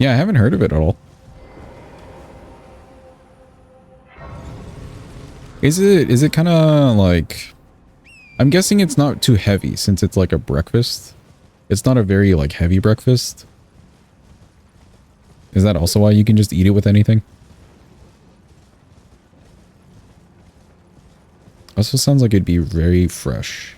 Yeah, I haven't heard of it at all. Is it kind of like... I'm guessing it's not too heavy since it's like a breakfast. It's not a very like heavy breakfast. Is that also why you can just eat it with anything? Also sounds like it'd be very fresh.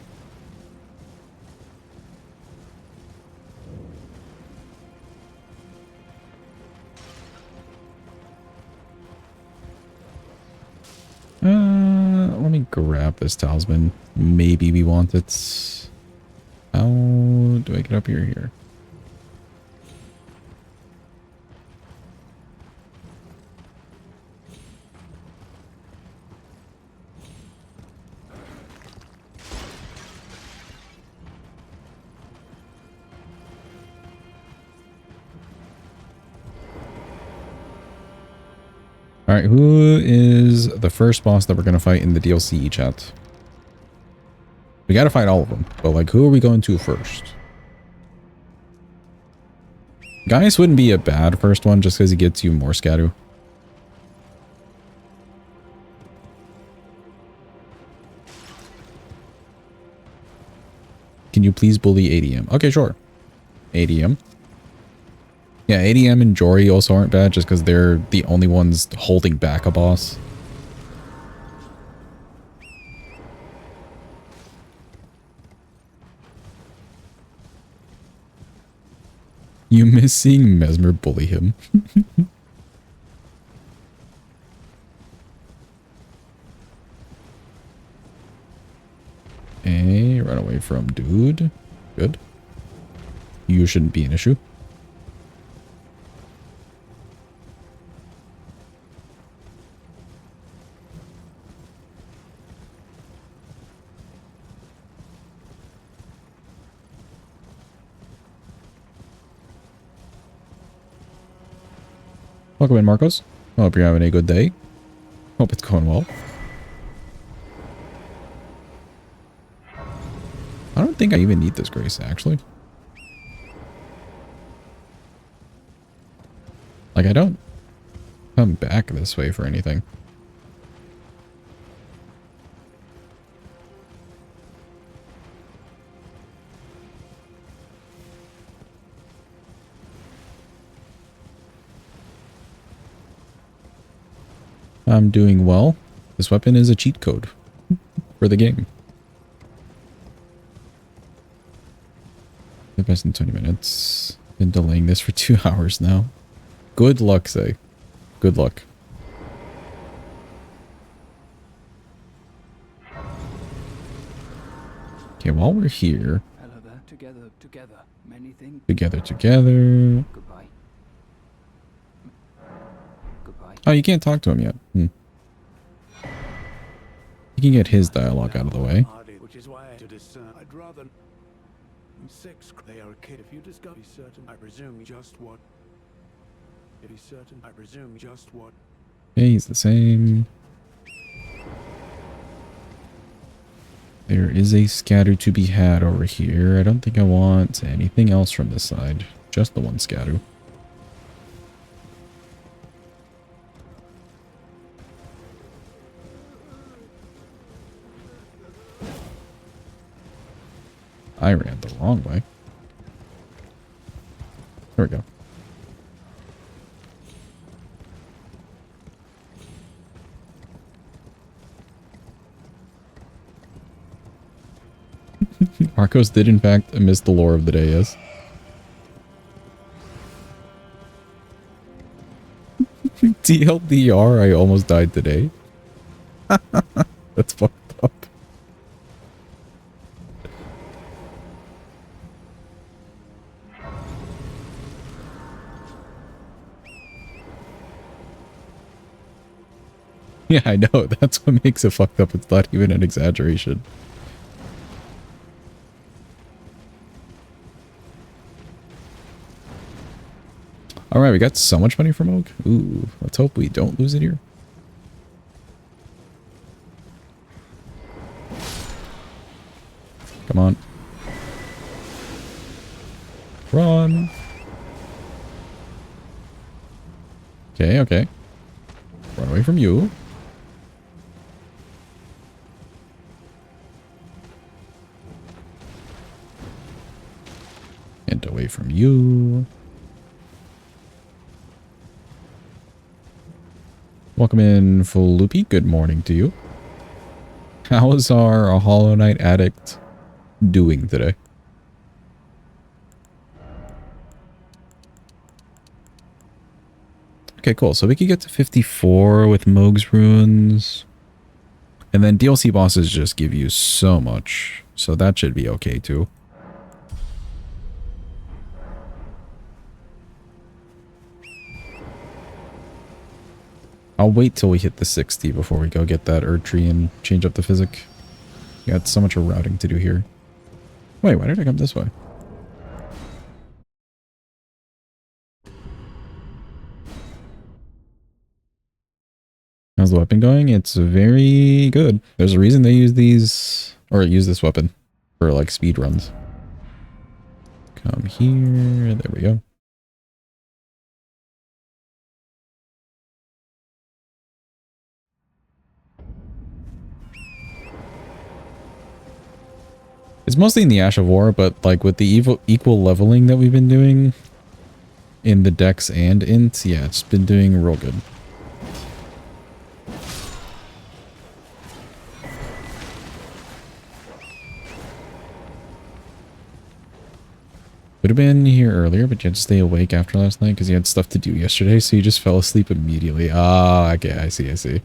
Let me grab this talisman. Maybe we want it. How do I get up here? Alright, who is the first boss that we're going to fight in the DLC chat? We got to fight all of them, but like, who are we going to first? Gaius wouldn't be a bad first one just because he gets you more Scadu. Can you please bully ADM? Okay, sure. ADM. Yeah, ADM and Jori also aren't bad just because they're the only ones holding back a boss. You miss seeing Messmer bully him. Hey, run away from dude. Good. You shouldn't be an issue. Welcome in, Marcos. Hope you're having a good day. Hope it's going well. I don't think I even need this grace, actually. Like, I don't come back this way for anything. I'm doing well. This weapon is a cheat code for the game. The best in 20 minutes. Been delaying this for 2 hours now. Good luck, say. Good luck. Okay, while we're here. Together. Many things. Together. Goodbye. Oh, you can't talk to him yet. You can get his dialogue out of the way. Which is why to discern, I'd rather 6. They are a kid. If you discover certain, I presume just what. If he's certain, I presume just what. Okay, he's the same. There is a scatter to be had over here. I don't think I want anything else from this side. Just the one scatter. I ran the wrong way. There we go. Marcos did in fact miss the lore of the day, yes. TLDR, I almost died today. That's fucked up. Yeah, I know. That's what makes it fucked up. It's not even an exaggeration. Alright, we got so much money from Oak. Ooh, let's hope we don't lose it here. Come on. Okay, okay. Run away from you. And away from you. Welcome in, Full Loopy. Good morning to you. How is our Hollow Knight addict doing today? Okay, cool. So we could get to 54 with Moog's Runes. And then DLC bosses just give you so much. So that should be okay too. I'll wait till we hit the 60 before we go get that Erdtree and change up the physic. We got so much routing to do here. Wait, why did I come this way? How's the weapon going? It's very good. There's a reason they use these, or use this weapon for like speed runs. Come here. There we go. It's mostly in the Ash of War, but like with the equal leveling that we've been doing in the Dex and Int, yeah, it's been doing real good. Would have been here earlier, but you had to stay awake after last night because you had stuff to do yesterday, so you just fell asleep immediately. Ah, okay, I see, I see.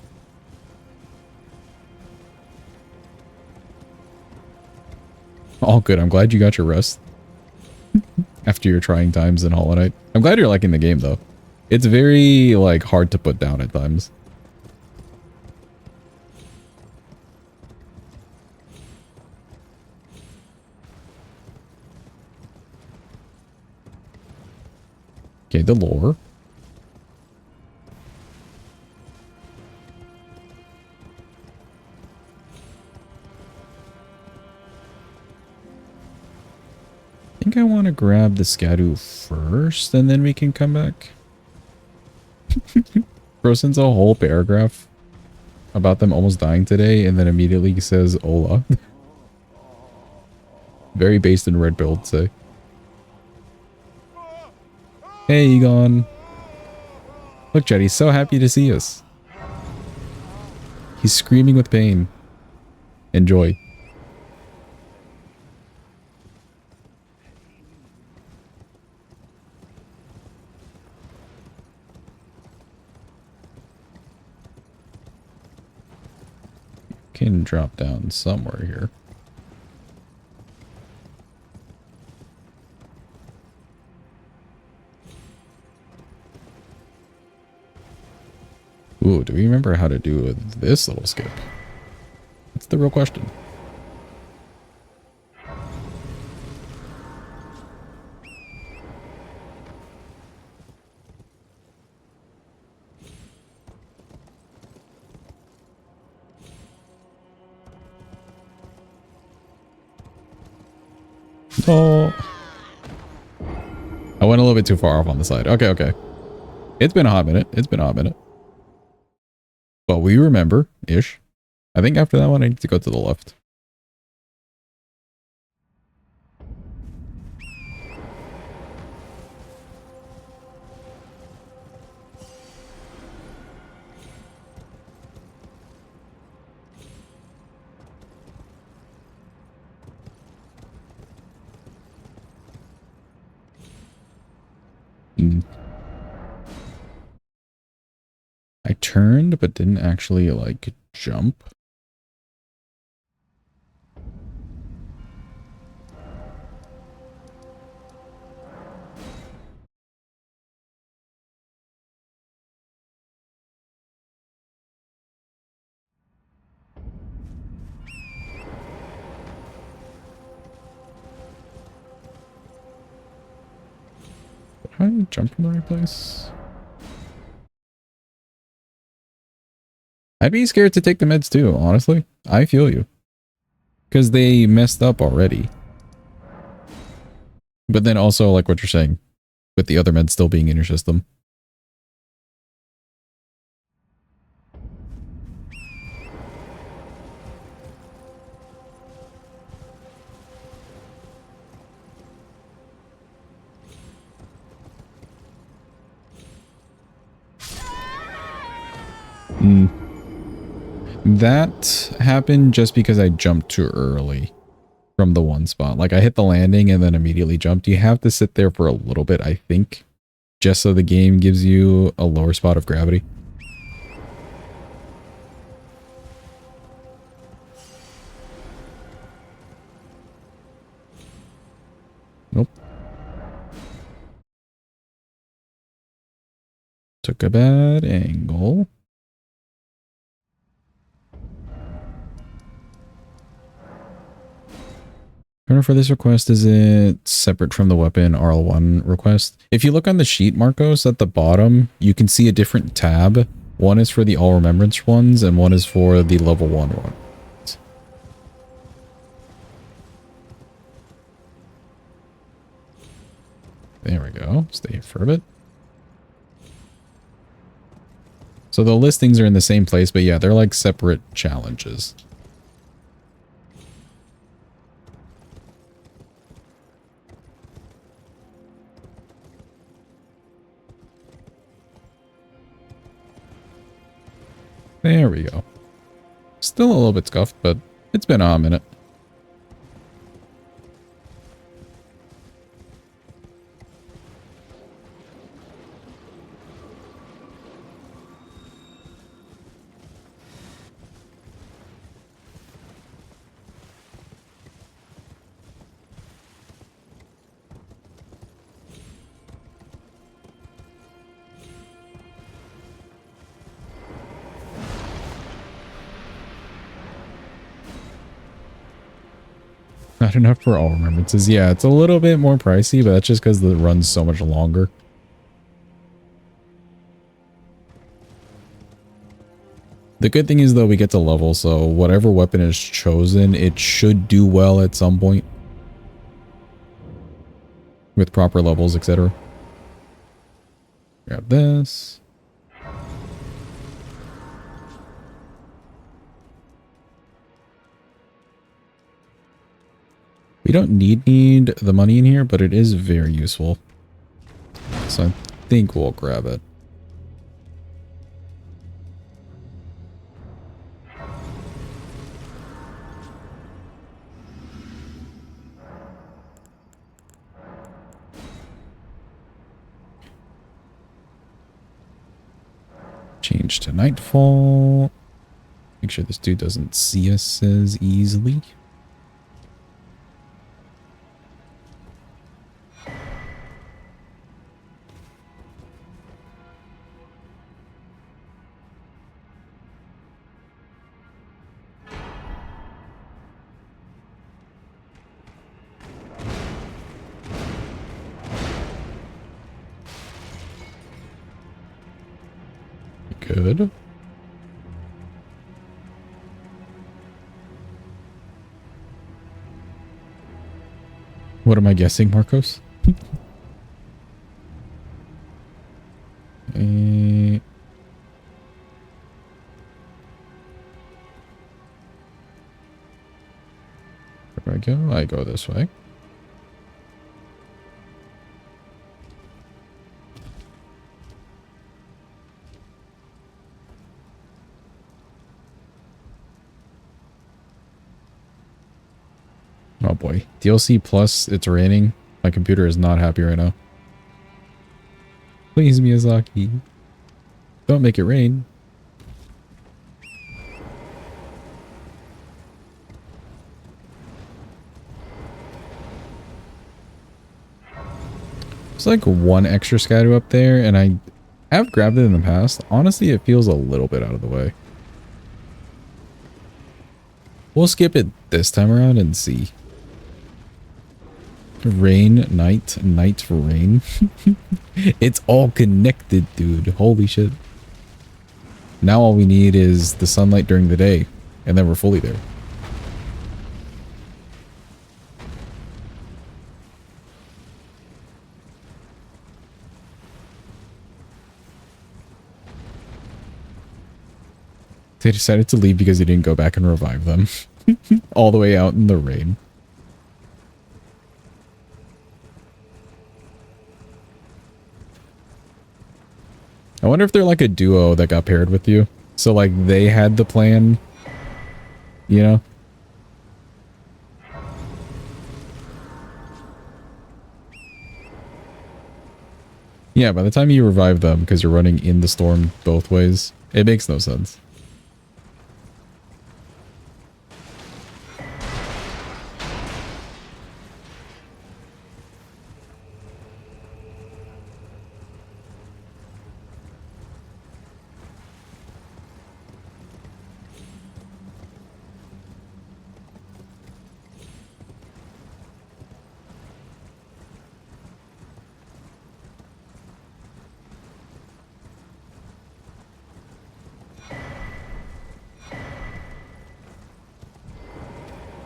All good. I'm glad you got your rest after your trying times in Hollow Knight. I'm glad you're liking the game, though. It's very, like, hard to put down at times. Okay, the lore. I think I want to grab the Scadu first, and then we can come back. Bro sends a whole paragraph about them almost dying today, and then immediately says, Ola. Very based in red build, say. Hey, Egon. Look, Jed, he's so happy to see us. He's screaming with pain and joy. Can drop down somewhere here. Ooh, do we remember how to do this little skip? That's the real question. Oh. I went a little bit too far off on the side. Okay, okay. It's been a hot minute. It's been a hot minute. But we remember-ish. I think after that one, I need to go to the left. I turned, but didn't actually, like, jump. Did I jump from the right place? I'd be scared to take the meds too, honestly. I feel you. Because they messed up already. But then also, like what you're saying, with the other meds still being in your system. That happened just because I jumped too early from the one spot. Like I hit the landing and then immediately jumped. You have to sit there for a little bit, I think, just so the game gives you a lower spot of gravity. Nope. Took a bad angle. For this request, is it separate from the weapon RL1 request? If you look on the sheet, Marcos, at the bottom, you can see a different tab. One is for the all remembrance ones, and one is for the level 1 one. There we go. Stay here for a bit. So the listings are in the same place, but yeah, they're like separate challenges. There we go. Still a little bit scuffed, but it's been a minute. Not enough for all remembrances. Yeah, it's a little bit more pricey, but that's just because the run's so much longer. The good thing is, though, we get to level, so whatever weapon is chosen, it should do well at some point. With proper levels, etc. Grab this. We don't need the money in here, but it is very useful. So I think we'll grab it. Change to nightfall. Make sure this dude doesn't see us as easily. Good. What am I guessing, Marcos? There I go. I go this way. Oh boy. DLC plus, it's raining. My computer is not happy right now. Please, Miyazaki. Don't make it rain. There's like one extra Scadu up there, and I have grabbed it in the past. Honestly, it feels a little bit out of the way. We'll skip it this time around and see. Rain, night, night for rain. It's all connected, dude. Holy shit. Now all we need is the sunlight during the day, and then we're fully there. They decided to leave because he didn't go back and revive them. All the way out in the rain. I wonder if they're like a duo that got paired with you. So like they had the plan, you know? Yeah, by the time you revive them, because you're running in the storm both ways, it makes no sense.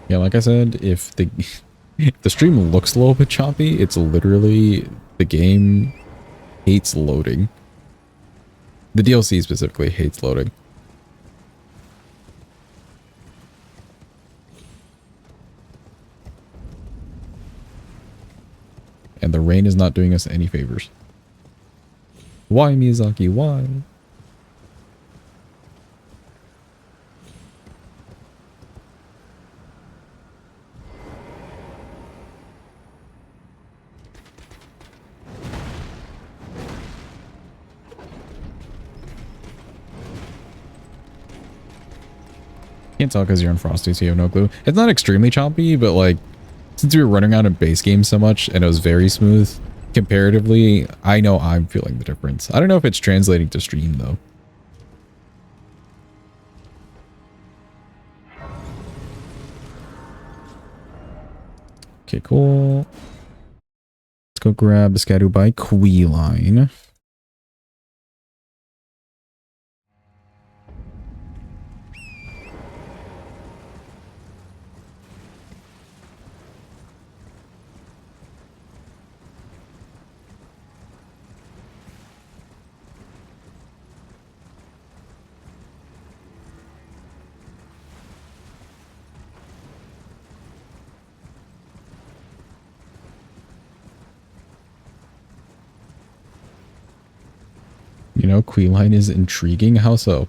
Yeah, like I said, if the if the stream looks a little bit choppy, it's literally the game hates loading. The DLC specifically hates loading. And the rain is not doing us any favors. Why, Miyazaki? Why? Can't tell because you're in Frosty, so you have no clue. It's not extremely choppy, but like, since we were running around in base game so much and it was very smooth, comparatively, I know I'm feeling the difference. I don't know if it's translating to stream though. Okay, cool. Let's go grab the Scadutree by Queeline. You know, Queeline is intriguing. How so?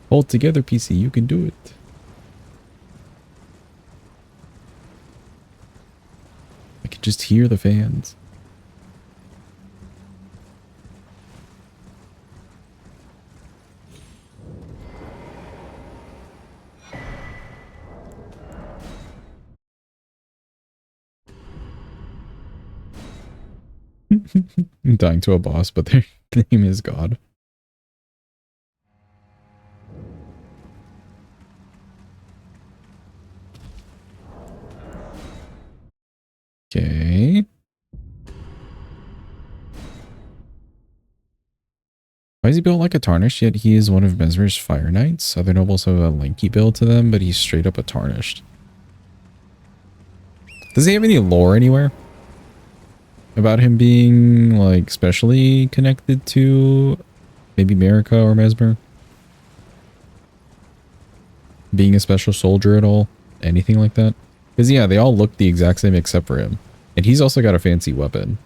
Hold together, PC. You can do it. I can just hear the fans. I'm dying to a boss, but their name is God. Okay. Why is he built like a Tarnished, yet he is one of Messmer's Fire Knights? Other nobles have a Lanky build to them, but he's straight up a Tarnished. Does he have any lore anywhere? About him being, like, specially connected to maybe Marika or Messmer? Being a special soldier at all? Anything like that? Because, yeah, they all look the exact same except for him. And he's also got a fancy weapon.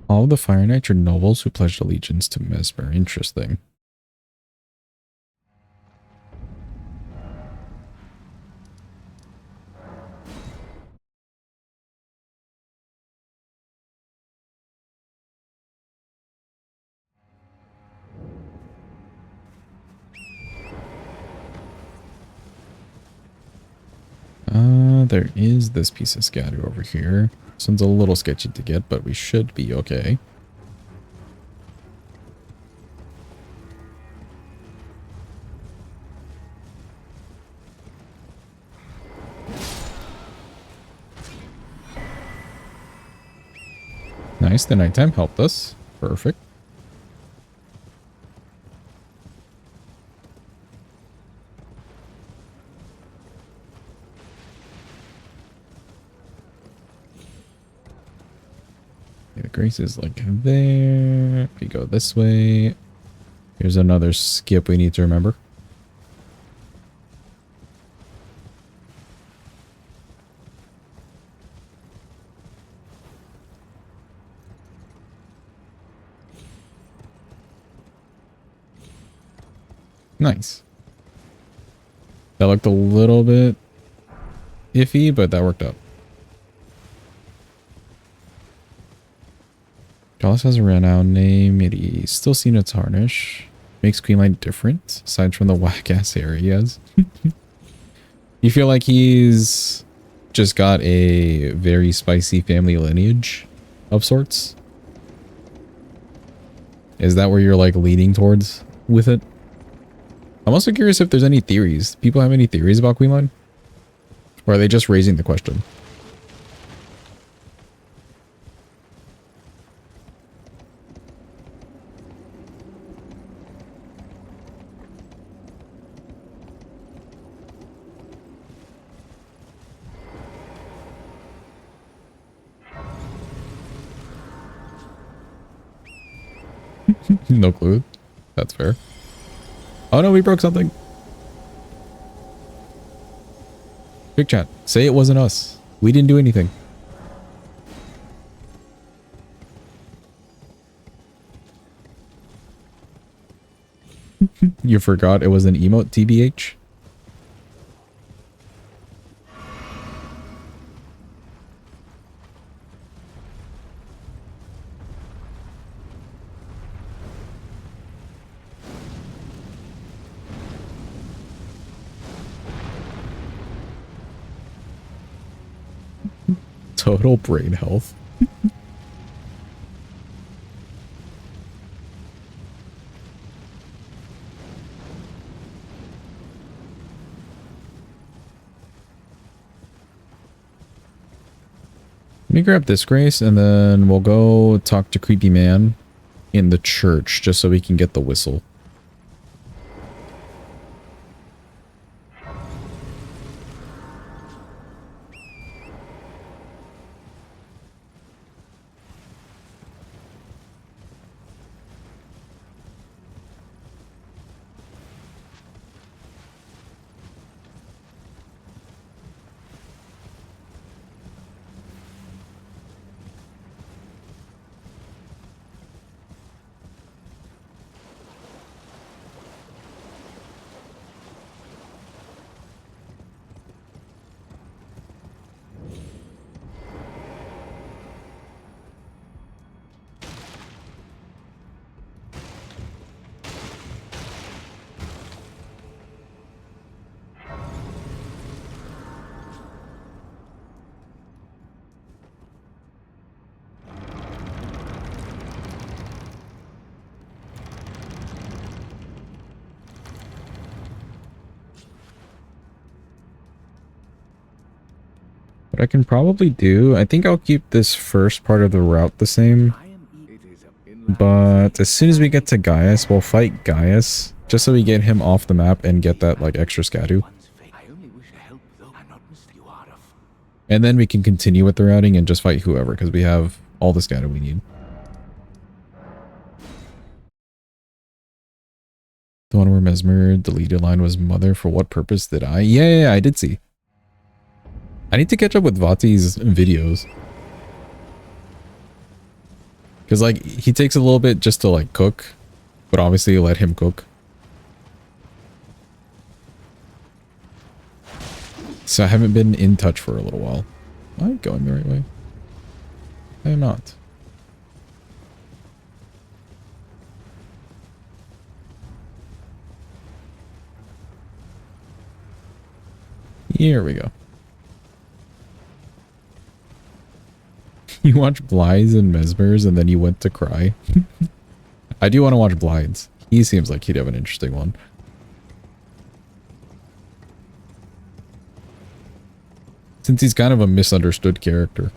All of the Fire Knights are nobles who pledged allegiance to Messmer. Interesting. There is this piece of Scadu over here. This one's a little sketchy to get, but we should be okay. Nice, the nighttime helped us. Perfect. Okay, the grace is like there. We go this way. Here's another skip we need to remember. Nice. That looked a little bit iffy, but that worked out. Gaius has a renowned name, yet he's still seen a tarnish. Makes Queenline different, aside from the whack-ass hair he has. You feel like he's just got a very spicy family lineage of sorts? Is that where you're like leaning towards with it? I'm also curious if there's any theories. People have any theories about Queenline? Or are they just raising the question? No clue. That's fair. Oh no, we broke something. Big chat. Say it wasn't us. We didn't do anything. You forgot it was an emote, TBH? Total brain health. Let me grab this grace and then we'll go talk to Creepy Man in the church just so we can get the whistle. What I can probably do, I think I'll keep this first part of the route the same. But as soon as we get to Gaius, we'll fight Gaius. Just so we get him off the map and get that like extra Scadu. And then we can continue with the routing and just fight whoever, because we have all the Scadu we need. The one where Messmer deleted line was mother, for what purpose did I? Yeah, I did see. I need to catch up with Vati's videos. Because, like, he takes a little bit just to, like, cook. But obviously, let him cook. So I haven't been in touch for a little while. Am I going the right way? I am not. Here we go. You watch Blythes and Messmer's and then you went to cry. I do want to watch Blythes. He seems like he'd have an interesting one. Since he's kind of a misunderstood character.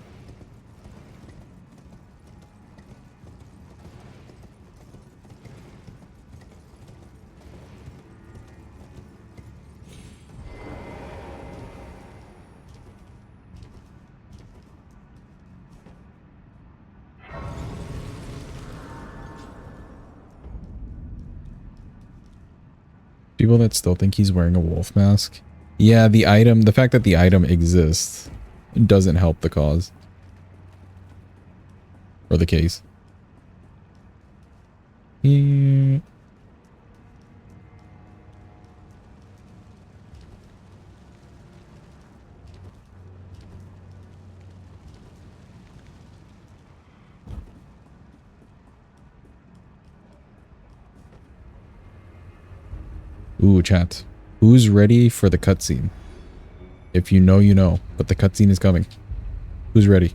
People that still think he's wearing a wolf mask. Yeah, the fact that the item exists doesn't help the cause. Or the case. Here. Ooh, chat. Who's ready for the cutscene? If you know, you know. But the cutscene is coming. Who's ready?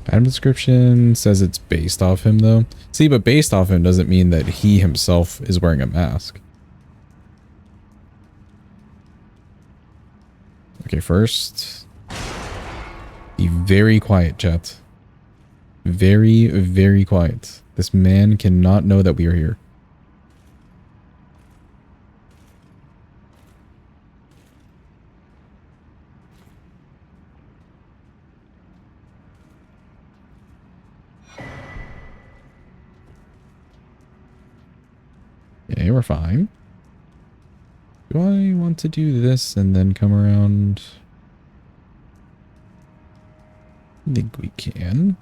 Item description says it's based off him though. See, but based off him doesn't mean that he himself is wearing a mask. Okay, first, be very quiet, chat. Very, very quiet. This man cannot know that we are here. Okay, we're fine. Do I want to do this and then come around? I think we can.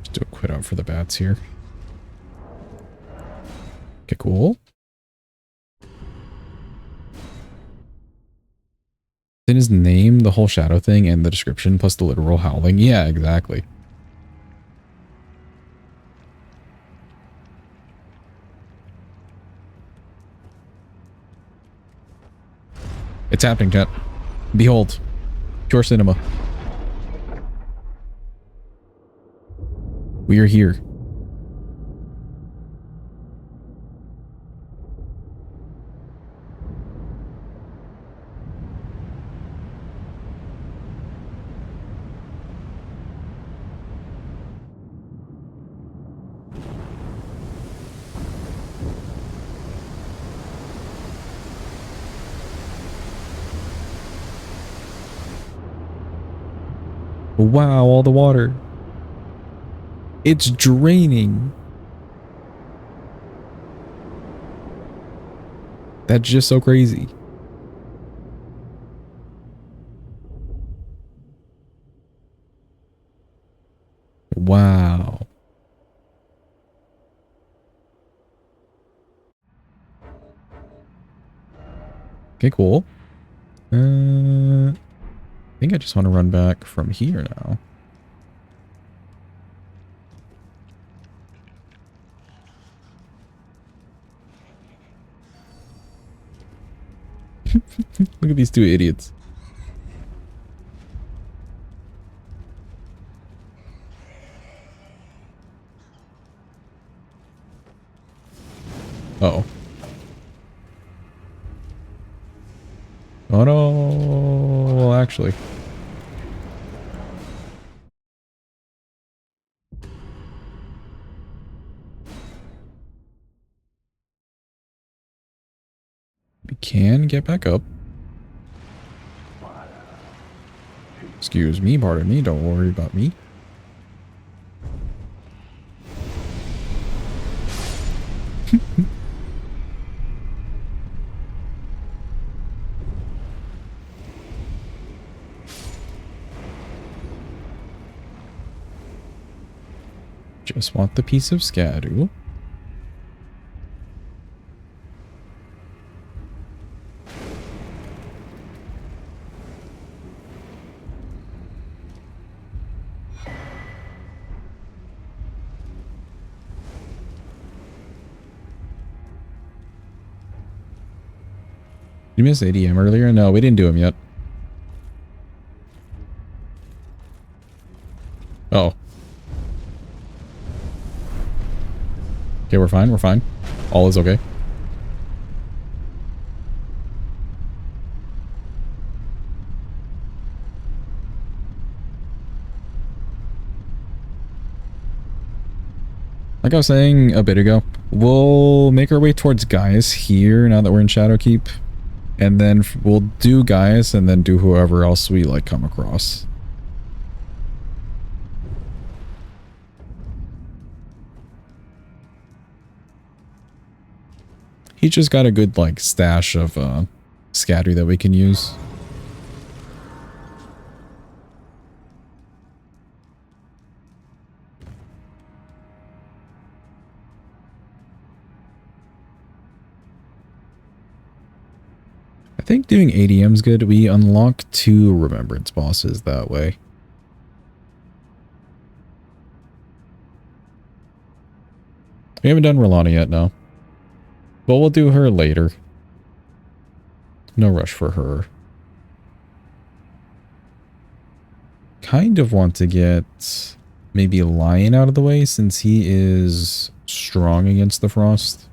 Just do a quit out for the bats here. Okay, cool. In his name, the whole shadow thing, and the description, plus the literal howling. Yeah, exactly. It's happening, chat. Behold. Pure cinema. We are here. Wow, all the water. It's draining. That's just so crazy. Wow. Okay, cool. I think I just want to run back from here now. Look at these two idiots. Uh-oh. Oh no, well actually. We can get back up. Excuse me, pardon me, don't worry about me. Just want the piece of Scadu. Did you miss ADM earlier? No, we didn't do him yet. Oh. Okay, we're fine, we're fine. All is okay. Like I was saying a bit ago, we'll make our way towards Gaius here now that we're in Shadowkeep. And then we'll do Gaius and then do whoever else we like come across. He just got a good like stash of Scadutree that we can use. I think doing ADM's good. We unlock 2 Remembrance bosses that way. We haven't done Rellana yet, no. But we'll do her later. No rush for her. Kind of want to get maybe Lion out of the way since he is strong against the frost.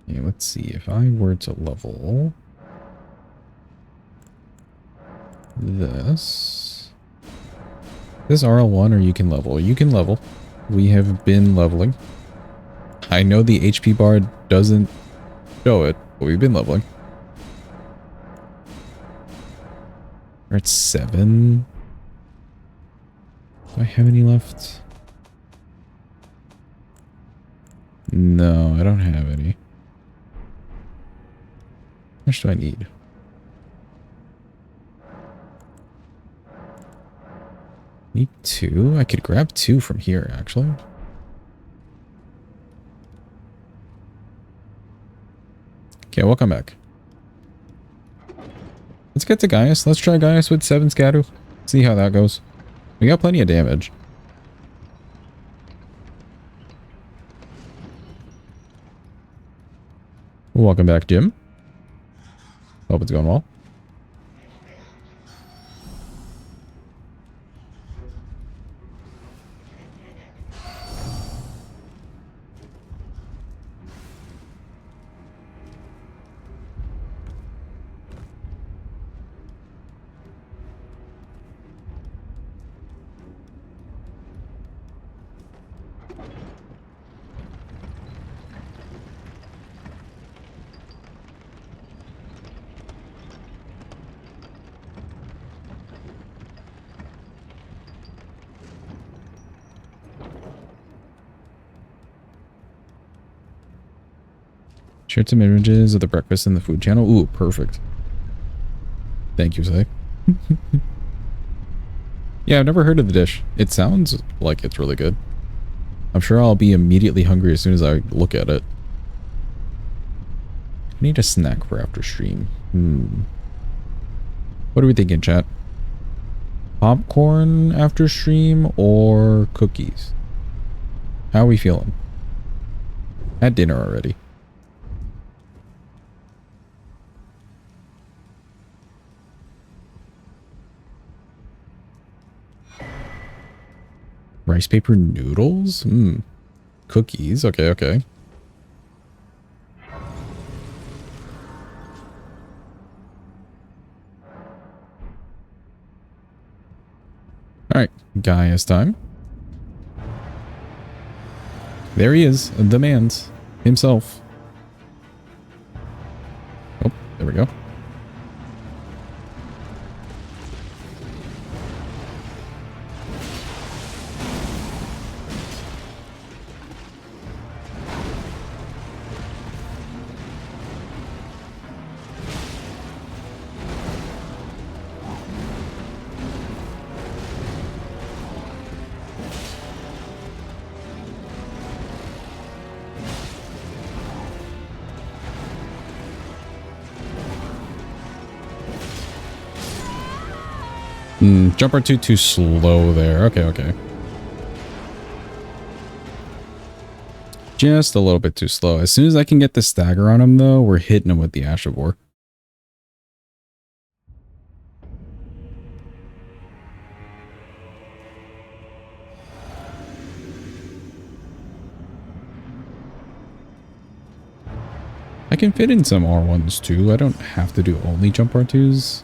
Yeah, let's see, if I were to level this RL1, or you can level. You can level. We have been leveling. I know the HP bar doesn't show it, but we've been leveling. We're at 7. Do I have any left? No, I don't have any. How much do I need? Need 2? I could grab 2 from here, actually. Okay, we'll come back. Let's get to Gaius. Let's try Gaius with 7 Scadutree. See how that goes. We got plenty of damage. Welcome back, Jim. Hope it's going well. Shared some images of the breakfast in the food channel. Ooh, perfect. Thank you, Zay. Yeah, I've never heard of the dish. It sounds like it's really good. I'm sure I'll be immediately hungry as soon as I look at it. I need a snack for after stream. What are we thinking, chat? Popcorn after stream or cookies? How are we feeling? Had dinner already. Rice paper noodles? Cookies. Okay, okay. Alright, Gaius time. There he is, the man's himself. Oh, there we go. Jump R2 too slow there. Okay, okay. Just a little bit too slow. As soon as I can get the stagger on him, though, we're hitting him with the Ash of War. can fit in some R1s too. I don't have to do only jump R2s.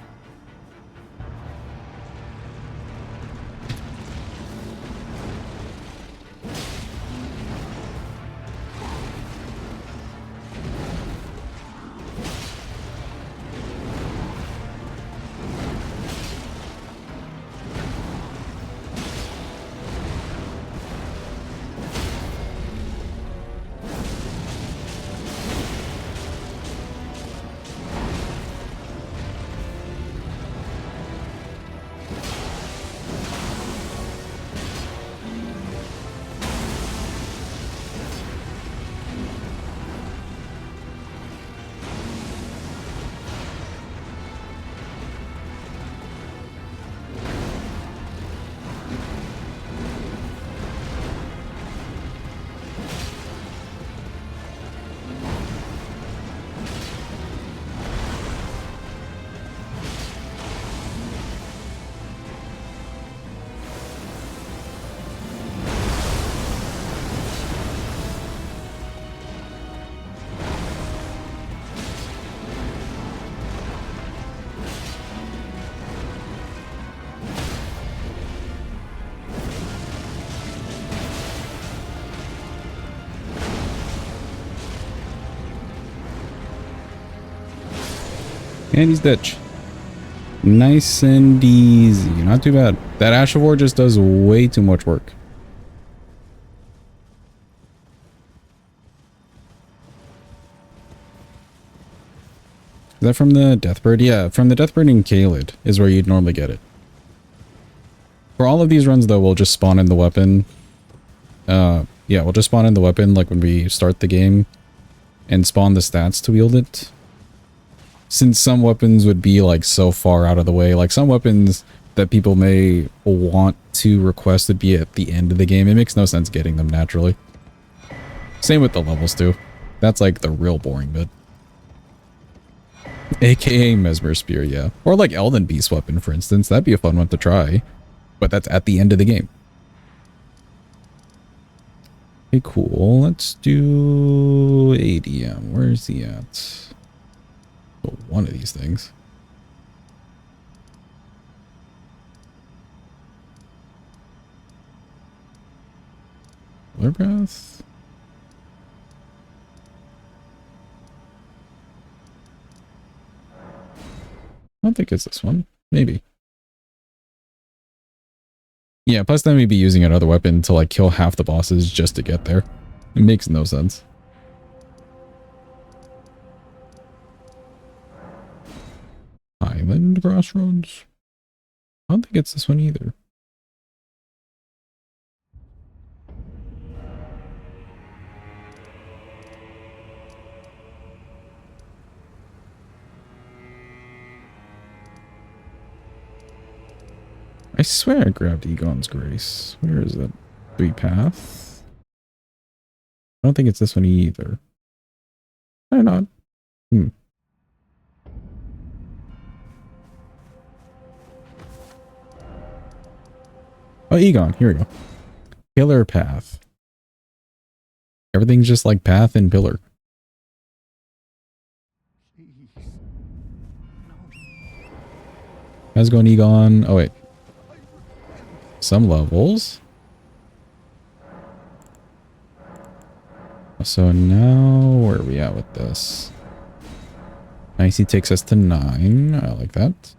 And he's ditch. Nice and easy. Not too bad. That Ash of War just does way too much work. Is that from the Deathbird? Yeah, from the Deathbird in Caelid is where you'd normally get it. For all of these runs, though, we'll just spawn in the weapon. Yeah, we'll just spawn in the weapon like when we start the game and spawn the stats to wield it. Since some weapons would be like so far out of the way, like some weapons that people may want to request would be at the end of the game. It makes no sense getting them naturally. Same with the levels too. That's like the real boring bit. AKA Messmer Spear, yeah. Or like Elden Beast weapon, for instance. That'd be a fun one to try. But that's at the end of the game. Okay, cool. Let's do ADM. Where's he at? Oh, one of these things. Blur Breath. I don't think it's this one. Maybe. Yeah, plus then we'd be using another weapon to like kill half the bosses just to get there. It makes no sense. Island Crossroads? I don't think it's this one either. I swear I grabbed Egon's Grace. Where is it? Three Path? I don't think it's this one either. Why not? Oh, Egon. Here we go. Pillar Path. Everything's just like path and pillar. How's it going, Egon? Oh, wait. Some levels. So now, where are we at with this? Nice, he takes us to 9. I like that.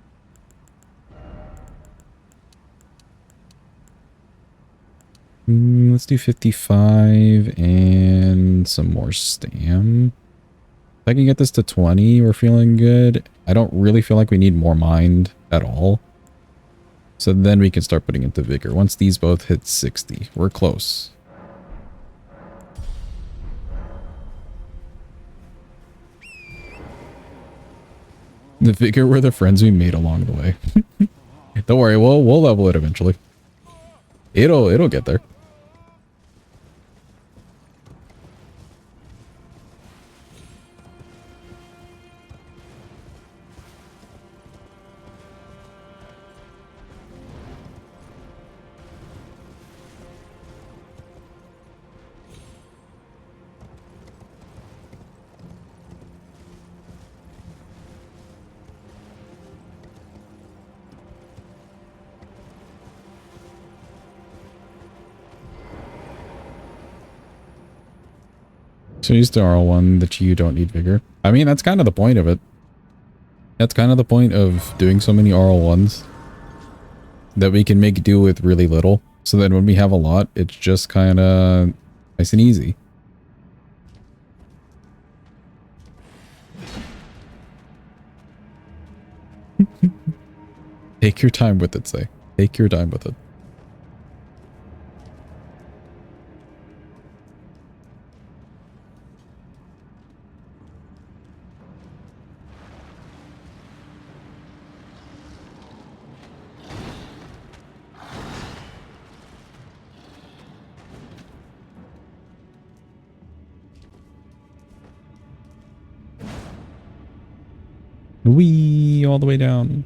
Let's do 55 and some more stam. If I can get this to 20, we're feeling good. I don't really feel like we need more mind at all. So then we can start putting into vigor. Once these both hit 60, we're close. The vigor were the friends we made along the way. Don't worry, we'll level it eventually. It'll get there. So use the RL1 that you don't need vigor. I mean, that's kind of the point of it. That's kind of the point of doing so many RL1s. That we can make do with really little. So that when we have a lot, it's just kind of nice and easy. Take your time with it, say. Take your time with it. Whee! All the way down.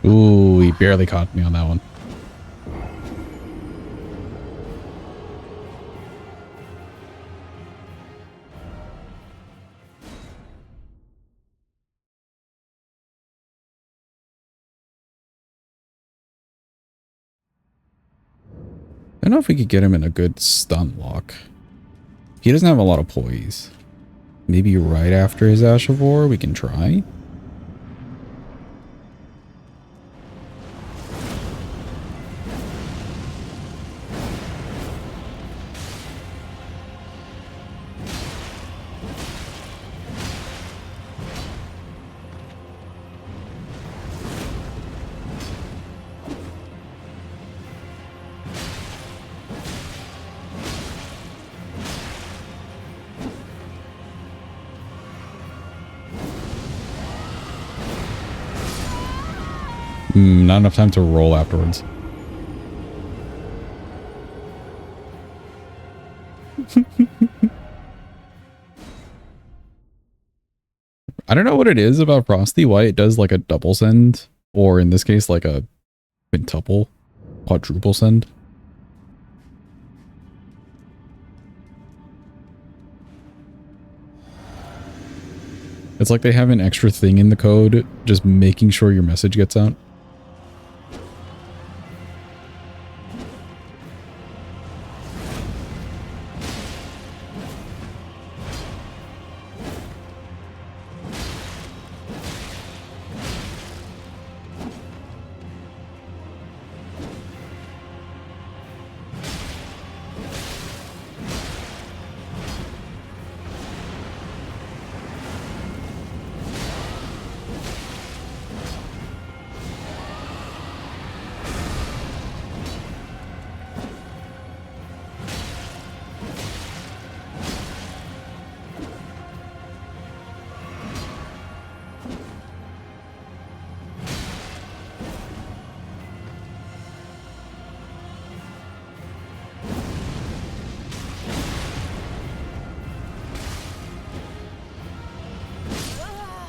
Ooh, he barely caught me on that one. I don't know if we could get him in a good stun lock. He doesn't have a lot of poise. Maybe right after his Ash of War, we can try. Not enough time to roll afterwards. I don't know what it is about Frosty, why it does like a double send, or in this case like a quintuple, quadruple send. It's like they have an extra thing in the code just making sure your message gets out.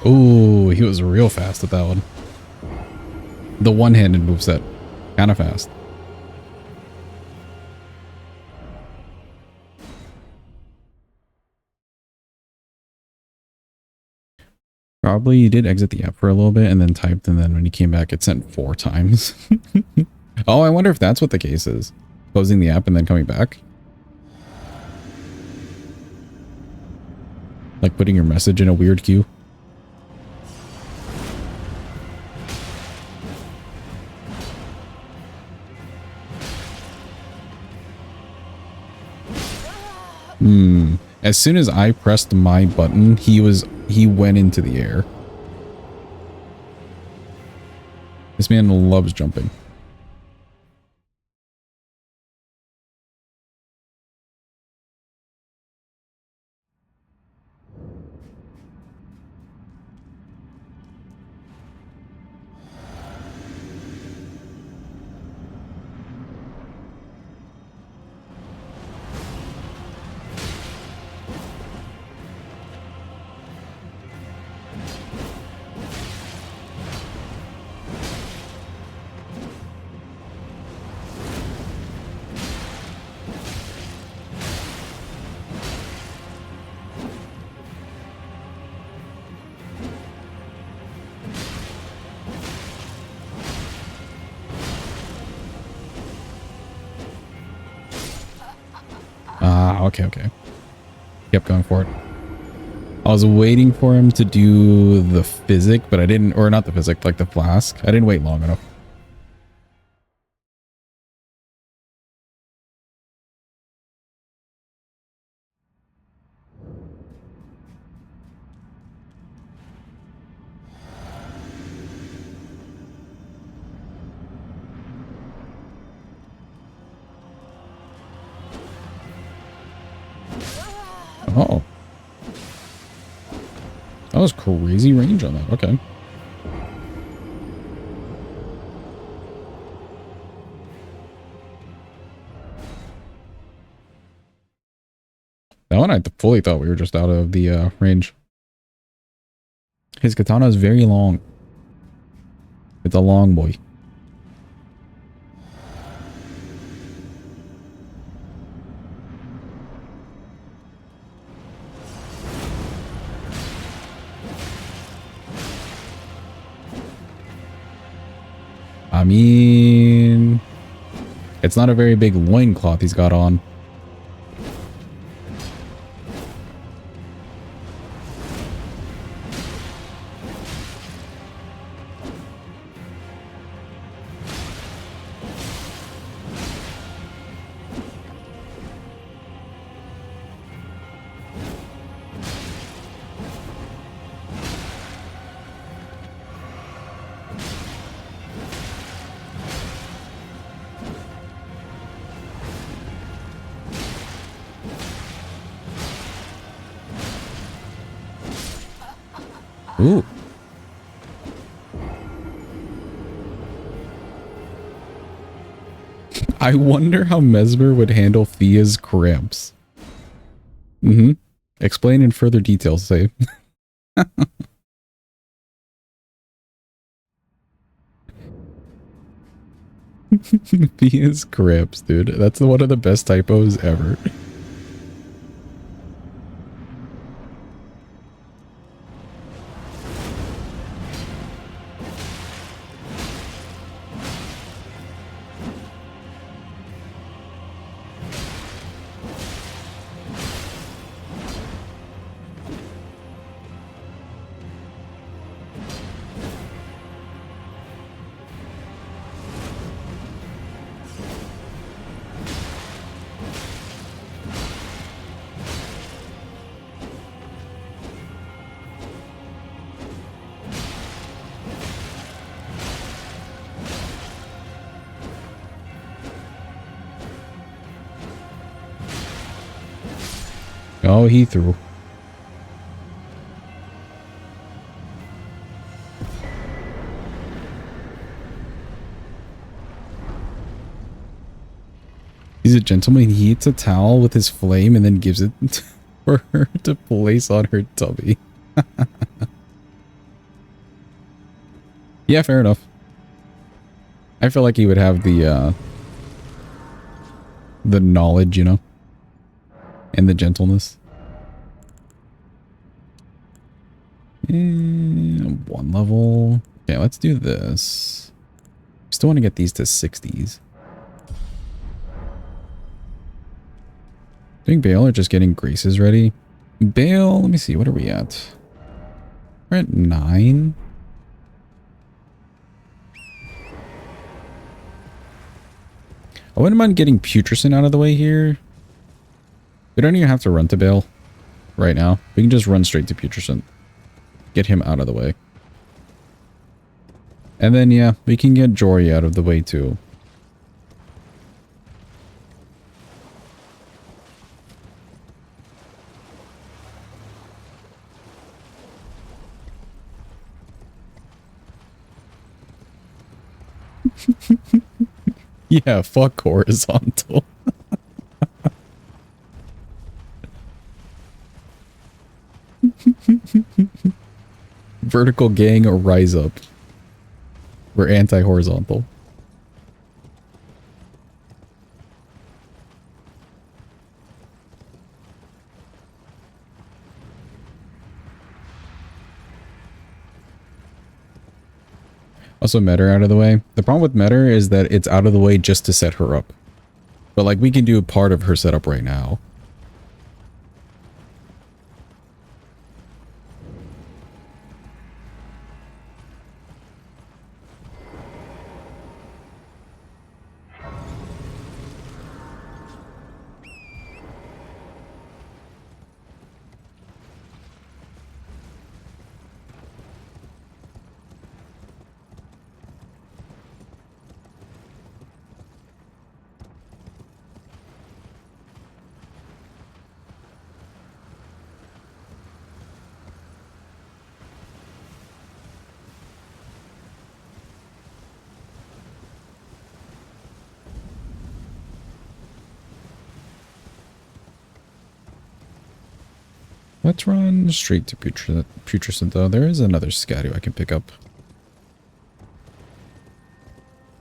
Ooh, he was real fast at that one. The one-handed moveset. Kind of fast. Probably he did exit the app for a little bit and then typed, and then when he came back it sent 4 times. Oh, I wonder if that's what the case is. Closing the app and then coming back. Like putting your message in a weird queue. As soon as I pressed my button, he went into the air. This man loves jumping. Okay. Kept going for it. I was waiting for him to do the physic, but I didn't, or not the physic, like the flask. I didn't wait long enough. Oh. That was crazy range on that. Okay. That one I fully thought we were just out of the range. His katana is very long. It's a long boy. I mean, it's not a very big loincloth he's got on. Ooh. I wonder how Messmer would handle Thea's cramps. Explain in further detail, say. Thea's cramps, dude. That's one of the best typos ever. Oh, he threw. He's a gentleman. He eats a towel with his flame and then gives it for her to place on her tummy. Yeah, fair enough. I feel like he would have the knowledge, you know, and the gentleness. One level. Okay, let's do this. Still want to get these to 60s. Doing Bayle or just getting graces ready? Bayle, let me see. What are we at? We're at 9. I wouldn't mind getting Putrescent out of the way here. We don't even have to run to Bayle right now. We can just run straight to Putrescent. Get him out of the way. And then, yeah, we can get Jori out of the way too. Yeah, fuck horizontal. Vertical gang, rise up. We're anti-horizontal. Also, Metyr out of the way. The problem with Metyr is that it's out of the way just to set her up. But, like, we can do part of her setup right now. Let's run straight to Putrescent, though. There is another Scadu I can pick up.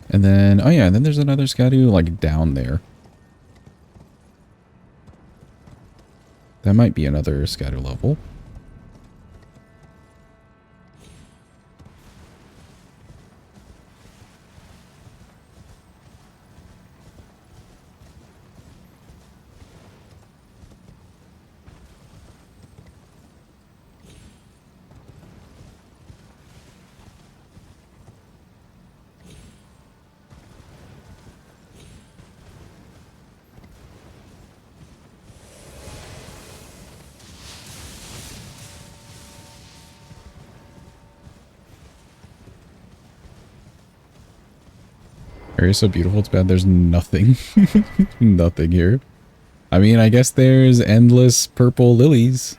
And then, oh yeah, and then there's another Scadu, like, down there. That might be another Scadu level. Area's so beautiful, it's bad there's nothing. Nothing here. I mean, I guess there's endless purple lilies.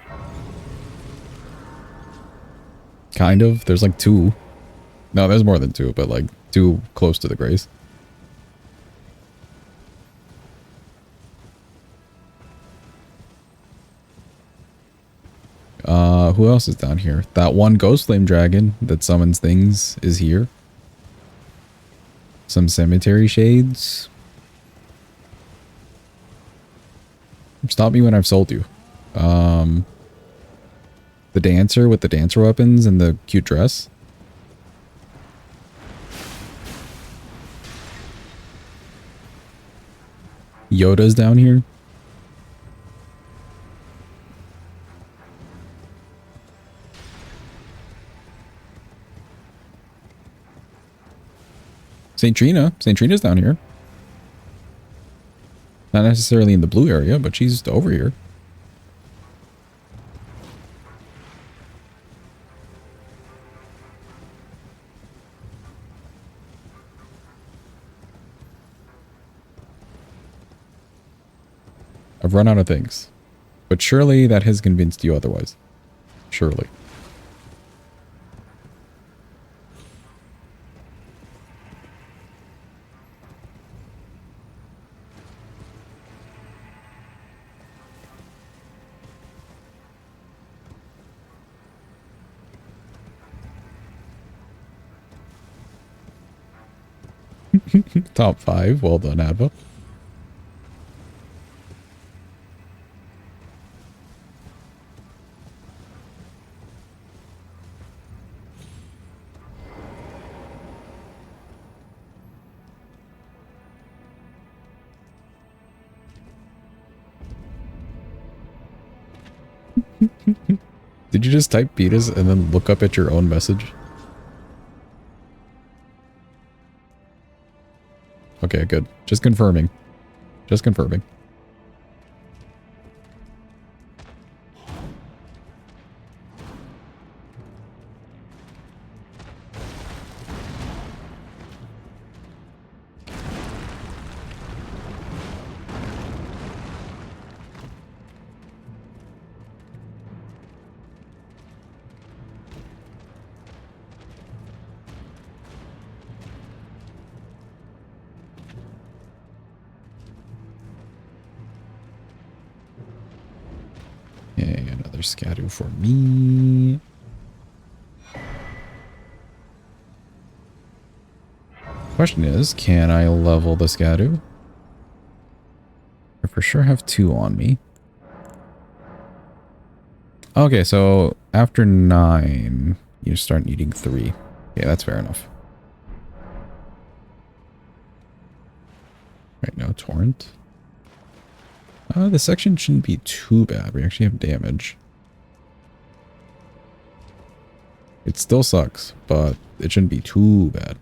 Kind of. There's like 2. No, there's more than 2, but like 2 close to the grace. Who else is down here? That one Ghost Flame Dragon that summons things is here. Some cemetery shades. Stop me when I've sold you. The dancer with the dancer weapons and the cute dress. Yoda's down here. St. Trina's down here. Not necessarily in the blue area, but she's over here. I've run out of things. But surely that has convinced you otherwise. Surely. Top 5. Well done, Adva. Did you just type Beatus and then look up at your own message? Okay, good. Just confirming. Just confirming. Okay, another Scadu for me. Question is, can I level the Scadu? I for sure have 2 on me. Okay, so after 9, you start needing 3. Okay, that's fair enough. Right now, Torrent. The section shouldn't be too bad. We actually have damage. It still sucks, but it shouldn't be too bad.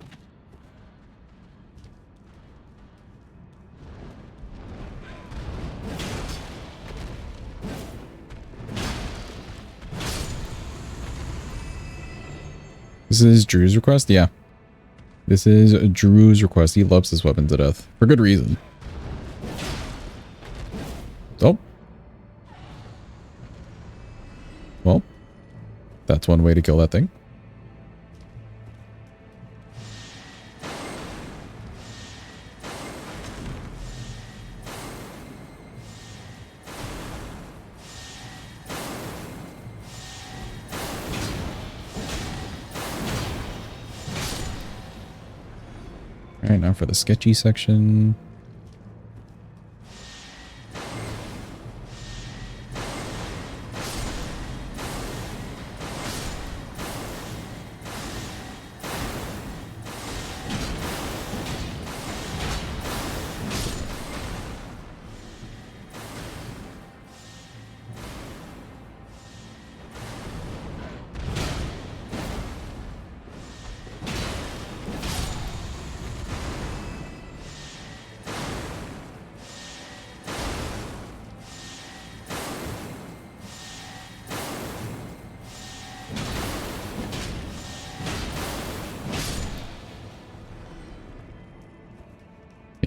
This is Drew's request? Yeah. This is Drew's request. He loves this weapon to death. For good reason. Oh. Well. That's one way to kill that thing. Alright, now for the sketchy section.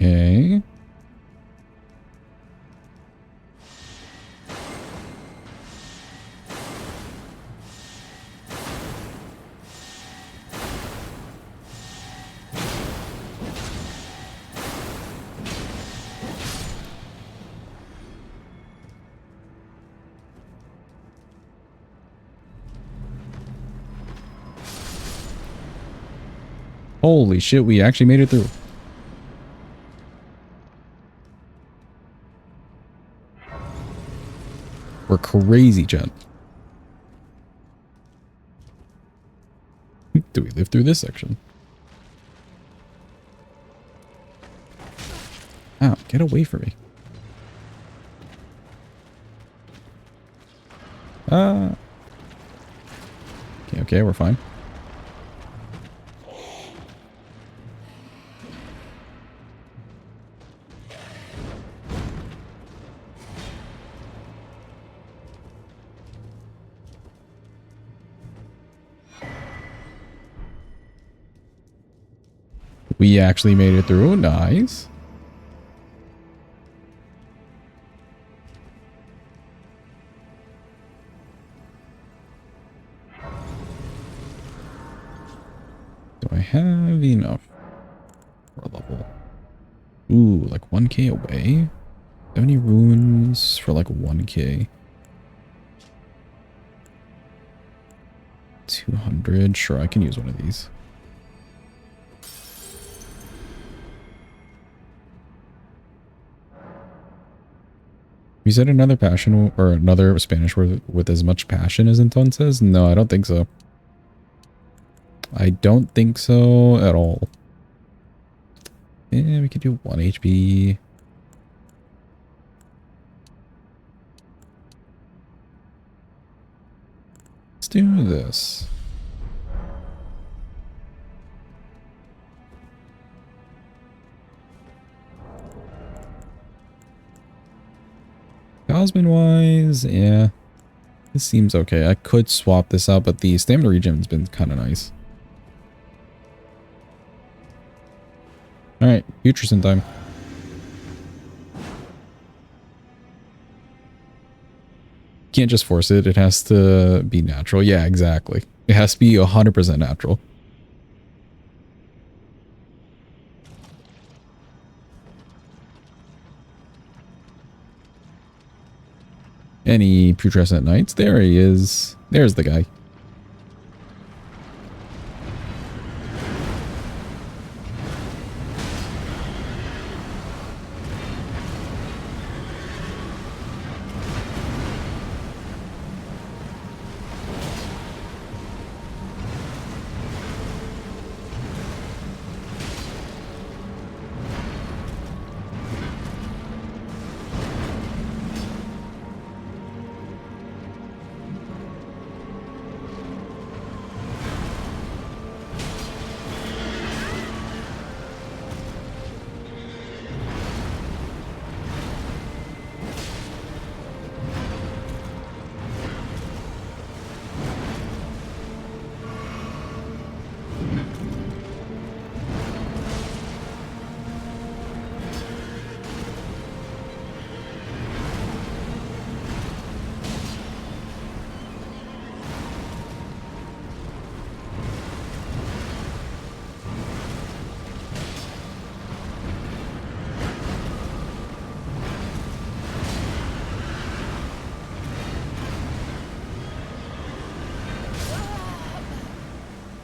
Okay. Holy shit, we actually made it through. We're crazy, Jen. Do we live through this section? Ow, get away from me. Okay, we're fine. We actually made it through. Nice. Do I have enough for a level? Ooh, like 1k away? 70 runes for like 1k. 200. Sure, I can use one of these. You said another passion or another Spanish word with as much passion as entonces? No, I don't think so. I don't think so at all. Yeah, we could do 1 HP. Let's do this. Talisman wise, yeah. This seems okay. I could swap this out, but the stamina regen's been kind of nice. Alright, Putrescent time. Can't just force it. It has to be natural. Yeah, exactly. It has to be 100% natural. Any Putrescent Knights. There he is. There's the guy.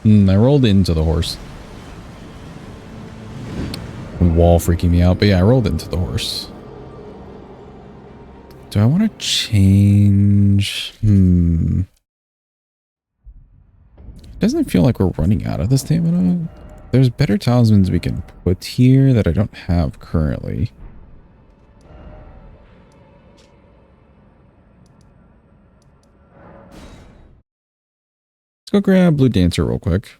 I rolled into the horse. Wall freaking me out, but yeah, I rolled into the horse. Do I want to change? Doesn't feel like we're running out of the stamina. There's better talismans we can put here that I don't have currently. Let's go grab Blue Dancer real quick.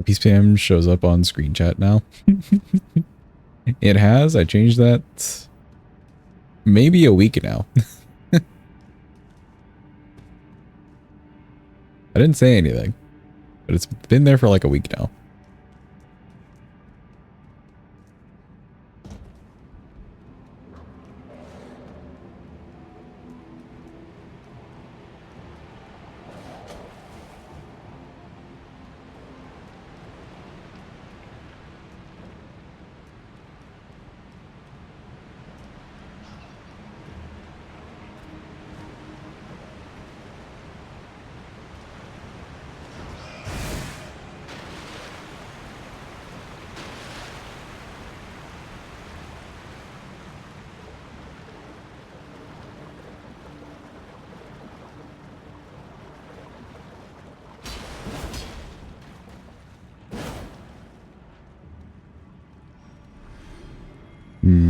Peace spam shows up on screen chat now. It has. I changed that maybe a week now. I didn't say anything, but it's been there for like a week now.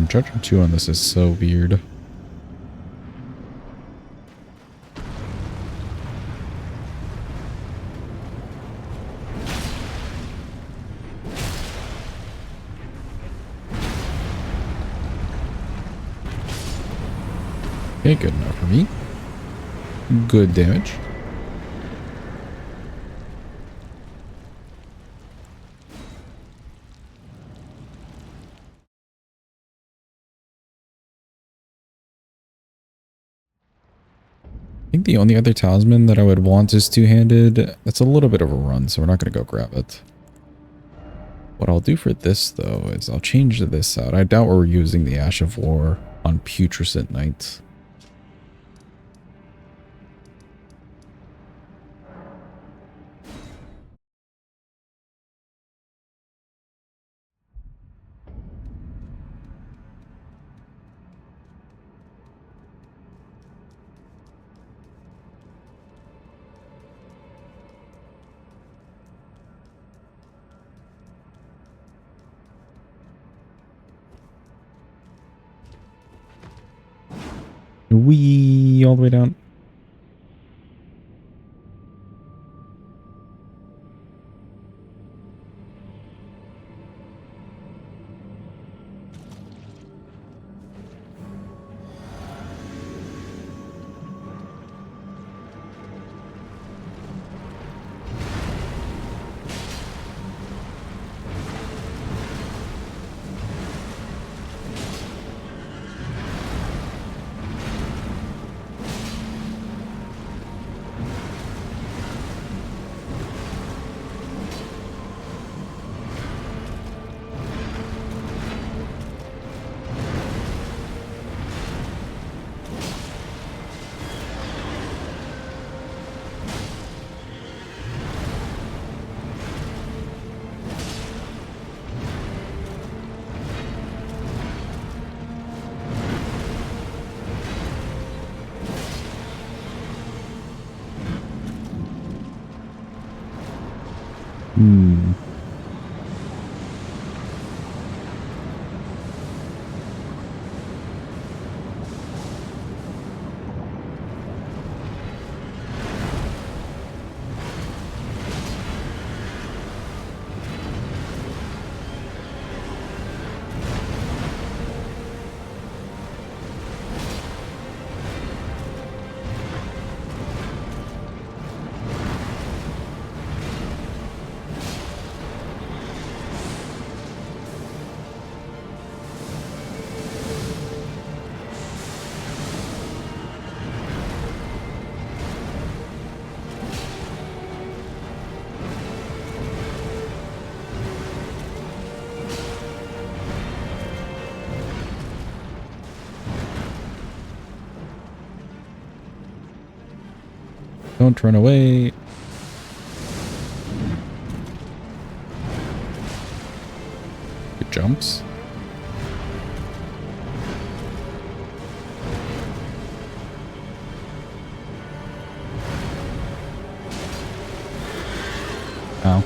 Charging 2 on this is so weird. Okay, good enough for me. Good damage. I think the only other talisman that I would want is two-handed. That's a little bit of a run, so we're not going to go grab it. What I'll do for this, though, is I'll change this out. I doubt we're using the Ash of War on Putrescent Knight. Wee all the way down. Hmm. Don't run away. Good jumps. Ow.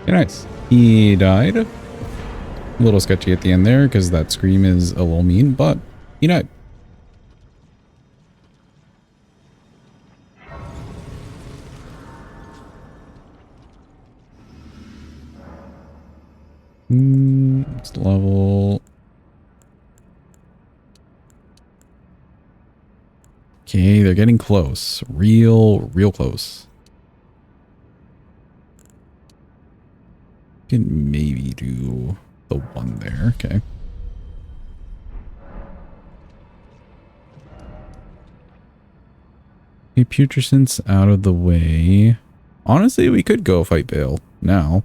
Okay, nice. He died. A little sketchy at the end there because that scream is a little mean, but he died. Next level. Okay, they're getting close. Real close. Can maybe do the one there. Okay. Okay, Putrescent's out of the way. Honestly, we could go fight Bayle now.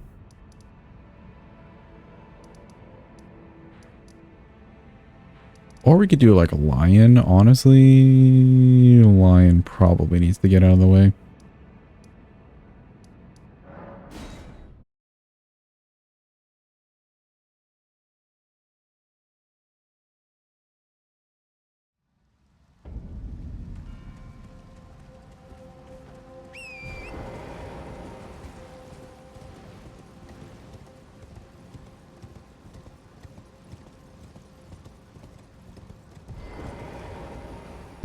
Or we could do like a lion, honestly. Lion probably needs to get out of the way.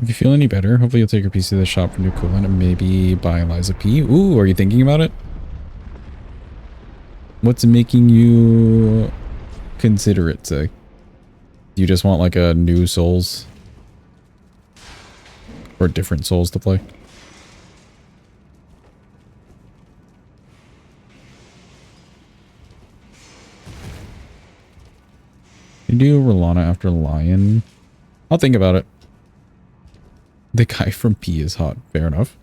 If you feel any better, hopefully you'll take your piece to the shop for new coolant and maybe buy Eliza P. Ooh, are you thinking about it? What's making you consider it, say? Do you just want like a new Souls? Or different Souls to play? You do Rellana after Lion? I'll think about it. The guy from P is hot. Fair enough.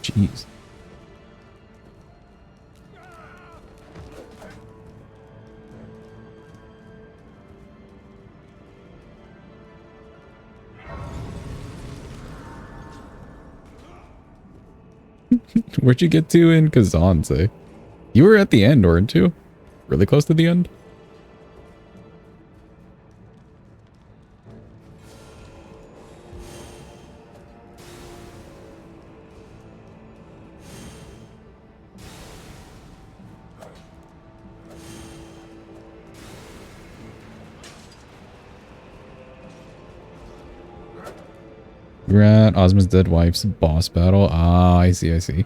Jeez. Where'd you get to in Kazan, say? You were at the end, weren't you? Really close to the end? We're at Ozma's dead wife's boss battle. Ah, I see, I see.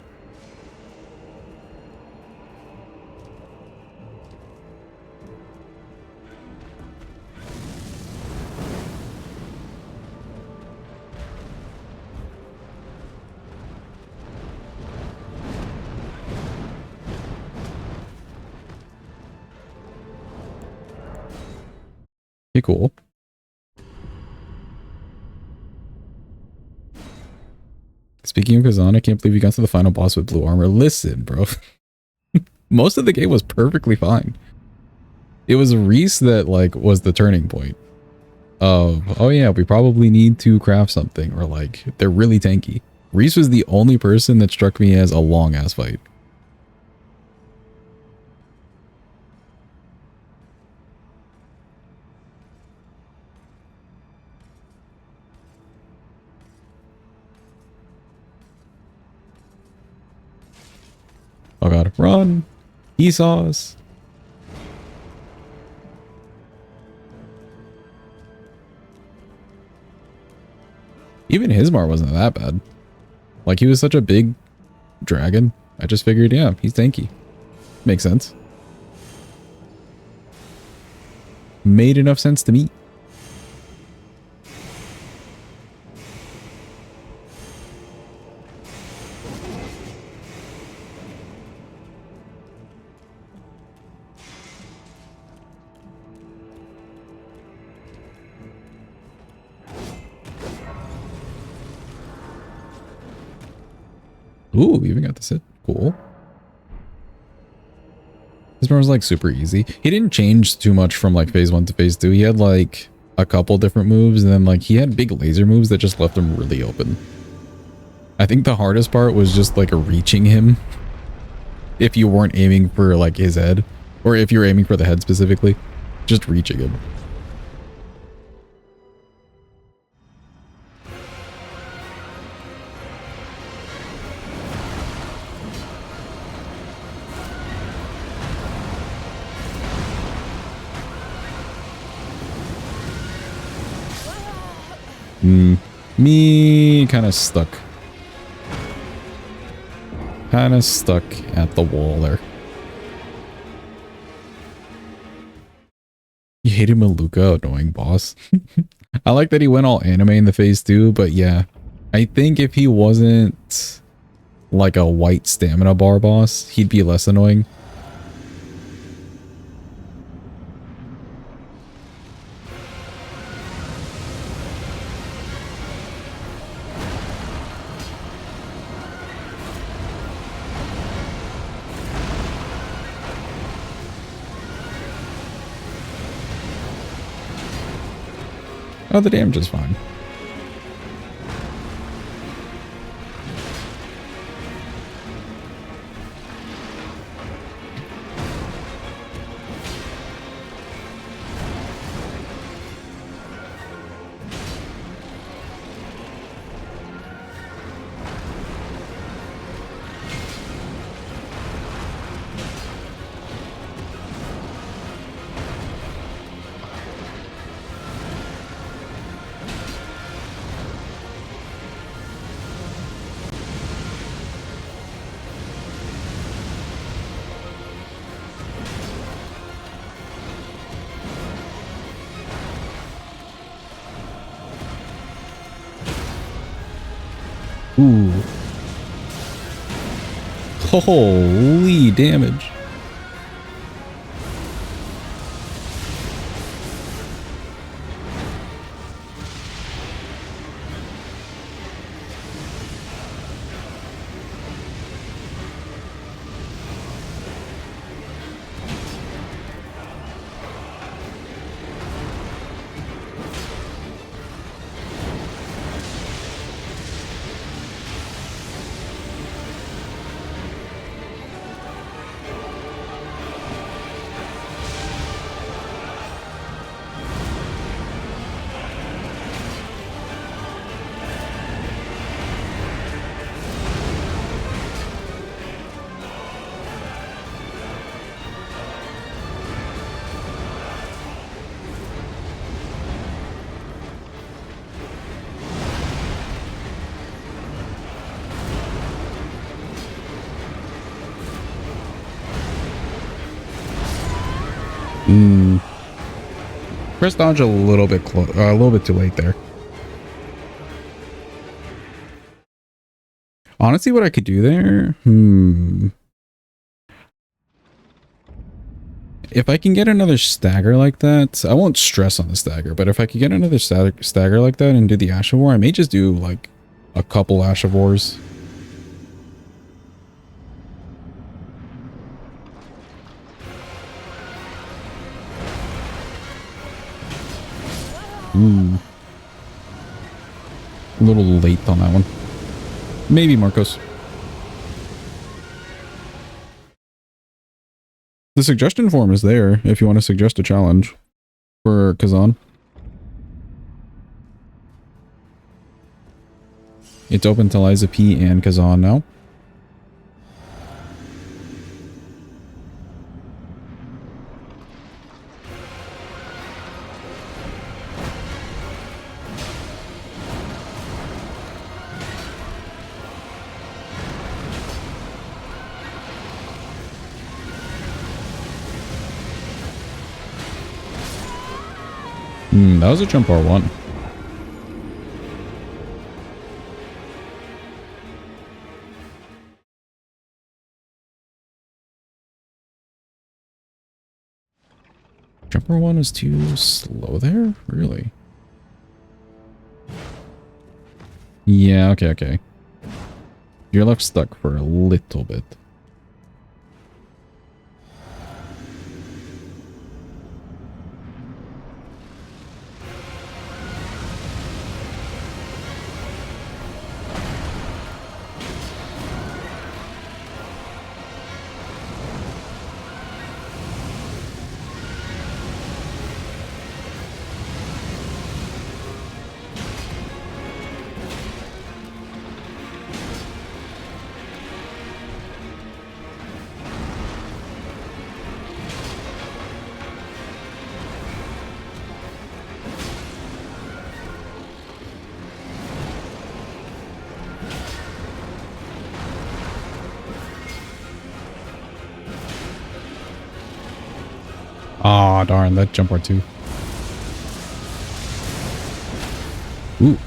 Okay, cool. Speaking of Kazan, I can't believe you got to the final boss with blue armor. Listen, bro. Most of the game was perfectly fine. It was Reese that, like, was the turning point of, oh yeah, we probably need to craft something, or like, they're really tanky. Reese was the only person that struck me as a long-ass fight. Oh god, run! He saw us. Even Hismar wasn't that bad. Like, he was such a big dragon. I just figured, yeah, he's tanky. Makes sense. Made enough sense to me. Ooh, we even got this hit. Cool. This one was like super easy. He didn't change too much from like phase 1 to phase 2. He had like a couple different moves, and then like he had big laser moves that just left him really open. I think the hardest part was just like reaching him if you weren't aiming for like his head, or if you're aiming for the head specifically, just reaching him. Me kind of stuck. Kind of stuck at the wall there. You hated Maluka, annoying boss. I like that he went all anime in the phase 2, but yeah. I think if he wasn't like a white stamina bar boss, he'd be less annoying. Oh, the damage is fine. Ooh. Holy damage. Press dodge a little bit a little bit too late there. Honestly, what I could do there, if I can get another stagger like that, I won't stress on the stagger, but if I could get another stagger like that and do the Ash of War, I may just do like a couple Ash of Wars. Ooh. A little late on that one. Maybe Marcos. The suggestion form is there if you want to suggest a challenge for Kazan. It's open to Liza P and Kazan now. That was a jump R1. Jump R1 was too slow there? Really? Yeah, okay. You're left stuck for a little bit. Aw, darn, that jump R2. Ooh.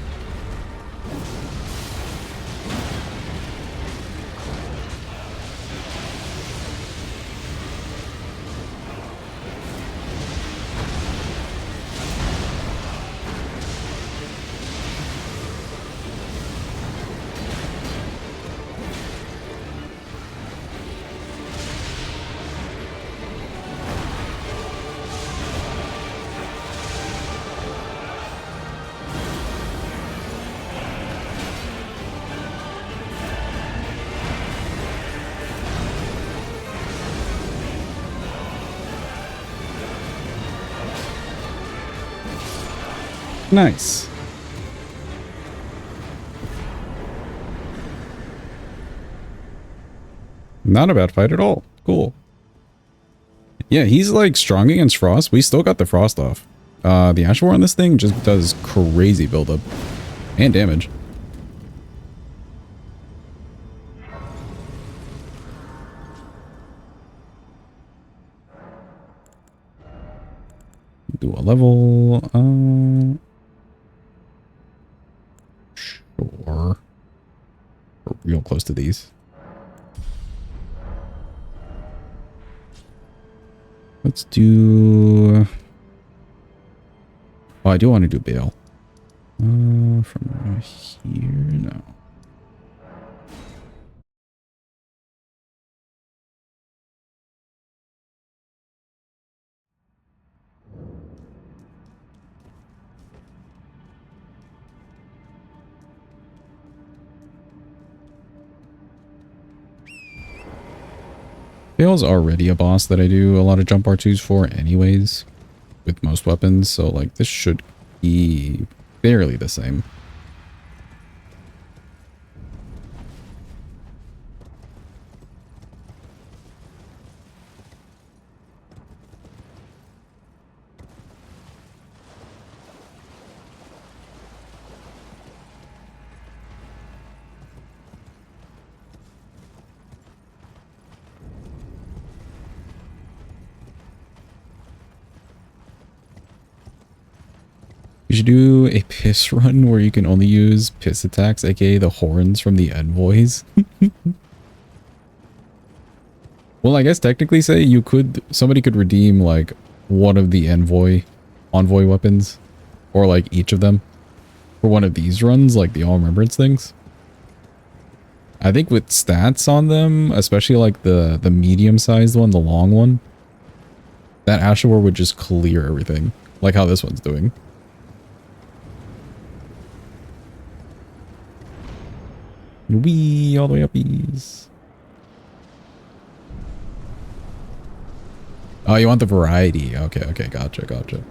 Nice. Not a bad fight at all. Cool. Yeah, he's like strong against frost. We still got the frost off. The Ash War on this thing just does crazy buildup and damage. Do a level. Sure. We're real close to these. Let's do... Oh, I do want to do Bayle. From here, no. Bayle's already a boss that I do a lot of jump R2s for anyways, with most weapons, so like this should be barely the same. should do a piss run where you can only use piss attacks, aka the horns from the envoys. Well, I guess technically say you could, somebody could redeem like one of the envoy weapons, or like each of them for one of these runs, like the all remembrance things. I think with stats on them, especially like the medium sized one, the long one, that Ashore would just clear everything, like how this one's doing. Wee, all the way uppies. Oh, you want the variety. Okay, okay, gotcha, gotcha.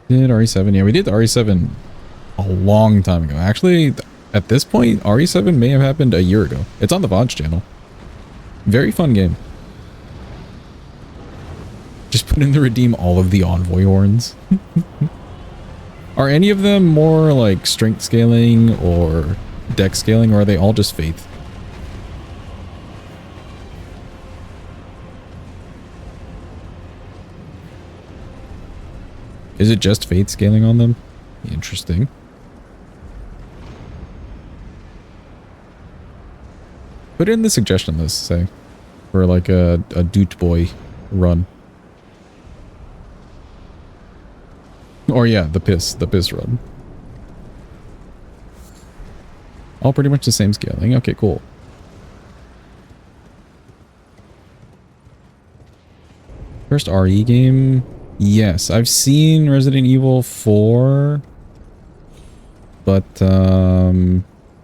Did RE7? Yeah, we did RE7 a long time ago. Actually, at this point, RE7 may have happened a year ago. It's on the VODs channel. Very fun game. Just put in the redeem all of the envoy horns. Are any of them more like strength scaling or dex scaling, or are they all just faith? Is it just faith scaling on them? Interesting. Put it in the suggestion list, say, for like a Doot Boy run. Or yeah, the piss run. All pretty much the same scaling. Okay, cool. First RE game? Yes, I've seen Resident Evil 4. But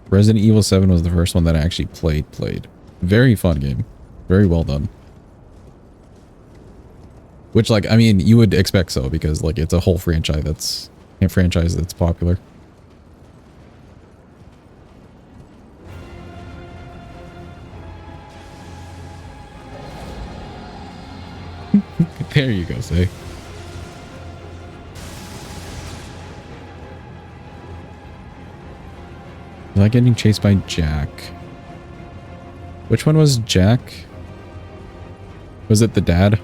Resident Evil 7 was the first one that I actually played. Very fun game. Very well done. Which, like, I mean, you would expect so, because, like, it's a whole franchise that's popular. There you go, say. I like getting chased by Jack. Which one was Jack? Was it the dad?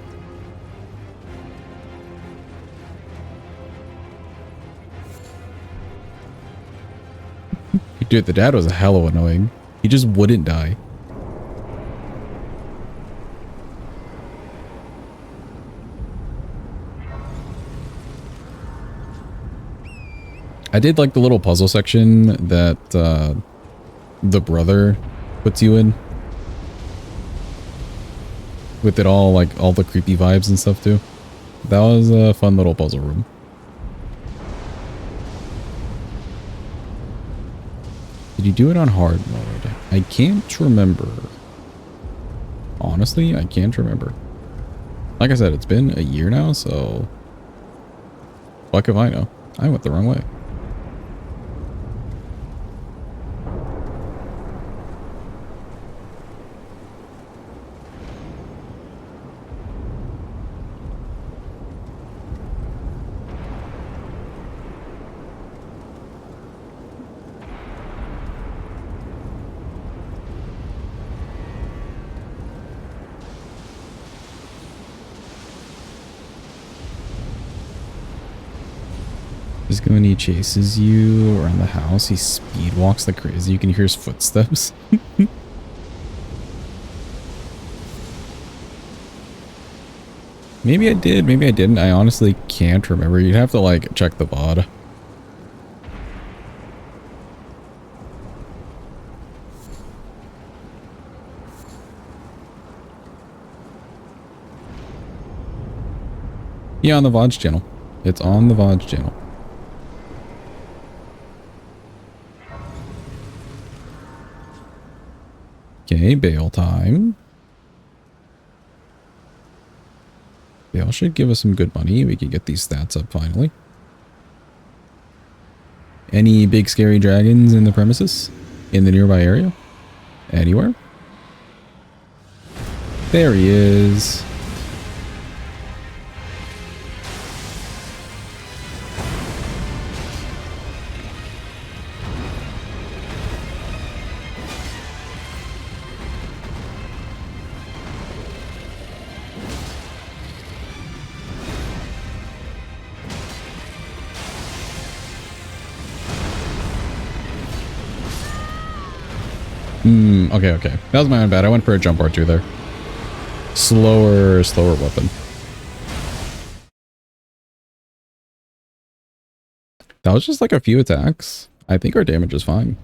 Dude, the dad was hella annoying. He just wouldn't die. I did like the little puzzle section that the brother puts you in. With it all, like, all the creepy vibes and stuff too. That was a fun little puzzle room. Did you do it on hard mode? I can't remember. Honestly, I can't remember. Like I said, it's been a year now, so... fuck if I know. I went the wrong way. Just when he chases you around the house, he speed walks like crazy. You can hear his footsteps. Maybe I did, maybe I didn't. I honestly can't remember. You'd have to, like, check the VOD. Yeah, on the VODs channel. It's on the VODs channel. Okay, Bayle time. Bayle should give us some good money. We can get these stats up finally. Any big scary dragons in the premises? In the nearby area? Anywhere? There he is. Okay, okay. That was my own bad. I went for a jump R2 there. Slower weapon. That was just like a few attacks. I think our damage is fine.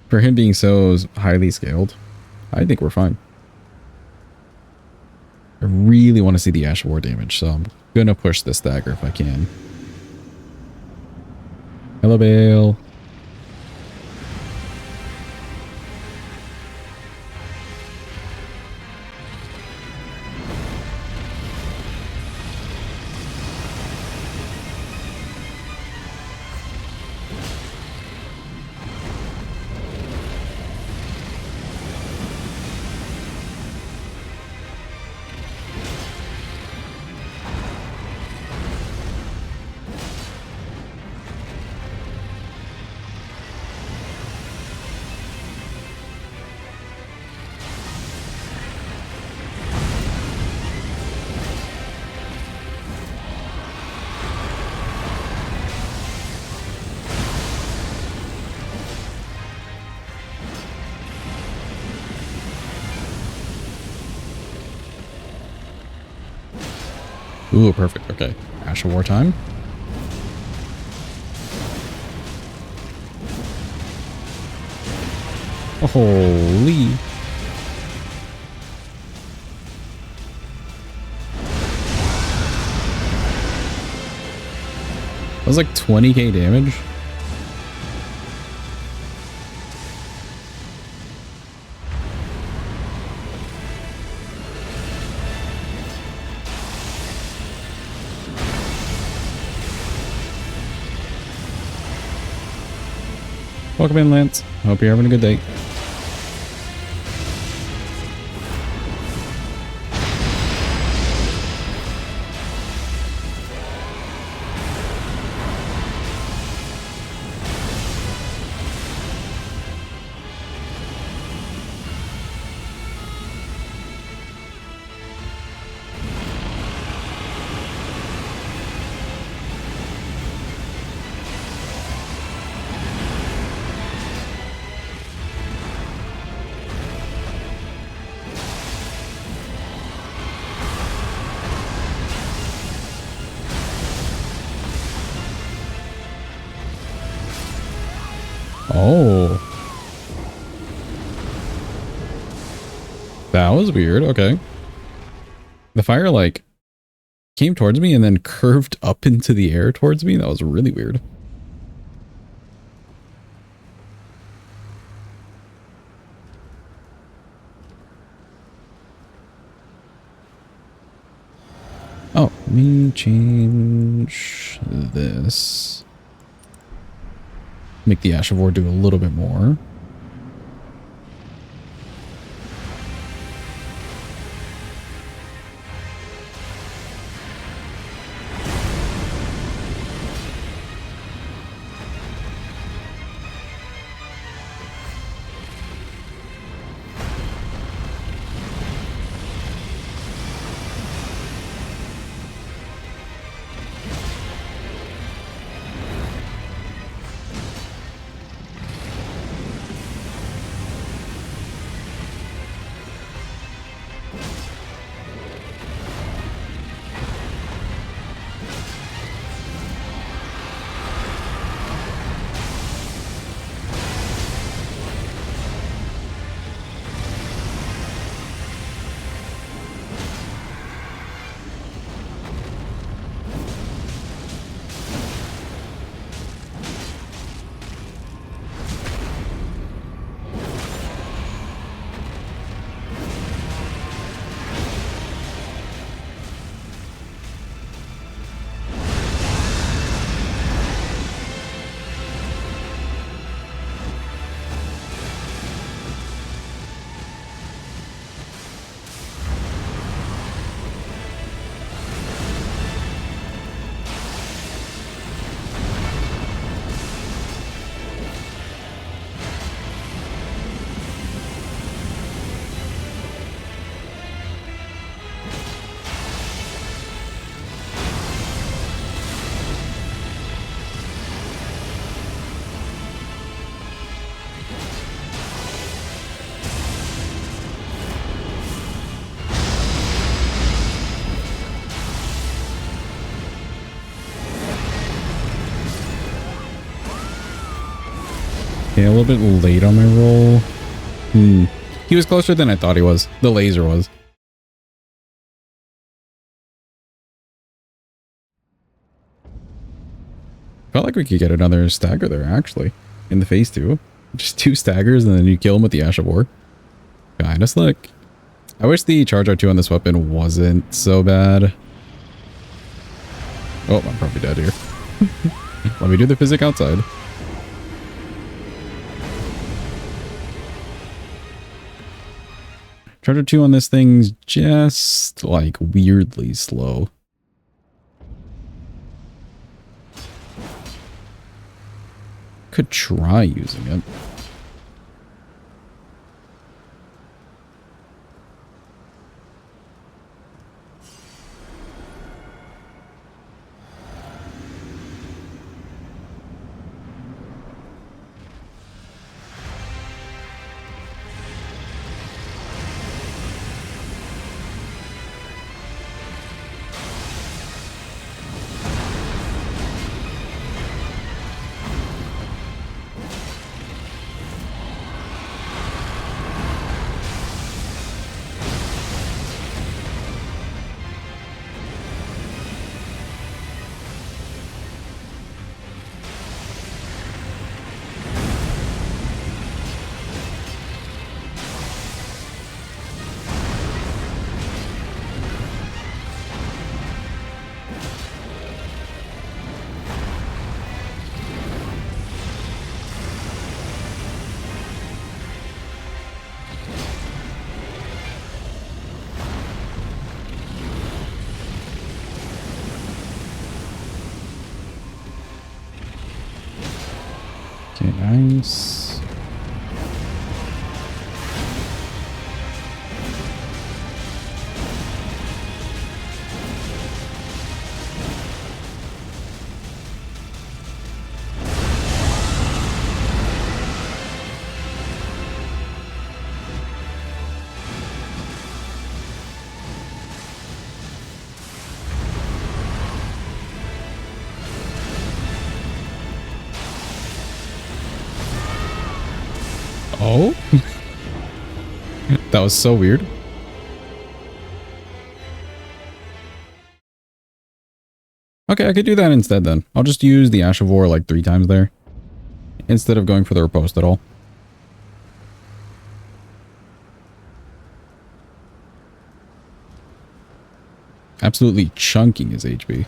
For him being so highly scaled, I think we're fine. I really want to see the Ash of War damage, so I'm gonna push this dagger if I can. Hello, Bayle. Ooh, perfect. Okay. Ash of War time. Holy. That was like 20k damage. Welcome in, Lance. Hope you're having a good day. Oh. That was weird. Okay. The fire, like, came towards me and then curved up into the air towards me. That was really weird. Oh, let me change this. Make the Ash of War do a little bit more. Yeah, a little bit late on my roll. He was closer than I thought he was. The laser was. Felt like we could get another stagger there, actually. In the phase 2. Just 2 staggers and then you kill him with the Ash of War. Kinda slick. I wish the charge R2 on this weapon wasn't so bad. Oh, I'm probably dead here. Let me do the physic outside. Charger 2 on this thing's just like weirdly slow. Could try using it. Okay, nice. Oh? That was so weird. Okay, I could do that instead then. I'll just use the Ash of War like 3 times there. Instead of going for the riposte at all. Absolutely chunking his HP.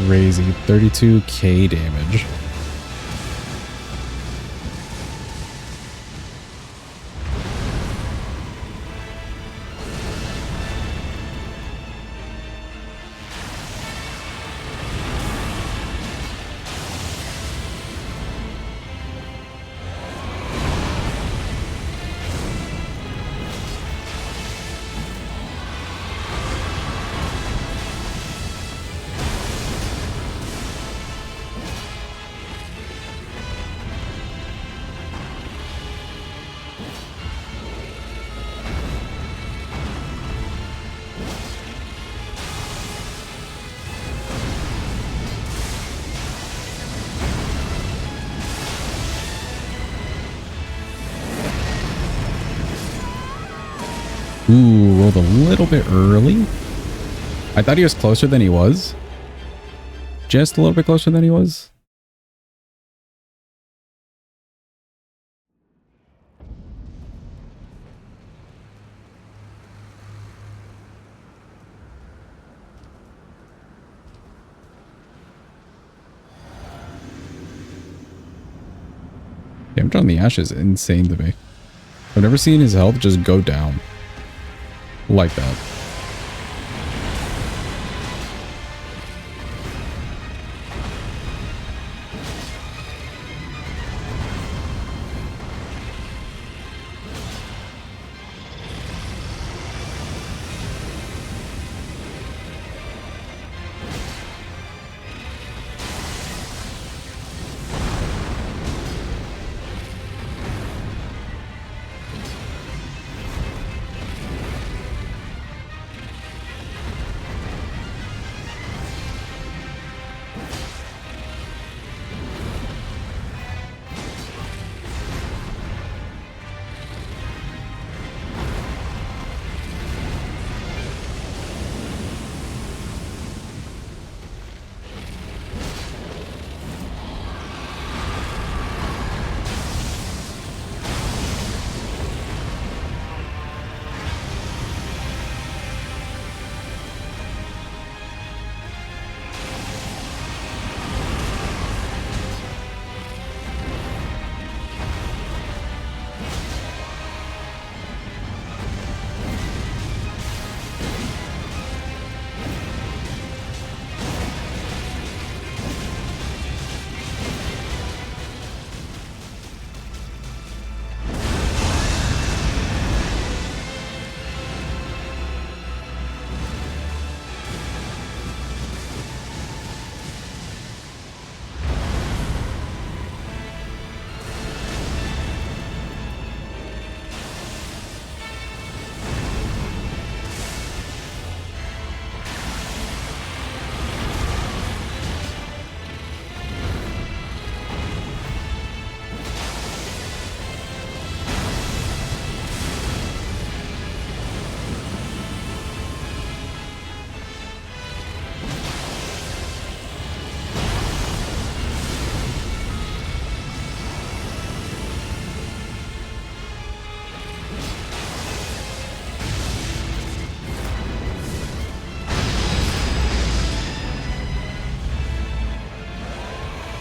Crazy. 32k damage. Ooh, rolled a little bit early. I thought he was closer than he was. Just a little bit closer than he was. Damage on the Ash is insane to me. I've never seen his health just go down like that.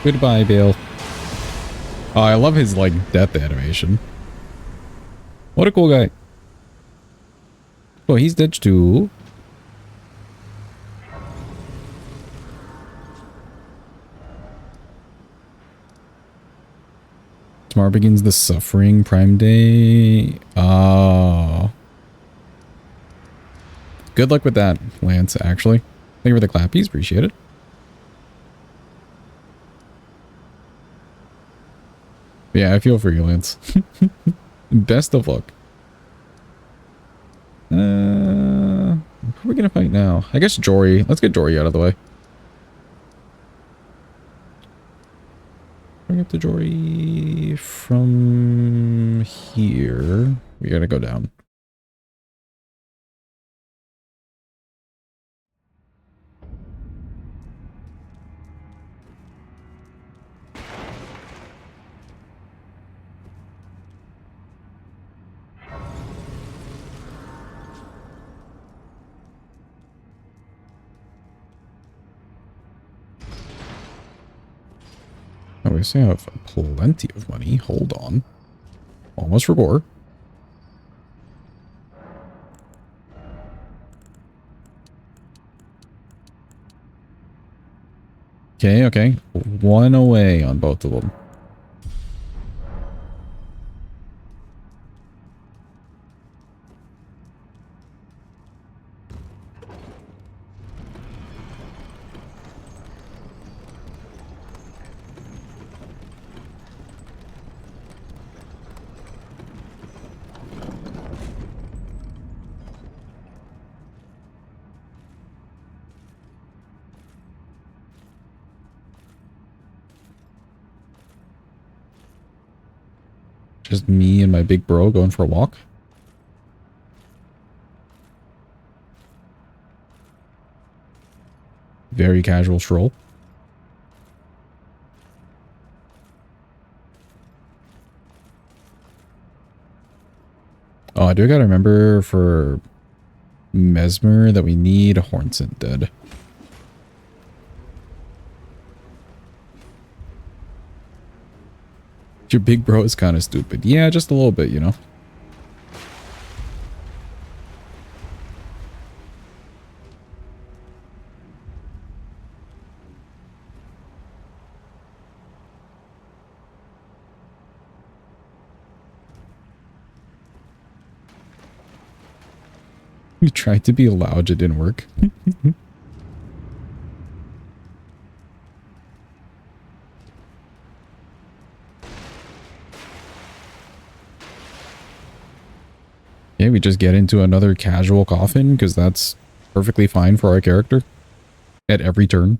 Goodbye, Bayle. Oh, I love his, like, death animation. What a cool guy. Oh, he's dead too. Tomorrow begins the suffering Prime Day. Oh. Good luck with that, Lance, actually. Thank you for the clappies. Appreciate it. Yeah, I feel for you, Lance. Best of luck. Who are we gonna fight now? I guess Jori. Let's get Jori out of the way. Bring up the Jori from here. We gotta go down. Oh, we still have plenty of money. Hold on. Almost for gore. Okay, okay. One away on both of them. Just me and my big bro going for a walk. Very casual stroll. Oh, I do gotta remember for Messmer that we need Hornsent dead. Your big bro is kind of stupid. Yeah, just a little bit, you know. We tried to be loud, it didn't work. Yeah, we just get into another casual coffin because that's perfectly fine for our character at every turn.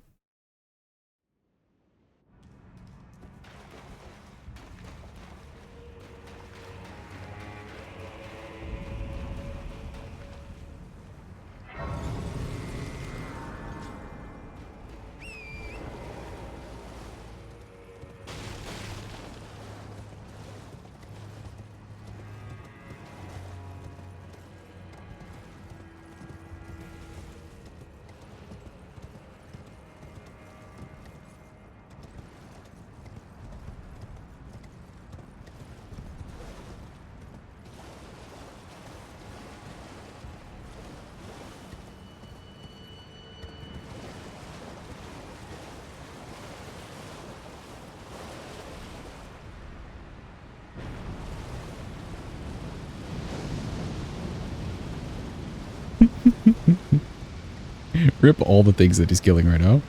Rip all the things that he's killing right now.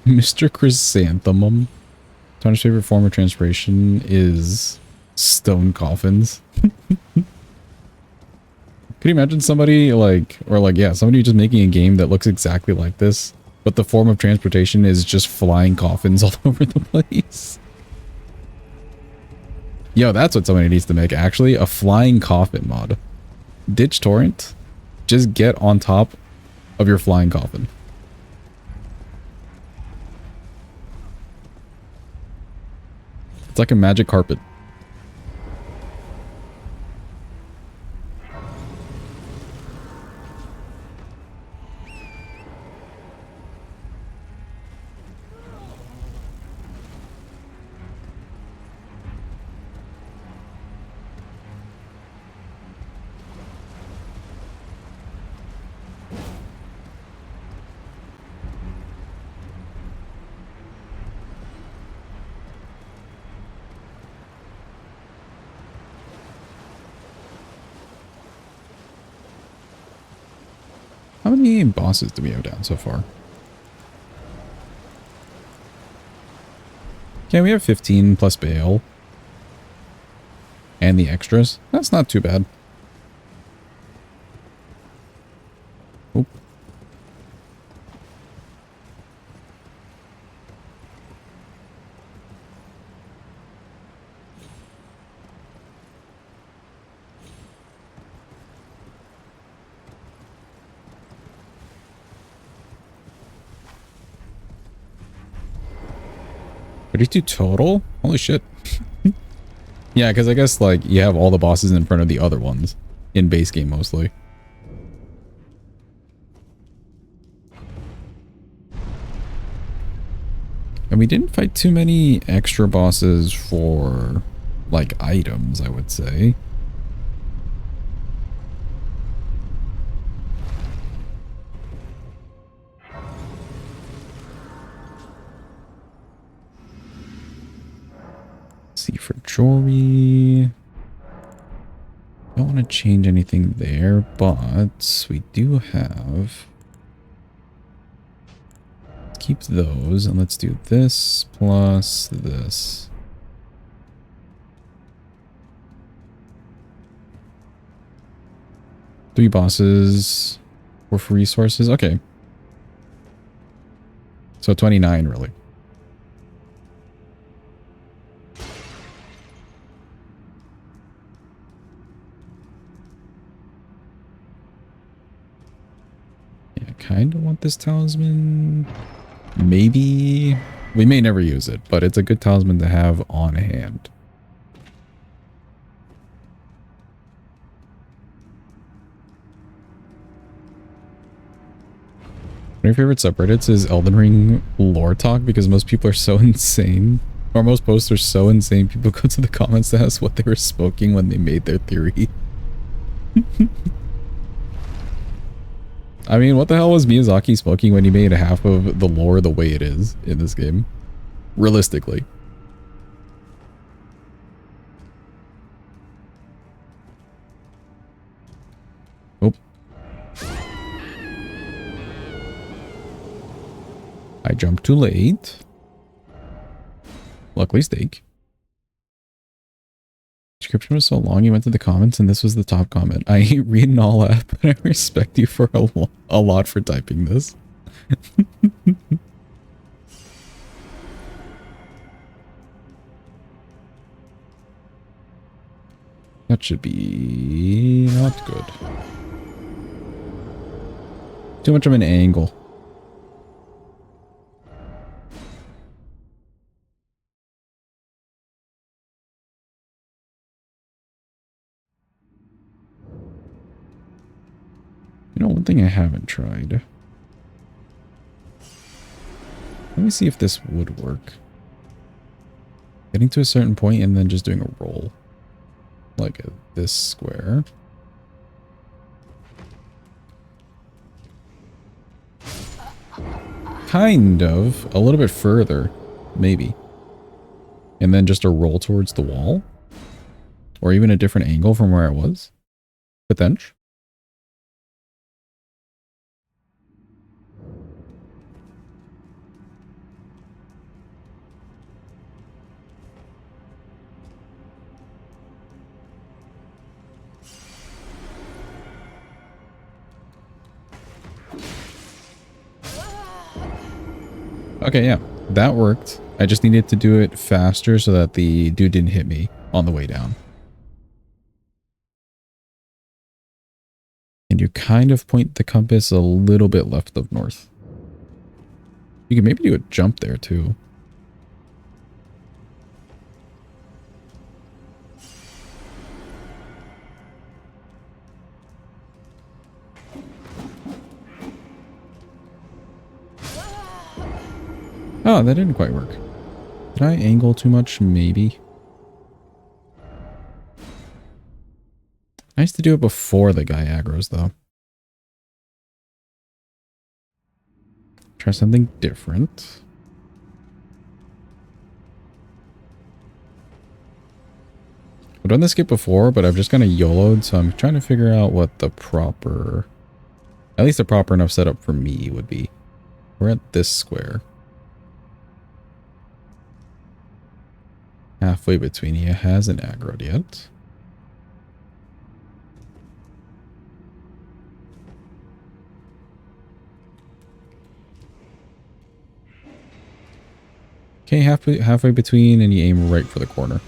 Mr. Chrysanthemum. Tony's favorite form of transpiration is stone coffins. Could you imagine somebody somebody just making a game that looks exactly like this, but the form of transportation is just flying coffins all over the place? Yo, that's what somebody needs to make, actually. A flying coffin mod. Ditch torrent. Just get on top of your flying coffin. It's like a magic carpet. How many bosses do we have down so far? Okay, we have 15 plus Bayle. And the extras. That's not too bad. Oop. $32 total? Holy shit. Yeah, because I guess, like, you have all the bosses in front of the other ones. In base game, mostly. And we didn't fight too many extra bosses for, like, items, I would say. See for Jori. Don't want to change anything there, but we do have. Let's keep those and let's do this plus this. Three bosses, 4 for resources. Okay. So 29 really. Kind of want this talisman. Maybe. We may never use it, but it's a good talisman to have on hand. of your favorite subreddits is Elden Ring lore talk because most people are so insane. Or most posts are so insane. People go to the comments to ask what they were smoking when they made their theory. I mean, what the hell was Miyazaki smoking when he made half of the lore the way it is in this game? Realistically. Oh. I jumped too late. Luckily steak. Description was so long you went to the comments and this was the top comment. I ain't reading all that, but I respect you for a lot for typing this. That should be not good. Too much of an angle. You know, one thing I haven't tried. Let me see if this would work. Getting to a certain point and then just doing a roll. Like this square. Kind of. A little bit further. Maybe. And then just a roll towards the wall. Or even a different angle from where I was. Potential. Okay, yeah, that worked. I just needed to do it faster so that the dude didn't hit me on the way down. And you kind of point the compass a little bit left of north. You can maybe do a jump there too. Oh, that didn't quite work. Did I angle too much? Maybe. Nice to do it before the guy aggroes, though. Try something different. I've done this skip before, but I've just kind of YOLO'd, so I'm trying to figure out what the proper... At least a proper enough setup for me would be. We're at this square. Halfway between you hasn't aggroed yet. Okay, halfway between and you aim right for the corner.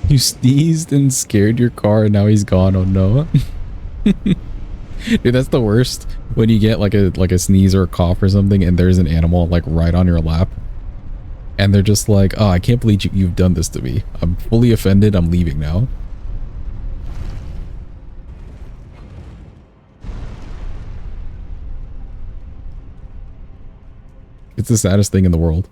You sneezed and scared your car and now he's gone. Oh no. Dude, that's the worst. When you get like a sneeze or a cough or something and there's an animal like right on your lap. And they're just like, oh, I can't believe you've done this to me. I'm fully offended. I'm leaving now. It's the saddest thing in the world.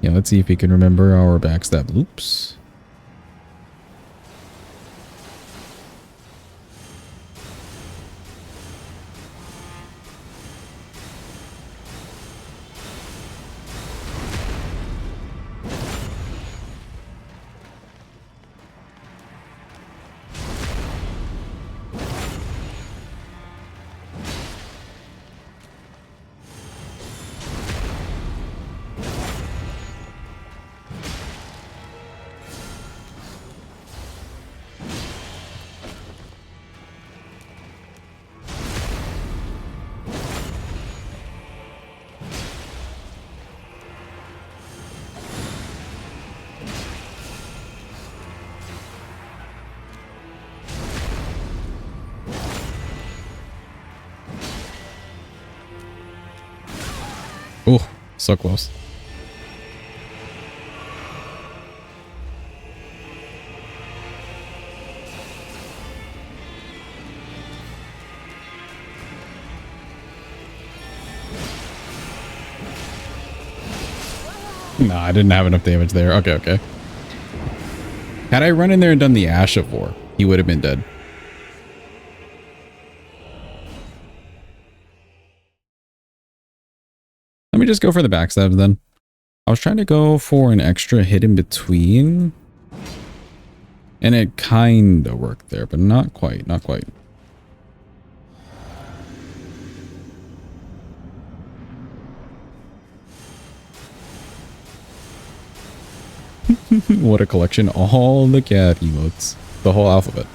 Yeah, let's see if we can remember our backstab loops. So close. No, I didn't have enough damage there. Okay, okay. Had I run in there and done the Ash of War, he would have been dead. Let me just go for the backstabs then. I was trying to go for an extra hit in between. And it kind of worked there, but not quite, not quite. What a collection. All the cat emotes. The whole alphabet.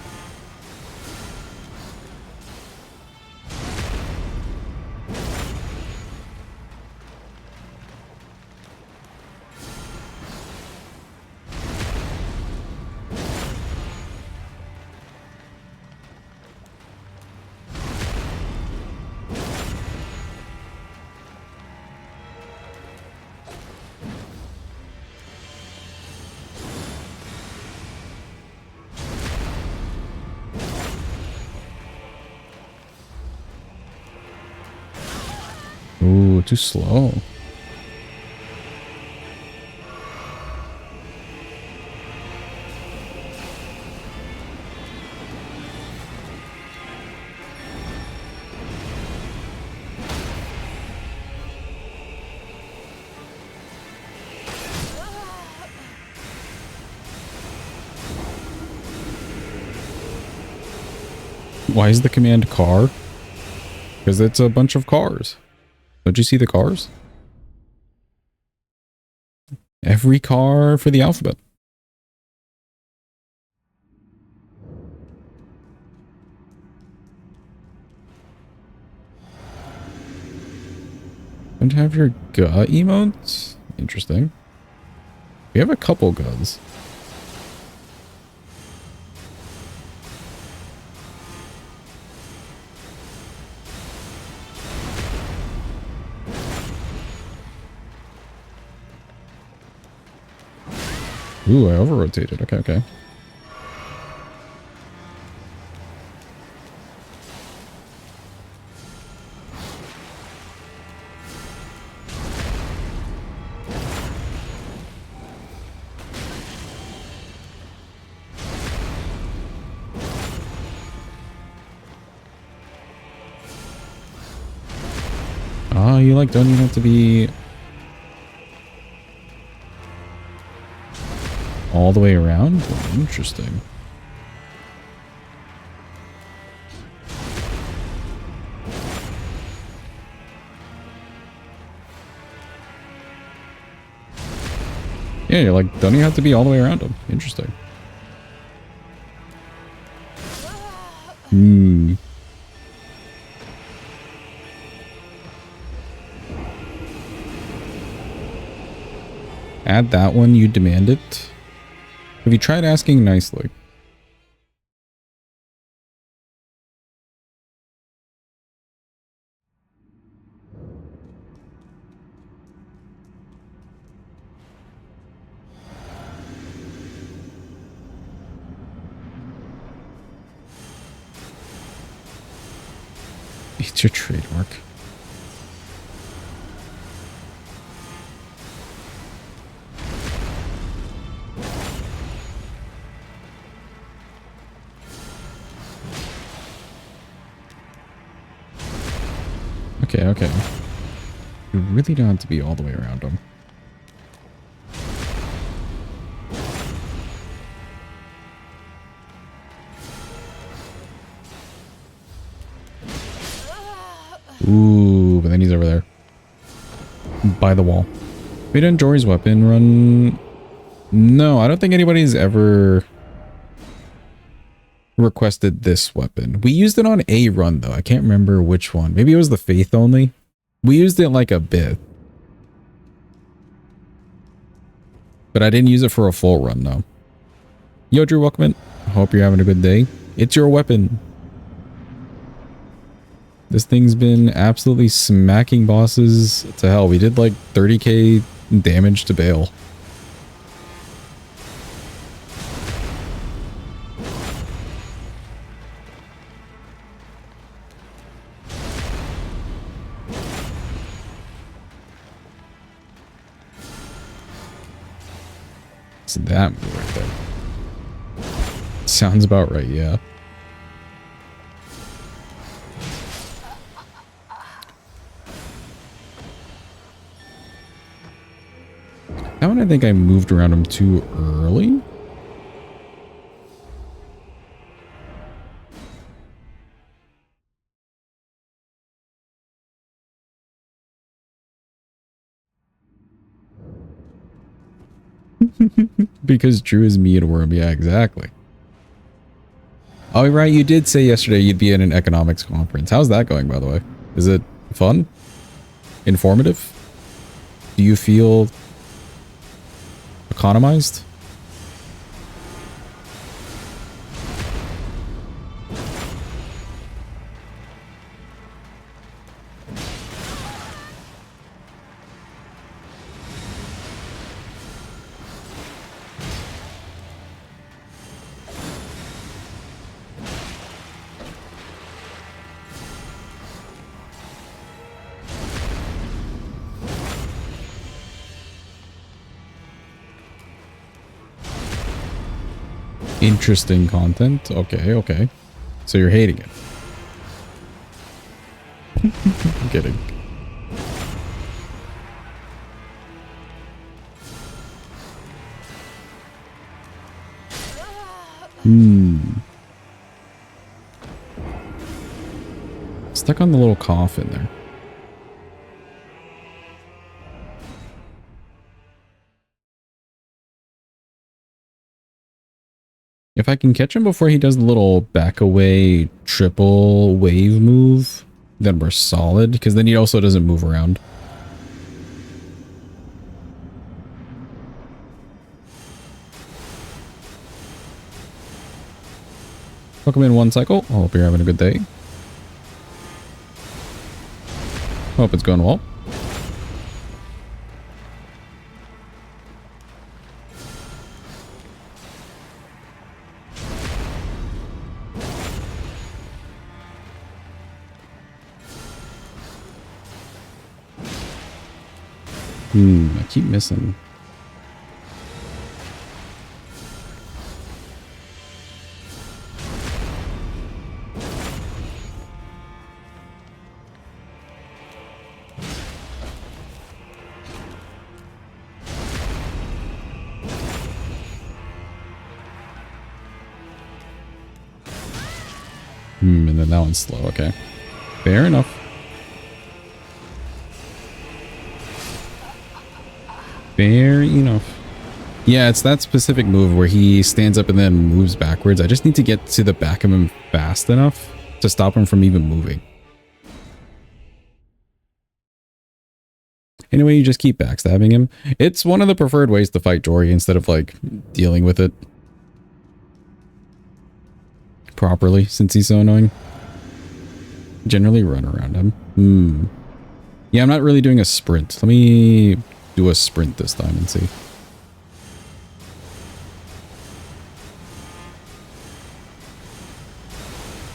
Ooh, too slow. Why is the command car? Because it's a bunch of cars. Don't you see the cars? Every car for the alphabet. Don't have your gut emotes? Interesting. We have a couple guns. Ooh, I over-rotated. Okay, okay. Oh, you like don't even have to be all the way around? Interesting. Yeah, you're like, don't even have to be all the way around them. Interesting. Hmm. Add that one, you demand it. Have you tried asking nicely? It's your trademark. Okay, okay. You really don't have to be all the way around them. Ooh, but then he's over there. By the wall. We done Jori's weapon run. No, I don't think anybody's ever requested this weapon. We used it on a run though. I can't remember which one. Maybe it was the Faith only. We used it like a bit. But I didn't use it for a full run though. Yo, Drew, welcome in. Hope you're having a good day. It's your weapon. This thing's been absolutely smacking bosses to hell. We did like 30k damage to Bayle. It's that move right there. Sounds about right, yeah. That one I think I moved around him too early. Because Drew is me and Worm. Yeah, exactly. Oh, right. You did say yesterday you'd be at an economics conference. How's that going, by the way? Is it fun? Informative? Do you feel economized? Interesting content. Okay, okay. So you're hating it. I'm kidding. Stuck on the little coffin there. If I can catch him before he does the little back away triple wave move, then we're solid, because then he also doesn't move around. Welcome in one cycle. I hope you're having a good day. Hope it's going well. I keep missing. And then that one's slow. Okay. Fair enough. Fair enough. Yeah, it's that specific move where he stands up and then moves backwards. I just need to get to the back of him fast enough to stop him from even moving. Anyway, you just keep backstabbing him. It's one of the preferred ways to fight Jori instead of like dealing with it properly, since he's so annoying. Generally run around him. Yeah, I'm not really doing a sprint. Let me do a sprint this time and see.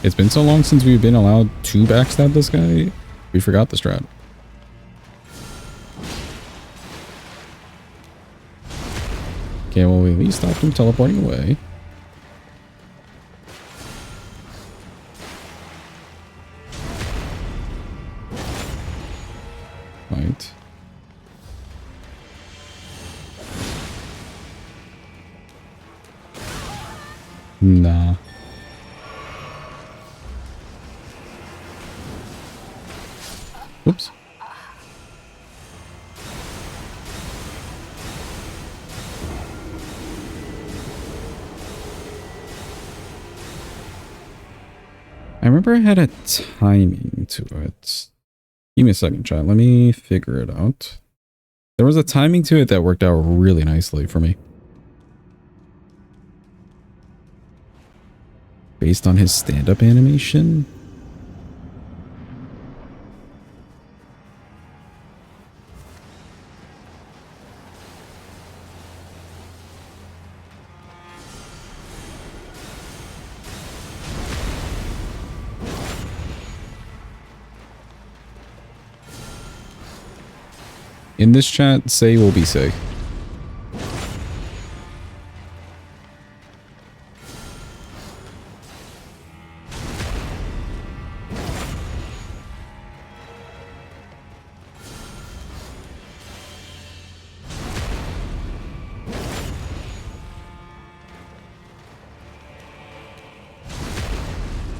It's been so long since we've been allowed to backstab this guy. We forgot the strat. Okay, well, we at least stopped him teleporting away. Right. Nah. Whoops. I remember I had a timing to it. Give me a second, chat. Let me figure it out. There was a timing to it that worked out really nicely for me. Based on his stand-up animation. In this chat, say will be say.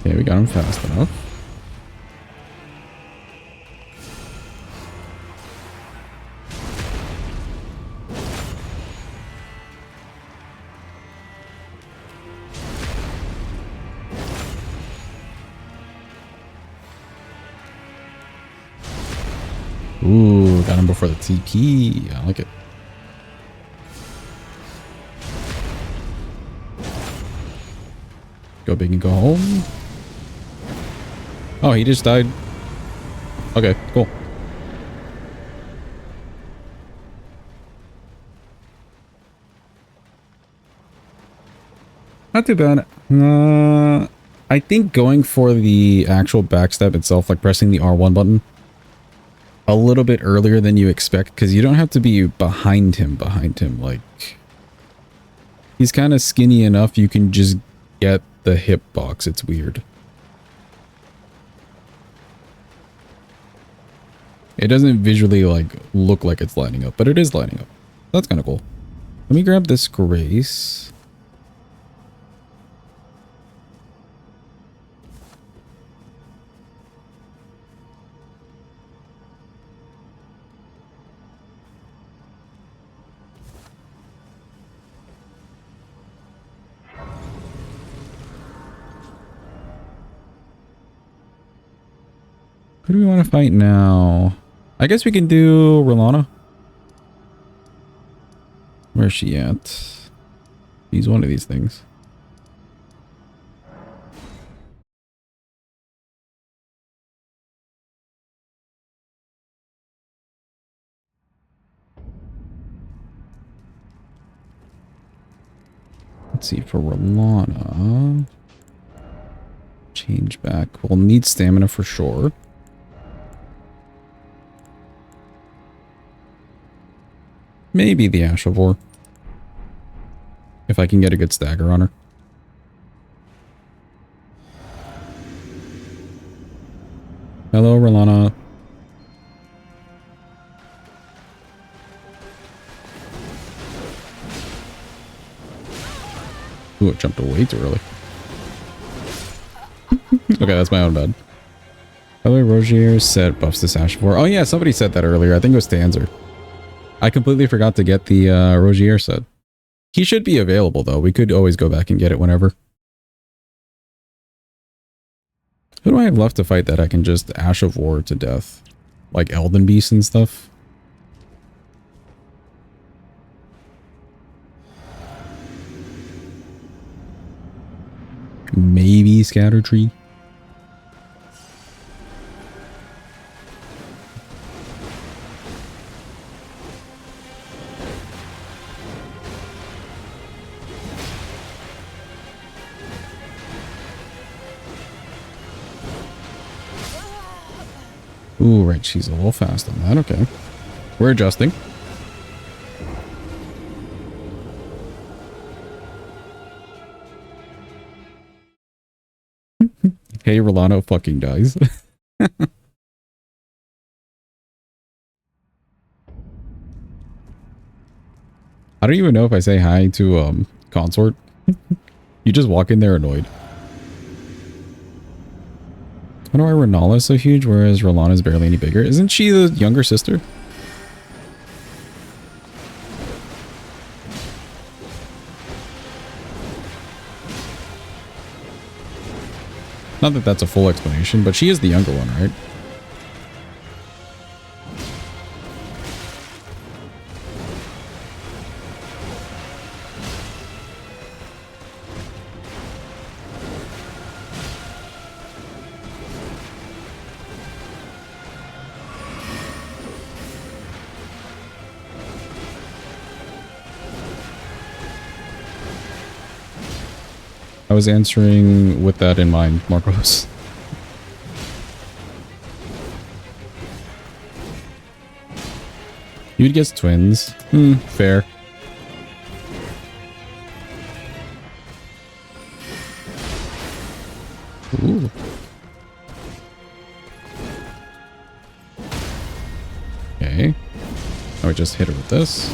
Okay, we got him fast enough. Ooh, got him before the TP. I like it. Go big and go home. Oh, he just died. Okay, cool. Not too bad. I think going for the actual backstab itself, like pressing the R1 button, a little bit earlier than you expect, because you don't have to be behind him. Like, he's kind of skinny enough you can just get the hitbox. It's weird. It doesn't visually like look like it's lining up, but it is lining up. That's kind of cool. Let me grab this Grace. Who do we want to fight now? I guess we can do Rellana. Where's she at? She's one of these things. Let's see, for Rellana. Change back. We'll need stamina for sure. Maybe the Ash of War. If I can get a good stagger on her. Hello, Rellana. Ooh, it jumped way too early. Okay, that's my own bad. Hello, Rogier's set buffs this Ash of War. Oh yeah, somebody said that earlier. I think it was Stanzer. I completely forgot to get the Rogier set. He should be available though. We could always go back and get it whenever. Who do I have left to fight that I can just Ash of War to death? Like Elden Beast and stuff? Maybe Scadutree? Ooh, right, she's a little fast on that. Okay. We're adjusting. Hey, Rellana fucking dies. I don't even know if I say hi to Consort. You just walk in there annoyed. I don't know why Rellana is so huge, whereas Rellana is barely any bigger. Isn't she the younger sister? Not that that's a full explanation, but she is the younger one, right? I was answering with that in mind, Marcos. You would guess twins. Fair. Ooh. Okay. I would just hit her with this.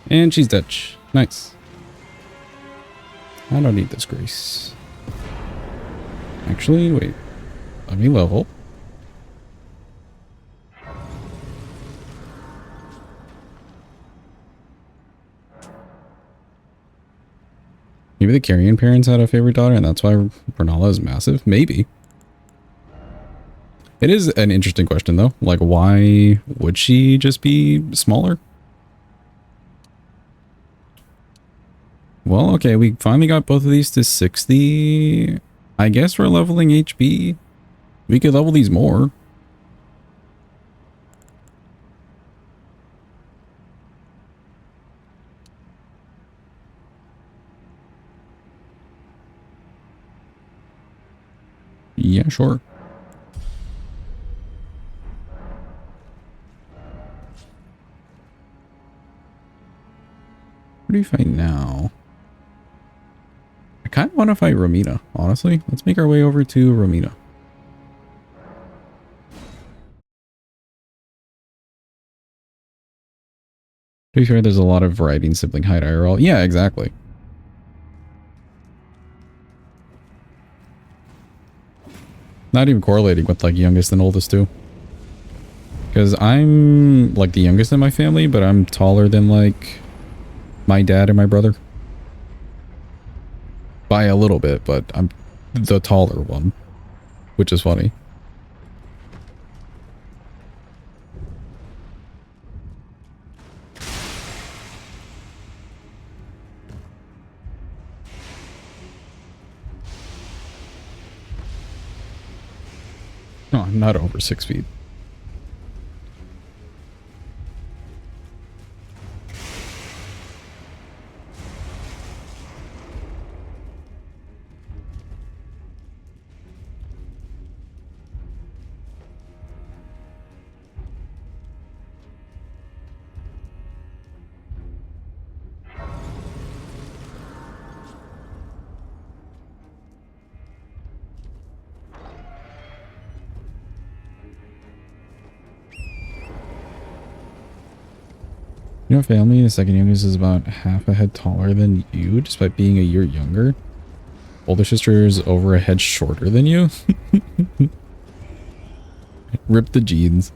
And she's Dutch. Nice. I don't need this grace. Actually, wait. Let me level. Maybe the carrion parents had a favorite daughter and that's why Rellana is massive? Maybe. It is an interesting question though. Like, why would she just be smaller? Well, okay, we finally got both of these to 60. I guess we're leveling HP. We could level these more. Yeah, sure. What do you fight now? I kind of want to fight Romina, honestly. Let's make our way over to Romina. To be fair, there's a lot of variety in sibling height IRL. Yeah, exactly. Not even correlating with like youngest and oldest too. Because I'm like the youngest in my family, but I'm taller than like my dad and my brother. By a little bit, but I'm the taller one, which is funny. No, I'm not over 6 feet. You know, family, the second youngest is about half a head taller than you, despite being a year younger. Older sister is over a head shorter than you. Rip the jeans.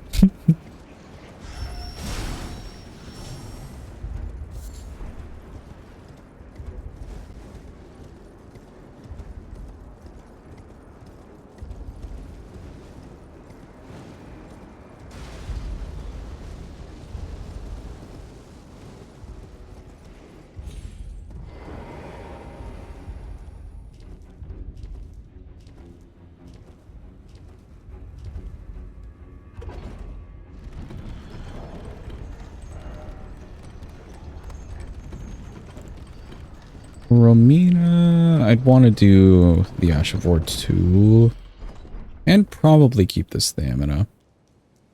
Romina, I'd want to do the Ash of War 2 and probably keep the stamina.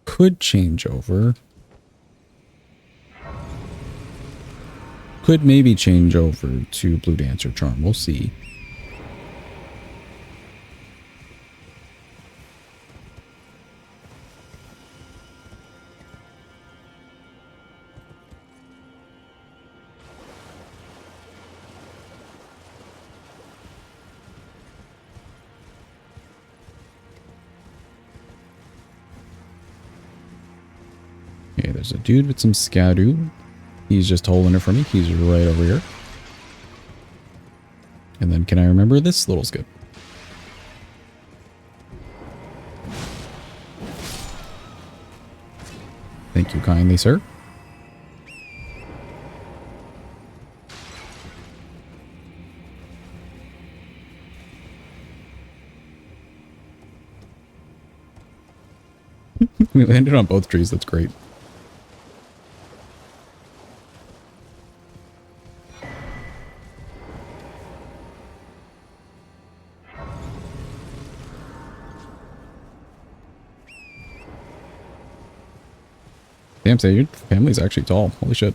Could change over. Could maybe change over to Blue Dancer Charm. We'll see. there's a dude with some Scadu. He's just holding it for me. He's right over here. And then can I remember this little skip? Thank you kindly, sir. We landed on both trees. That's great. Damn, say your family's actually tall. Holy shit.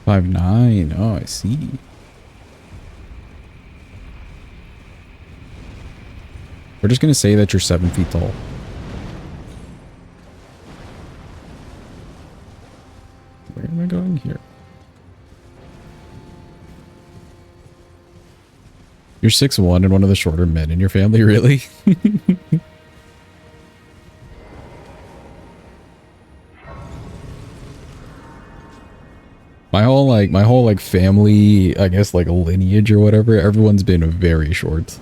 Five nine. Oh, I see. We're just gonna say that you're 7 feet tall. Where am I going here? You're 6'1" and one of the shorter men in your family, really? My whole like family, I guess like lineage or whatever, everyone's been very short.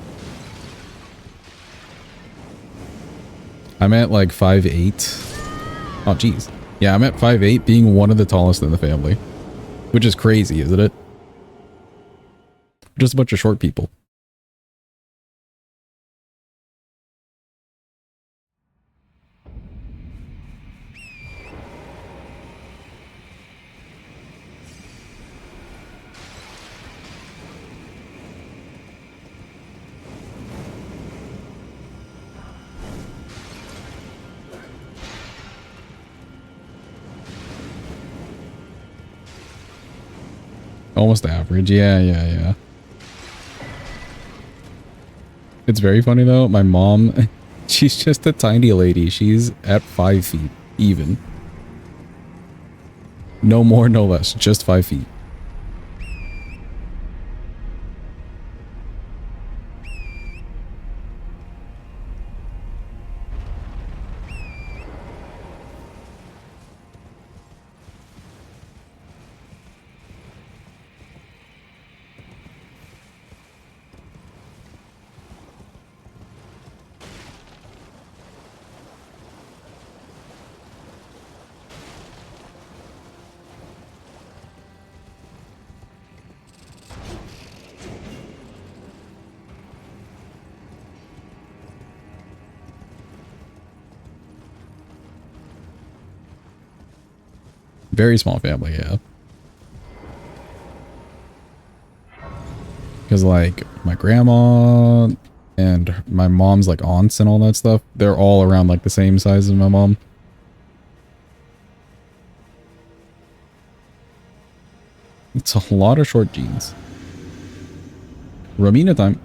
I'm at like 5'8". Oh geez. Yeah, I'm at 5'8", being one of the tallest in the family. Which is crazy, isn't it? Just a bunch of short people. Almost average. Yeah. It's very funny though. My mom, she's just a tiny lady. She's at 5 feet even. No more, no less. Just 5 feet. Very small family, yeah. Because like my grandma and my mom's like aunts and all that stuff, they're all around like the same size as my mom. It's a lot of short genes. Romina time.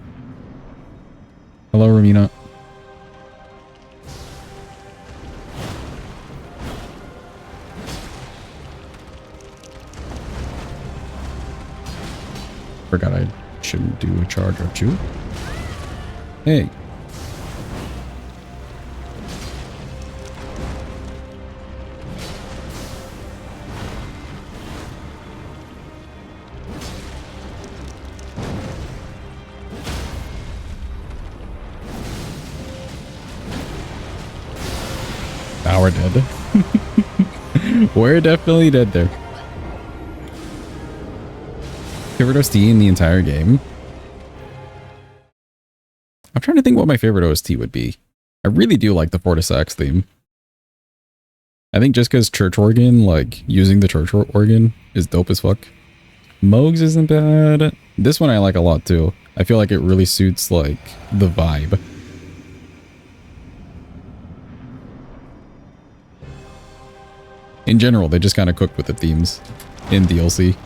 Hello, Romina. Forgot I shouldn't do a charge or two. Hey. Now we're dead. We're definitely dead there. Favorite OST in the entire game? I'm trying to think what my favorite OST would be. I really do like the Fortis Sax theme. I think just because church organ, like using the church organ is dope as fuck. Moog's isn't bad. This one I like a lot too. I feel like it really suits like the vibe. In general, they just kind of cooked with the themes in DLC.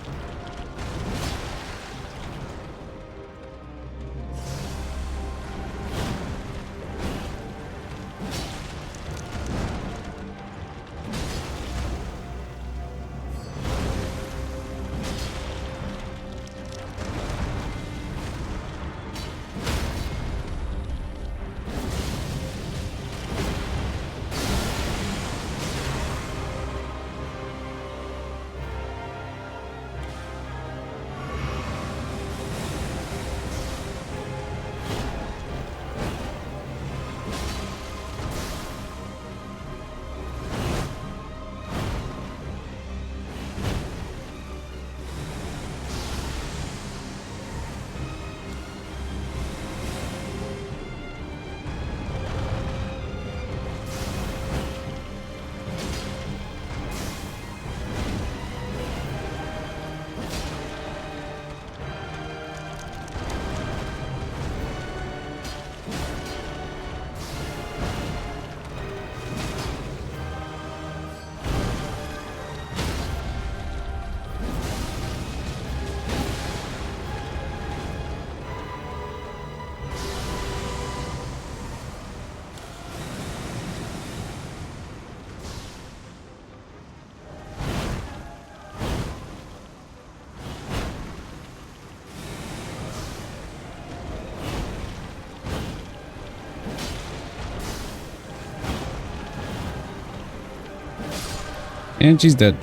And she's dead.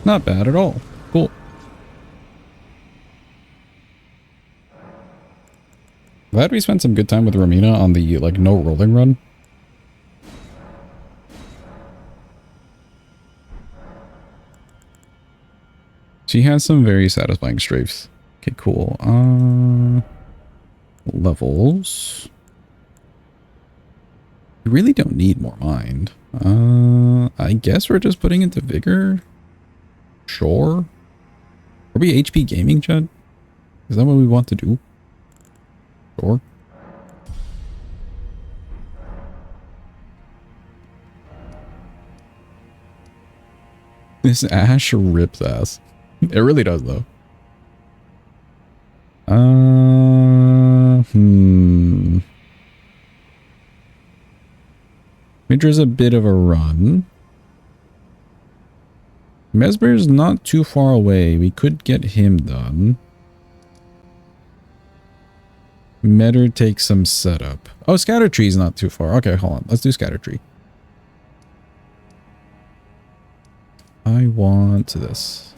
Not bad at all. Cool. Glad we spent some good time with Romina on the, like, no rolling run. She has some very satisfying strafes. Okay, cool. Levels. We really don't need more mind. I guess we're just putting into vigor. Sure. Are we HP gaming, Chad? Is that what we want to do? Sure. This Ash rips ass. It really does, though. Midra's a bit of a run. Messmer's not too far away. We could get him done. Metyr takes some setup. Oh, Scadutree's not too far. Okay, hold on. Let's do Scadutree. I want this.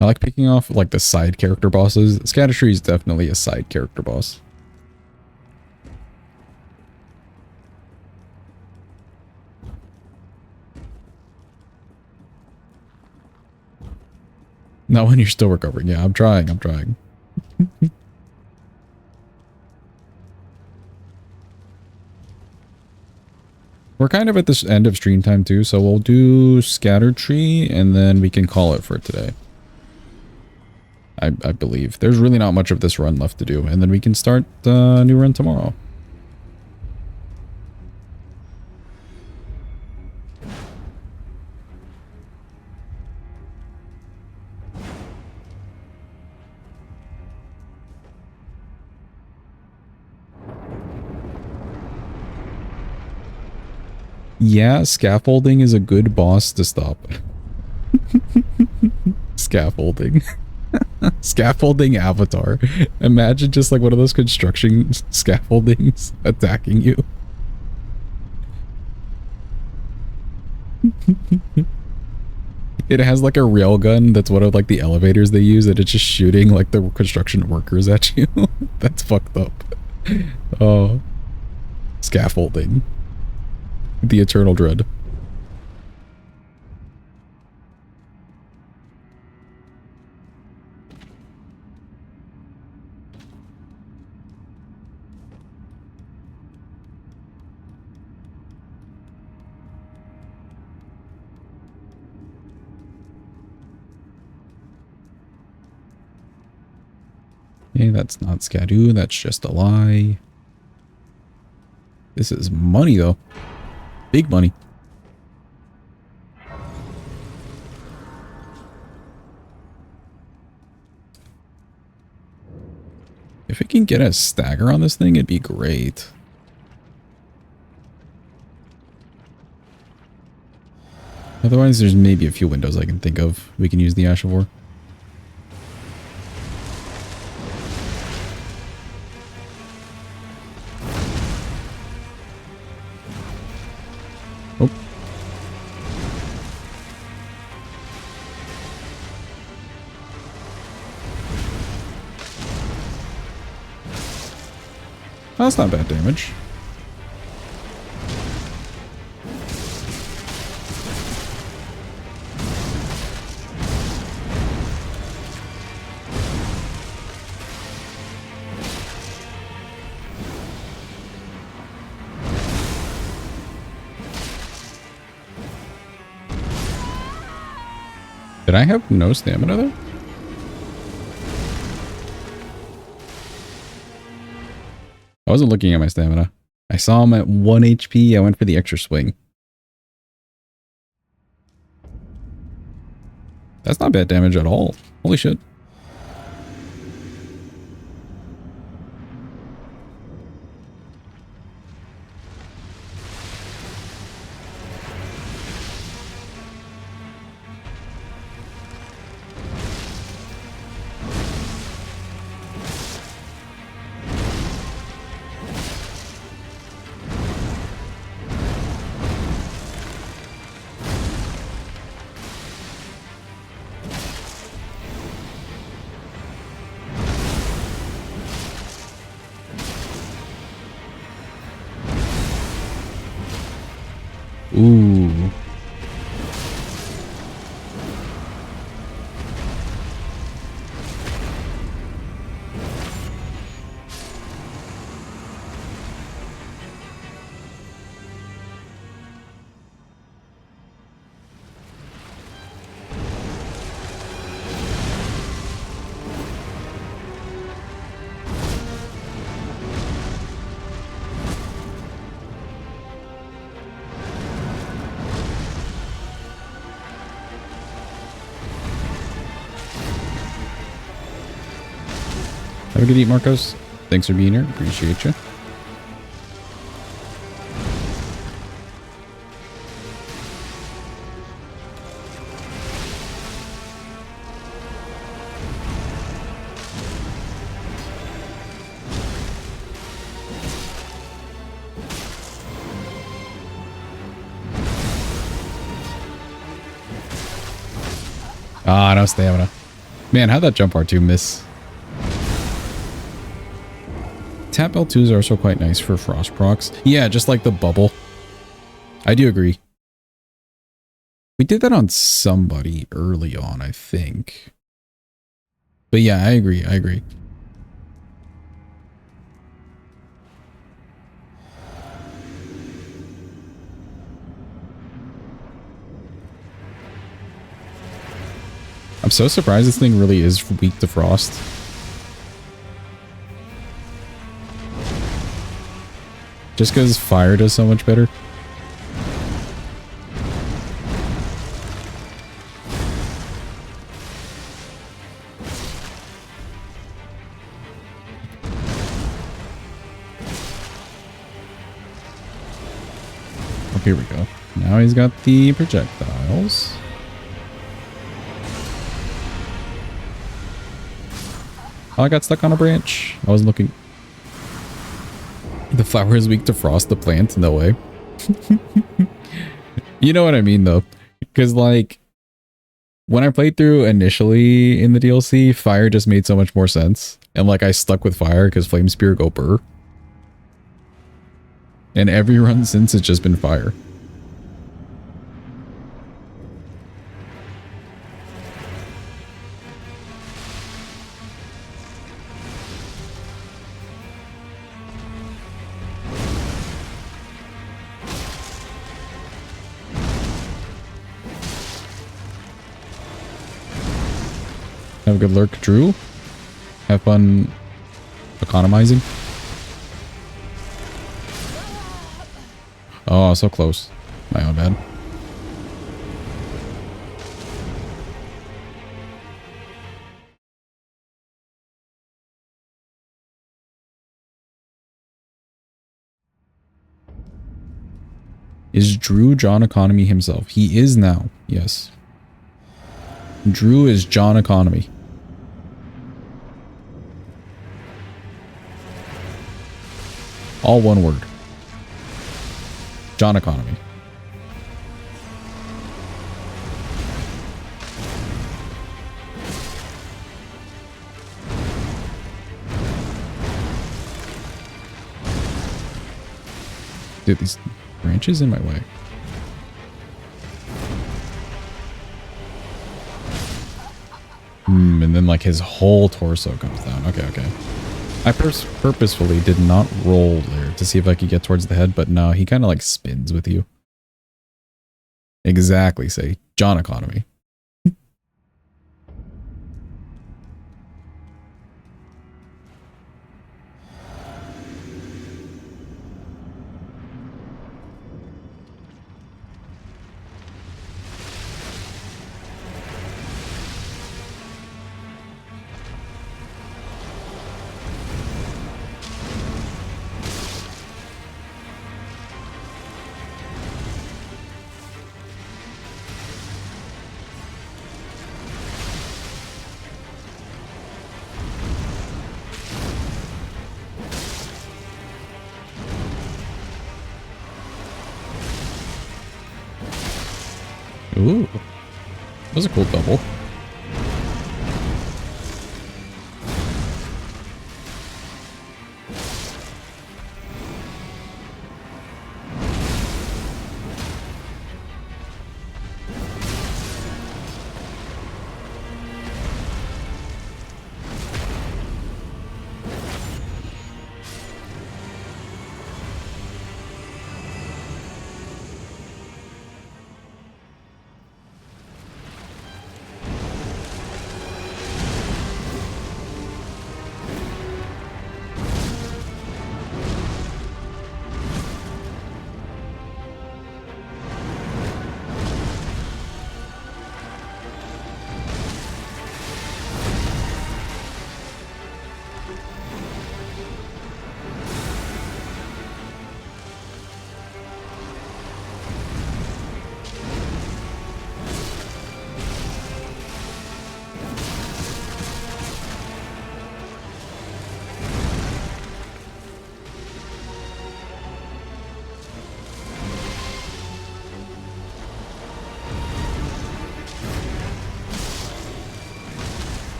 I like picking off like the side character bosses. Scadutree is definitely a side character boss. Not when you're still recovering. Yeah, I'm trying. We're kind of at this end of stream time too, so we'll do Scadutree and then we can call it for today. I believe. There's really not much of this run left to do, and then we can start a new run tomorrow. Yeah, scaffolding is a good boss to stop. Scaffolding. Scaffolding Avatar. Imagine just like one of those construction scaffoldings attacking you. It has like a railgun that's one of like the elevators they use, and it's just shooting like the construction workers at you. That's fucked up. Oh. Scaffolding. The Eternal Dread. Okay, that's not Scadu. That's just a lie. This is money, though. Big money. If we can get a stagger on this thing, it'd be great. Otherwise, there's maybe a few windows I can think of we can use the Ash of War. Oh. That's not bad damage. Did I have no stamina there? I wasn't looking at my stamina. I saw him at 1 HP. I went for the extra swing. That's not bad damage at all. Holy shit. Ooh. Have a good eat, Marcos. Thanks for being here. Appreciate you. Ah, no stamina. Man, how'd that jump R2 miss? Tap L2s are also quite nice for frost procs. Yeah, just like the bubble. I do agree. We did that on somebody early on, I think. But yeah, I agree. I agree. I'm so surprised this thing really is weak to frost. Just because fire does so much better. Oh, here we go. Now he's got the projectiles. Oh, I got stuck on a branch. I wasn't looking. The flower is weak to frost, the plant? No way. You know what I mean, though. Because, like, when I played through initially in the DLC, fire just made so much more sense. And, like, I stuck with fire because Flame Spear go burr. And every run since, it's just been fire. Have a good lurk, Drew. Have fun economizing. Oh, so close. My own bad. Is Drew John Economy himself? He is now. Yes. Drew is John Economy. All one word. John Economy. Dude, these branches in my way. And then like his whole torso comes down. Okay, okay. I purposefully did not roll there to see if I could get towards the head, but no, he kind of like spins with you. Exactly, say John Economy. Ooh, that was a cool double.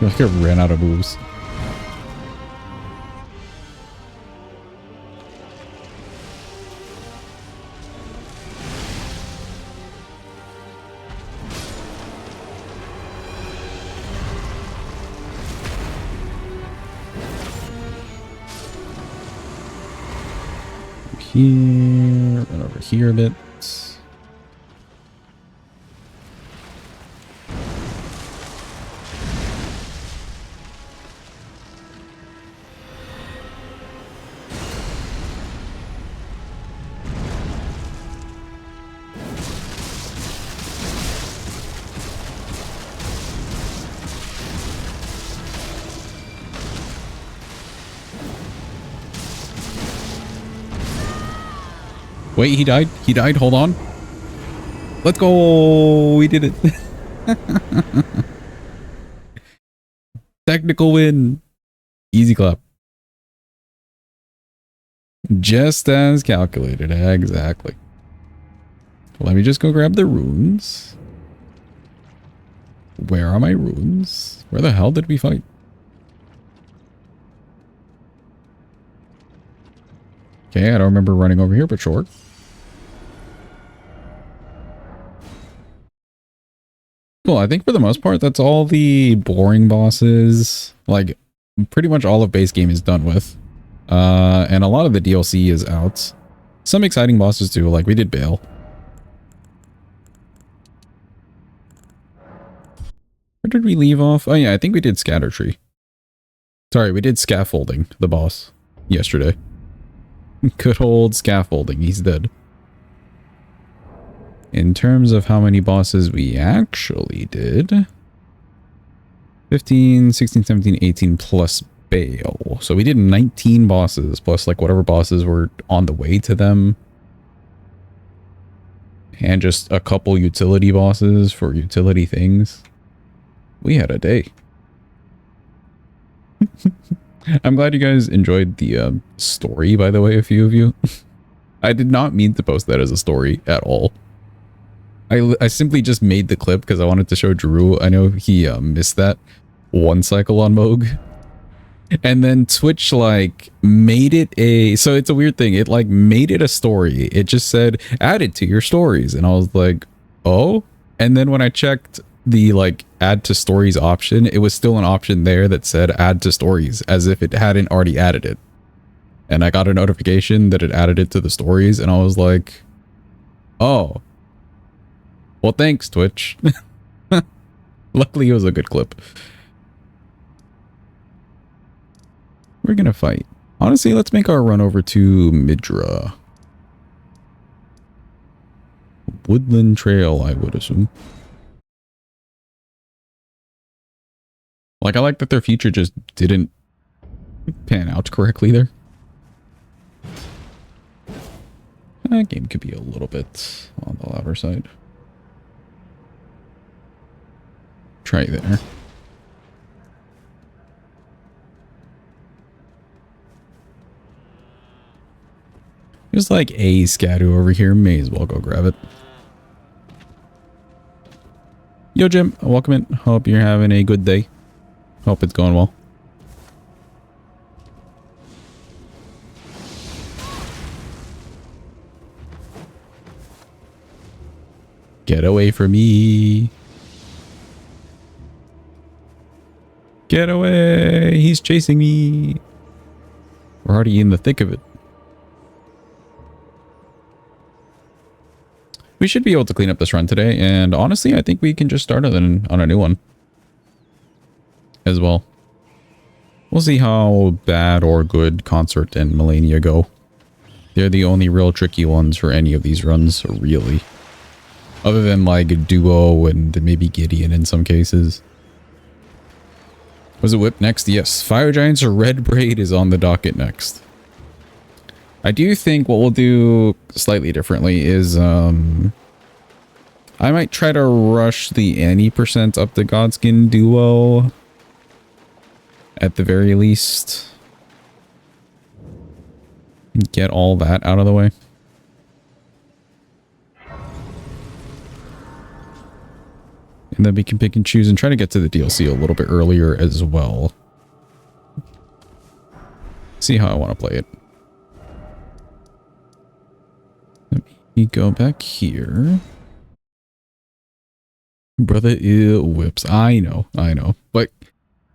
I feel like I ran out of moves. Here, run over here a bit. Wait, he died? He died? Hold on. Let's go! We did it. Technical win. Easy clap. Just as calculated. Exactly. Let me just go grab the runes. Where are my runes? Where the hell did we fight? Okay, I don't remember running over here, but sure. Well, I think for the most part, that's all the boring bosses. Like, pretty much all of base game is done with. And a lot of the DLC is out. Some exciting bosses too, like we did Bayle. Where did we leave off? Oh yeah, I think we did Scadutree. Sorry, we did Scaffolding, the boss, yesterday. Good old Scaffolding, he's dead. In terms of how many bosses we actually did, 15, 16, 17, 18 plus Bayle. So we did 19 bosses plus like whatever bosses were on the way to them. And just a couple utility bosses for utility things. We had a day. I'm glad you guys enjoyed the story, by the way, a few of you. I did not mean to post that as a story at all. I simply just made the clip because I wanted to show Drew. I know he missed that one cycle on Moog. And then Twitch like made it a... So it's a weird thing. It like made it a story. It just said, add it to your stories. And I was like, oh? And then when I checked the like add to stories option, it was still an option there that said add to stories as if it hadn't already added it. And I got a notification that it added it to the stories. And I was like, oh. Well, thanks, Twitch. Luckily, it was a good clip. We're gonna fight. Honestly, let's make our run over to Midra. Woodland Trail, I would assume. Like, I like that their future just didn't pan out correctly there. That game could be a little bit on the louder side. Try there. There's like a Scadu over here. May as well go grab it. Yo, Jim. Welcome in. Hope you're having a good day. Hope it's going well. Get away from me. Get away. He's chasing me. We're already in the thick of it. We should be able to clean up this run today, and honestly, I think we can just start on a new one as well. We'll see how bad or good Consort and Malenia go. They're the only real tricky ones for any of these runs, really. Other than like Duo and maybe Gideon in some cases. Was it Whip next? Yes. Fire Giants or Red Braid is on the docket next. I do think what we'll do slightly differently is, I might try to rush the any % up the Godskin duo. At the very least. Get all that out of the way. And then we can pick and choose and try to get to the DLC a little bit earlier as well. See how I want to play it. Let me go back here. Brother, ew, whips. I know. But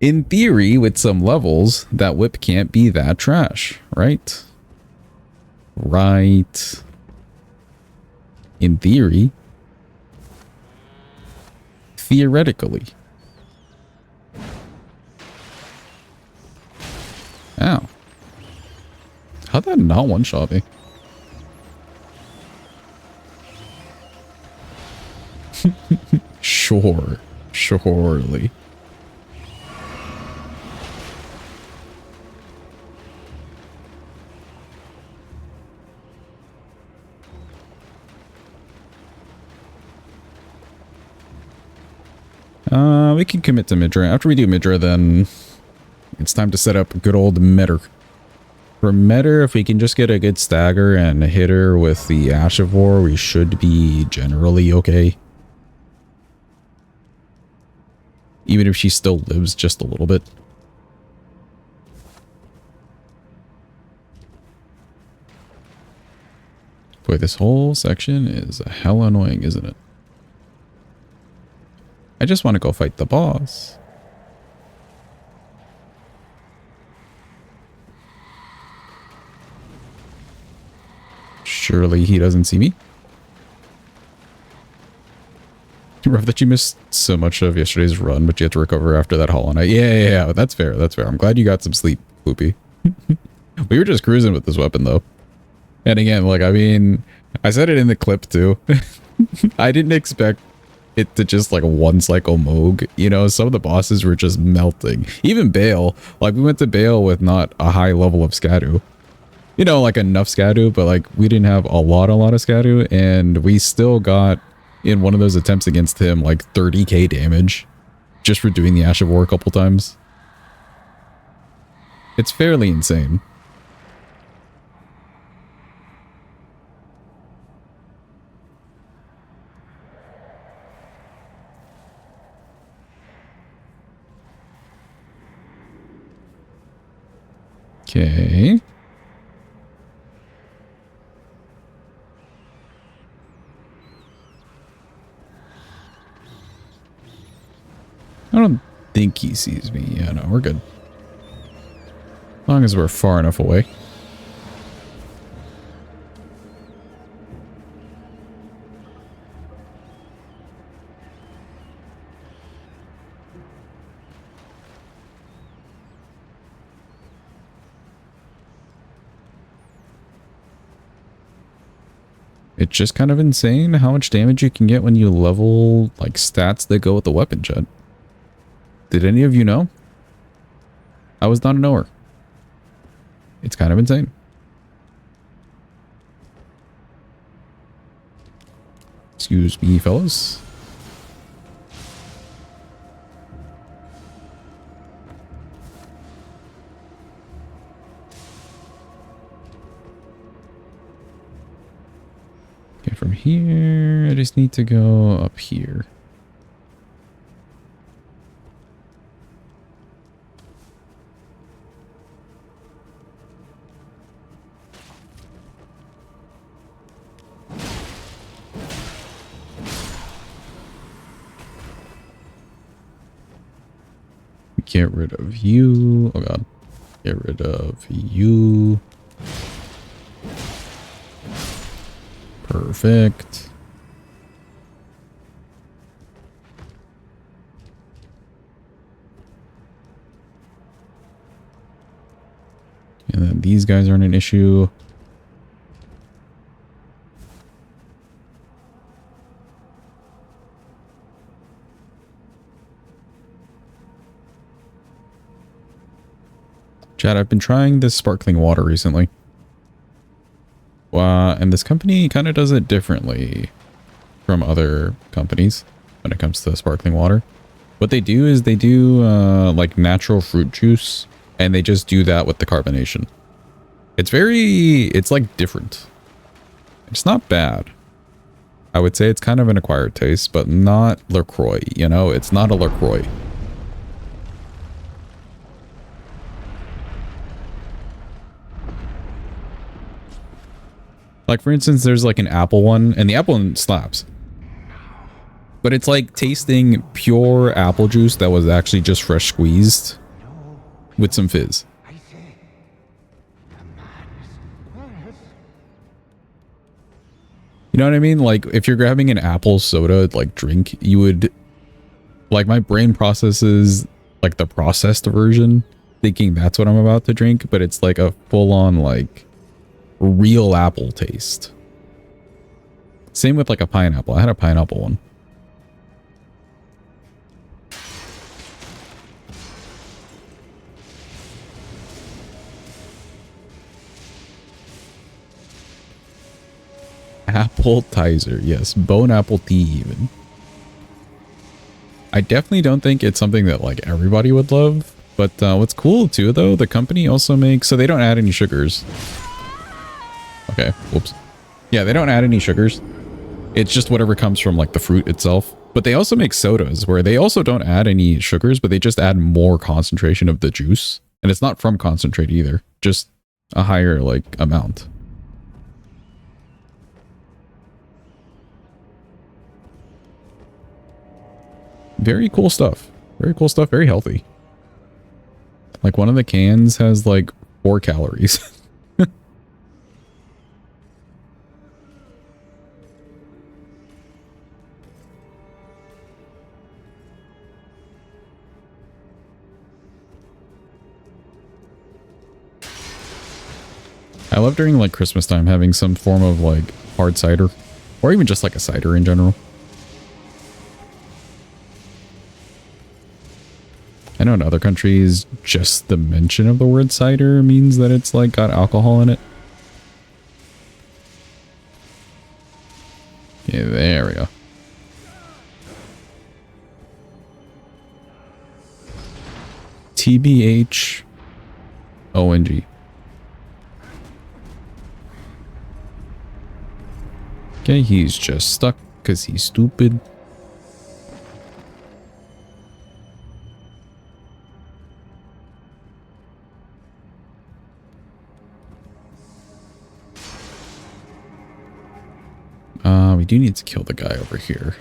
in theory, with some levels, that whip can't be that trash, right? Right. In theory. Theoretically. Ow. How'd that not one-shot me? Sure. Surely. We can commit to Midra. After we do Midra, then it's time to set up good old Metyr. For Metyr, if we can just get a good stagger and hit her with the Ash of War, we should be generally okay. Even if she still lives just a little bit. Boy, this whole section is hella annoying, isn't it? I just want to go fight the boss. Surely he doesn't see me. Rough that you missed so much of yesterday's run, but you had to recover after that Hollow Knight. Yeah. That's fair. That's fair. I'm glad you got some sleep, Poopy. We were just cruising with this weapon, though. And again, like, I mean, I said it in the clip, too. I didn't expect it to just, like, one cycle Moog. You know, some of the bosses were just melting. Even Bayle. Like, we went to Bayle with not a high level of Scadu. You know, like, enough Scadu, but, like, we didn't have a lot of Scadu. And we still got, in one of those attempts against him, like, 30k damage. Just for doing the Ash of War a couple times. It's fairly insane. Okay. I don't think he sees me. Yeah, no, we're good. As long as we're far enough away. It's just kind of insane how much damage you can get when you level, like, stats that go with the weapon, Chad. Did any of you know? I was not a knower. It's kind of insane. Excuse me, fellas. Okay, from here, I just need to go up here. Get rid of you. Oh god. Get rid of you. Perfect. And then these guys aren't an issue. Chad, I've been trying this sparkling water recently. And this company kind of does it differently from other companies when it comes to sparkling water. What they do is they do like natural fruit juice, and they just do that with the carbonation. It's like different. It's not bad. I would say it's kind of an acquired taste, but not LaCroix, you know? It's not a LaCroix. Like, for instance, there's like an apple one, and the apple one slaps. But it's like tasting pure apple juice that was actually just fresh squeezed with some fizz. You know what I mean? Like, if you're grabbing an apple soda, like, drink, you would... Like, my brain processes, like, the processed version, thinking that's what I'm about to drink, but it's like a full-on, like... real apple taste. Same with like a pineapple. I had a pineapple one. Appetizer, yes. Bone apple tea even. I definitely don't think it's something that like everybody would love. But what's cool too though, the company also makes, so they don't add any sugars. Okay, whoops. Yeah, they don't add any sugars. It's just whatever comes from like the fruit itself. But they also make sodas where they also don't add any sugars, but they just add more concentration of the juice. And it's not from concentrate either, just a higher like amount. Very cool stuff. Very cool stuff. Very healthy. Like one of the cans has like 4 calories. I love during like Christmas time having some form of like hard cider or even just like a cider in general. I know in other countries, just the mention of the word cider means that it's like got alcohol in it. Yeah, there we go. TBH ONG. Okay, he's just stuck because he's stupid. We do need to kill the guy over here.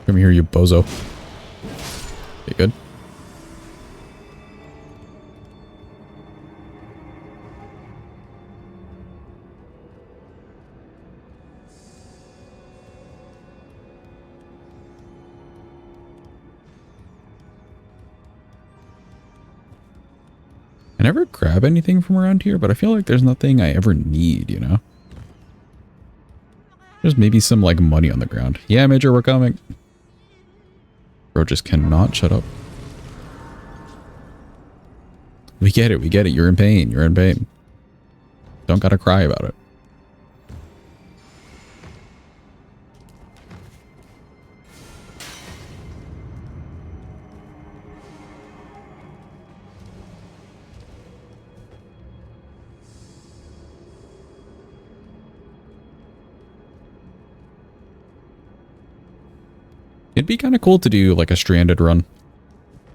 Come here, you bozo. You good? I never grab anything from around here, but I feel like there's nothing I ever need, you know? There's maybe some, like, money on the ground. Yeah, Midra, we're coming. Bro just cannot shut up. We get it, we get it. You're in pain, you're in pain. Don't gotta cry about it. It'd be kind of cool to do like a stranded run. I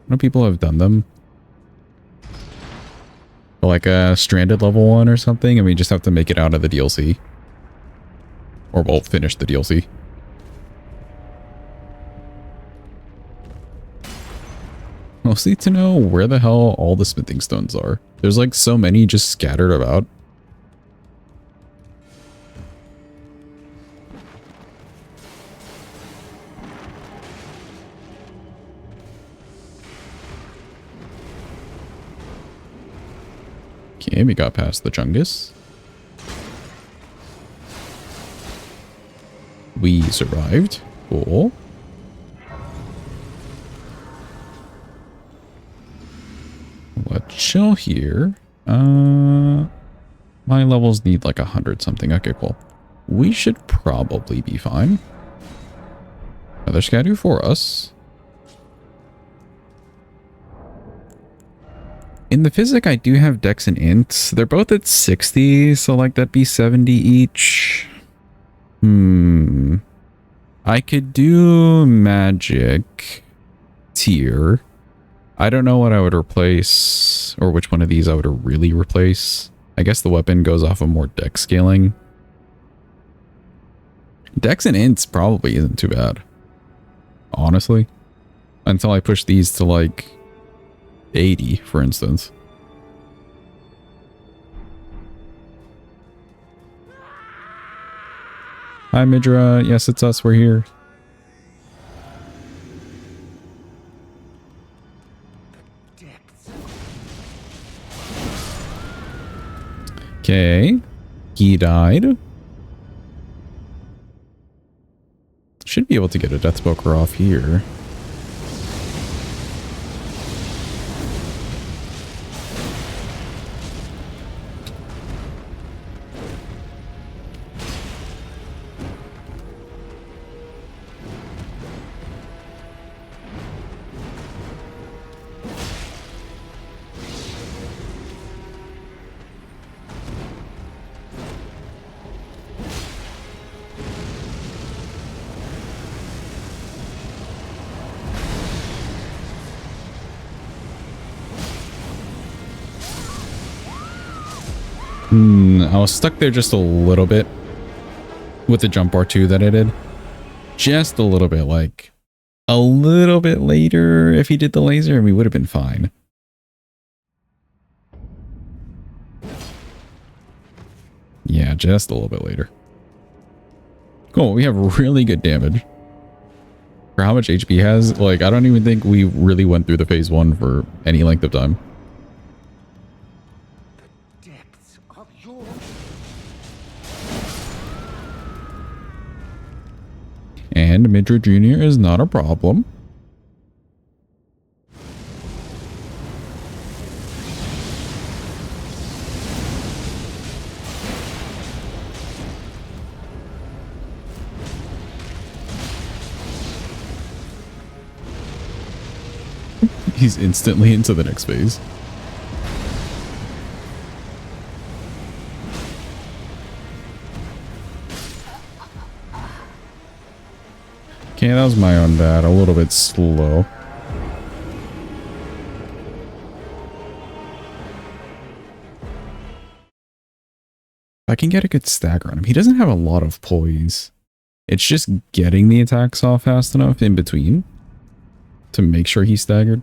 know people have done them. Like a stranded level 1 or something, and we just have to make it out of the DLC. Or we'll finish the DLC. Mostly to know where the hell all the smithing stones are. There's like so many just scattered about. Okay, we got past the Chungus. We survived. Cool. Let's chill here. My levels need like 100 something. Okay, cool. We should probably be fine. Another Scadu for us. In the physic, I do have Dex and Int. They're both at 60, so like that'd be 70 each. I could do magic tier. I don't know what I would replace, or which one of these I would really replace. I guess the weapon goes off of more Dex scaling. Dex and Ints probably isn't too bad, honestly. Until I push these to like 80, for instance. Hi, Midra. Yes, it's us. We're here. Okay. He died. Should be able to get a Deathspoker off here. I was stuck there just a little bit with the jump bar 2 that I did. just a little bit, like a little bit later if he did the laser, we would have been fine. Yeah, just a little bit later. Cool, we have really good damage. For how much HP he has, like, I don't even think we really went through the phase 1 for any length of time. The depths of your... And Midra Jr. is not a problem. He's instantly into the next phase. Okay, that was my own bad. A little bit slow. I can get a good stagger on him. He doesn't have a lot of poise. It's just getting the attacks off fast enough in between to make sure he's staggered.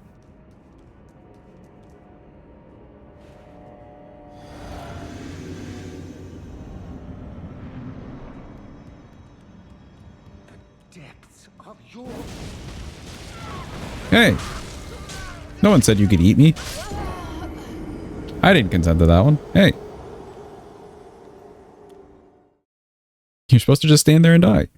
Hey! No one said you could eat me. I didn't consent to that one. Hey! You're supposed to just stand there and die.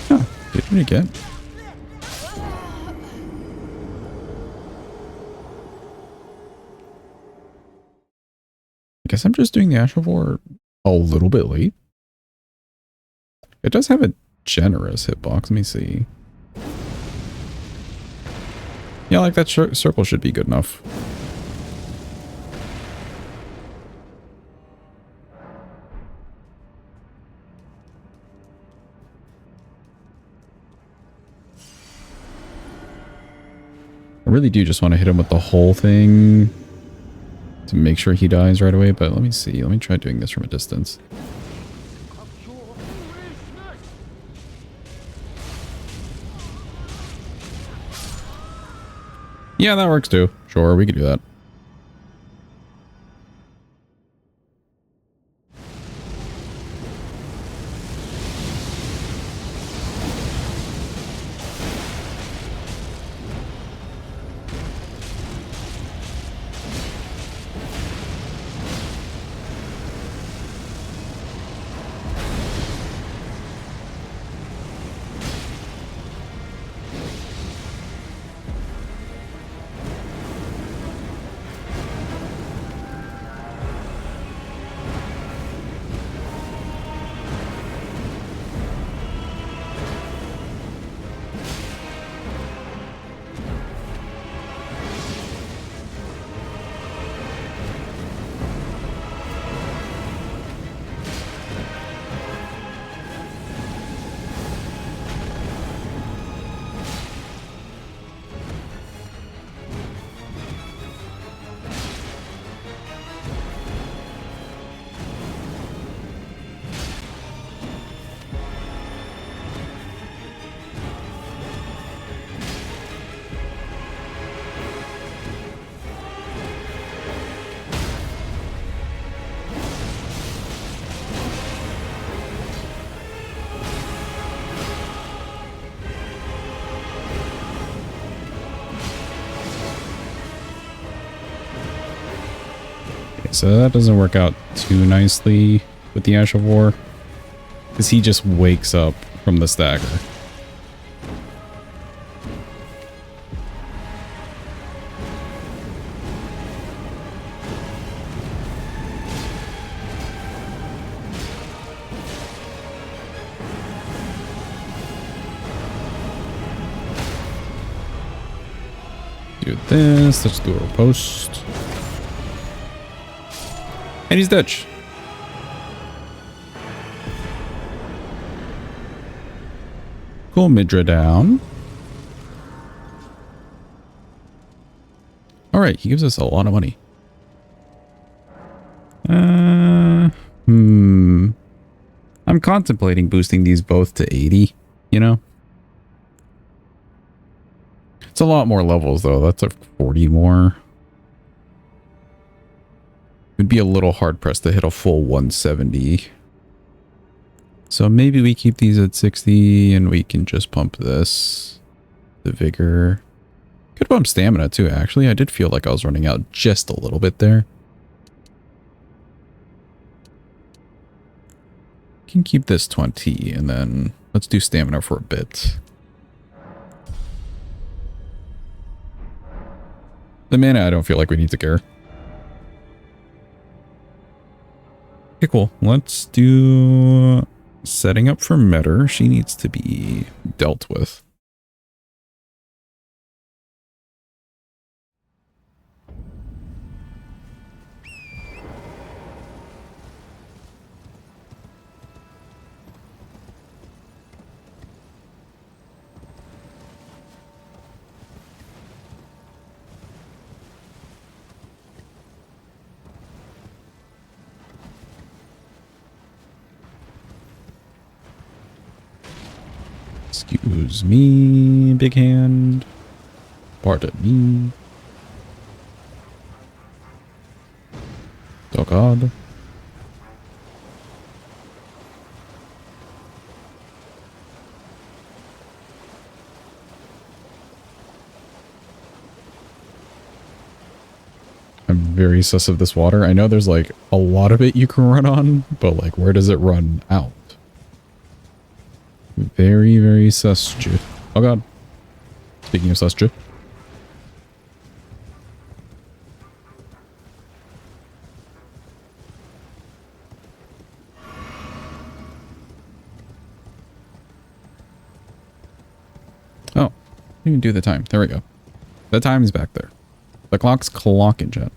Huh, did it again. I guess I'm just doing the Ashevore a little bit late. It does have a generous hitbox. Let me see. Yeah, like that circle should be good enough. I really do just want to hit him with the whole thing to make sure he dies right away, but let me see. Let me try doing this from a distance. Yeah, that works too. Sure, we could do that. So that doesn't work out too nicely with the Ash of War, because he just wakes up from the stagger. Do this, let's do a post. And he's Dutch. Cool, Midra down. Alright, he gives us a lot of money. I'm contemplating boosting these both to 80, you know? It's a lot more levels, though. That's a 40 more. It'd be a little hard-pressed to hit a full 170. So maybe we keep these at 60 and we can just pump this. The vigor. Could bump stamina too, actually. I did feel like I was running out just a little bit there. Can keep this 20 and then let's do stamina for a bit. The mana, I don't feel like we need to care. Okay, cool. Let's do setting up for Metyr. She needs to be dealt with. Excuse me, big hand. Pardon me. Oh god. I'm very sus of this water. I know there's like a lot of it you can run on, but like where does it run out? Very, very sus. Oh god. Speaking of sus. Oh, you can do the time. There we go. The time is back there. The clock's clocking, chat.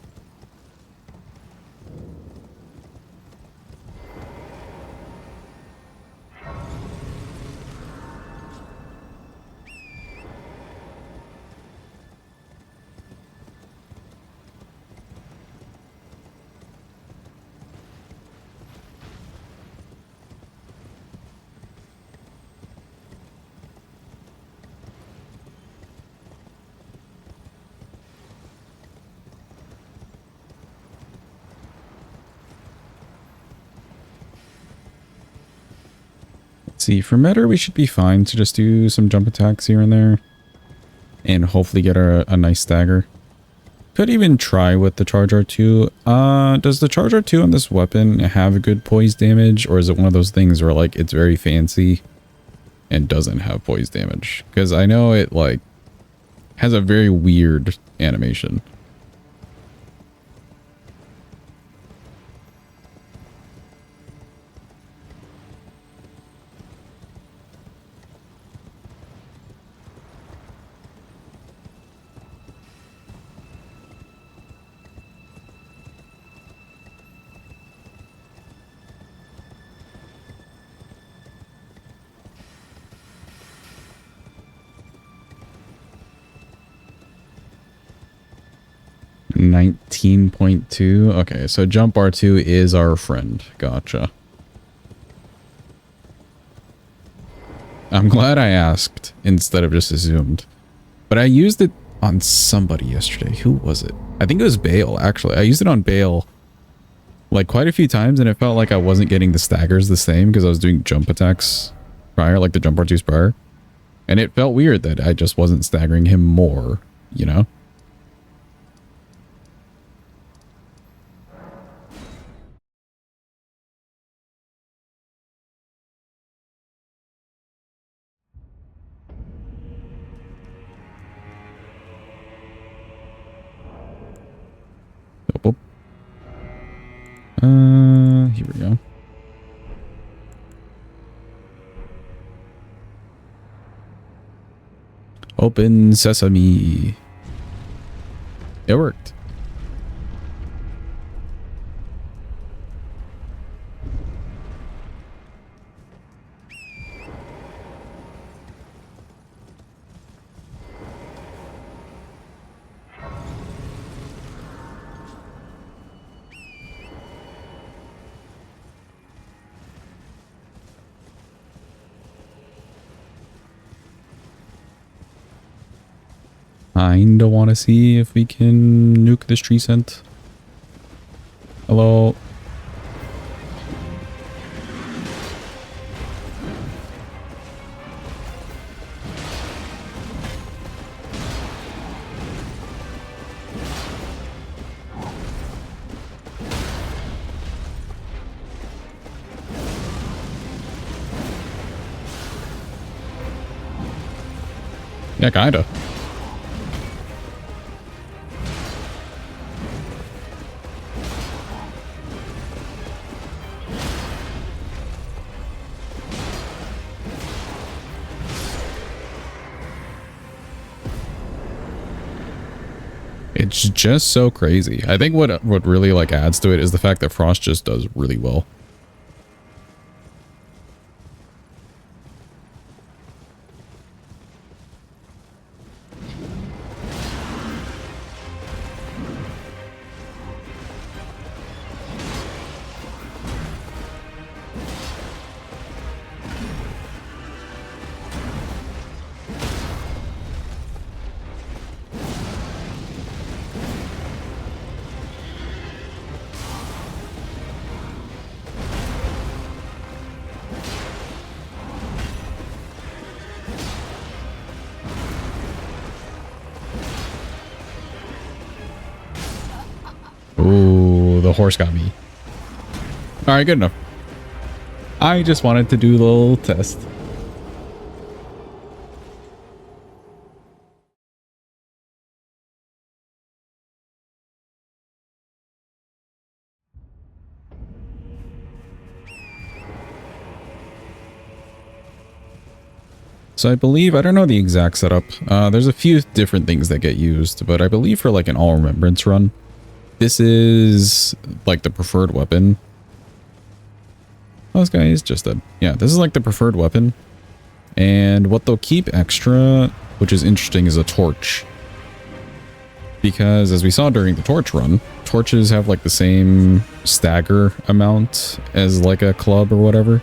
See, for Metyr, we should be fine to just do some jump attacks here and there. And hopefully get a nice stagger. Could even try with the Charge R2. Does the Charge R2 on this weapon have a good poise damage? Or is it one of those things where, like, it's very fancy and doesn't have poise damage? Because I know it, like, has a very weird animation. .2. Okay, so jump R2 is our friend. Gotcha. I'm glad I asked instead of just assumed. But I used it on somebody yesterday. Who was it? I think it was Bayle, actually. I used it on Bayle like quite a few times and it felt like I wasn't getting the staggers the same because I was doing jump attacks prior, like the jump R2s prior. And it felt weird that I just wasn't staggering him more, you know? Here we go. Open sesame. It worked. Kinda want to see if we can nuke this tree scent. Hello. Yeah, kinda. It's just so crazy. I think what really like adds to it is the fact that Frost just does really well. Ooh, the horse got me. All right, good enough. I just wanted to do a little test. So I believe, I don't know the exact setup. There's a few different things that get used, but I believe for like an all remembrance run, this is like the preferred weapon. Oh, this guy is just dead. Yeah, this is like the preferred weapon. And what they'll keep extra, which is interesting, is a torch. Because as we saw during the torch run, torches have like the same stagger amount as like a club or whatever.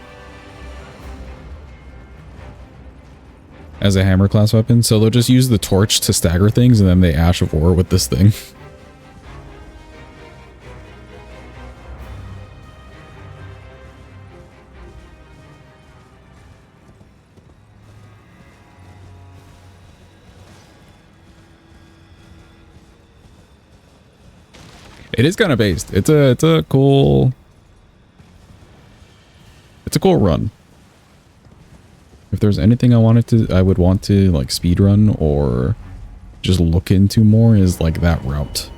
As a hammer class weapon. So they'll just use the torch to stagger things and then they Ash of War with this thing. It is kind of based. It's a cool run. If there's anything I would want to like speed run or just look into more is like that route.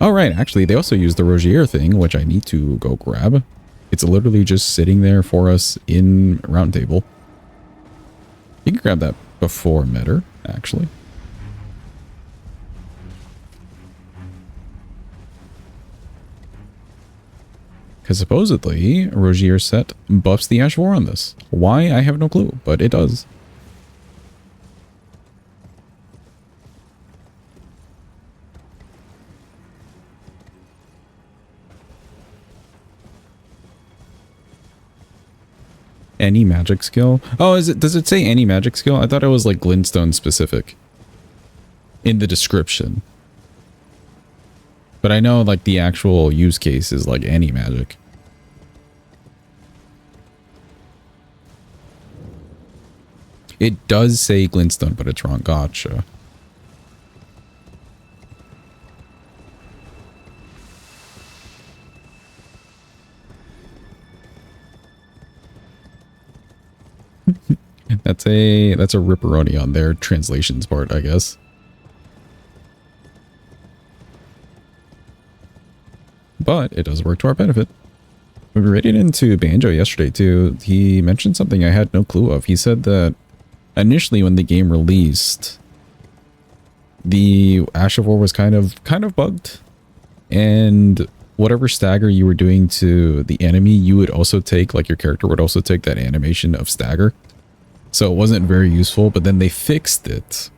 Oh right, actually they also use the Rogier thing, which I need to go grab. It's literally just sitting there for us in round table. You can grab that before Metyr, actually. Because supposedly, Rogier's set buffs the Ash of War on this. Why? I have no clue, but it does. Any magic skill? Oh, does it say any magic skill? I thought it was like glintstone specific in the description. But I know like the actual use case is like any magic. It does say glintstone, but it's wrong. Gotcha. That's a ripperoni on their translations part, I guess. But it does work to our benefit. We ran into Banjo yesterday too. He mentioned something I had no clue of. He said that initially when the game released, the Ash of War was kind of bugged, and whatever stagger you were doing to the enemy, you would also take, like your character would also take that animation of stagger. So it wasn't very useful, but then they fixed it.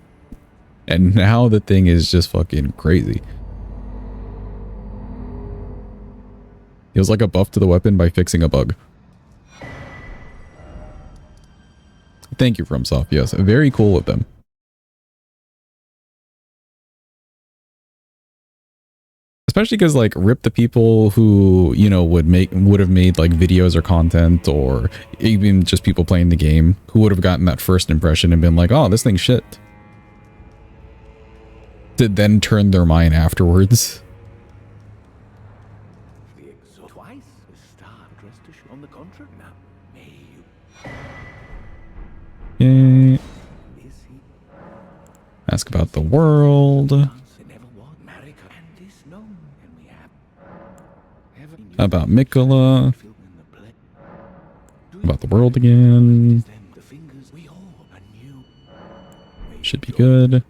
And now the thing is just fucking crazy. It was like a buff to the weapon by fixing a bug. Thank you, FromSoft. Yes, very cool with them. Especially because, like, rip the people who, you know, would have made like videos or content, or even just people playing the game who would have gotten that first impression and been like, oh, this thing's shit. To then turn their mind afterwards. Twice the star dressed to show on the contract now. May you Yay. Ask about the world. About Miquella. About the world again. Should be good.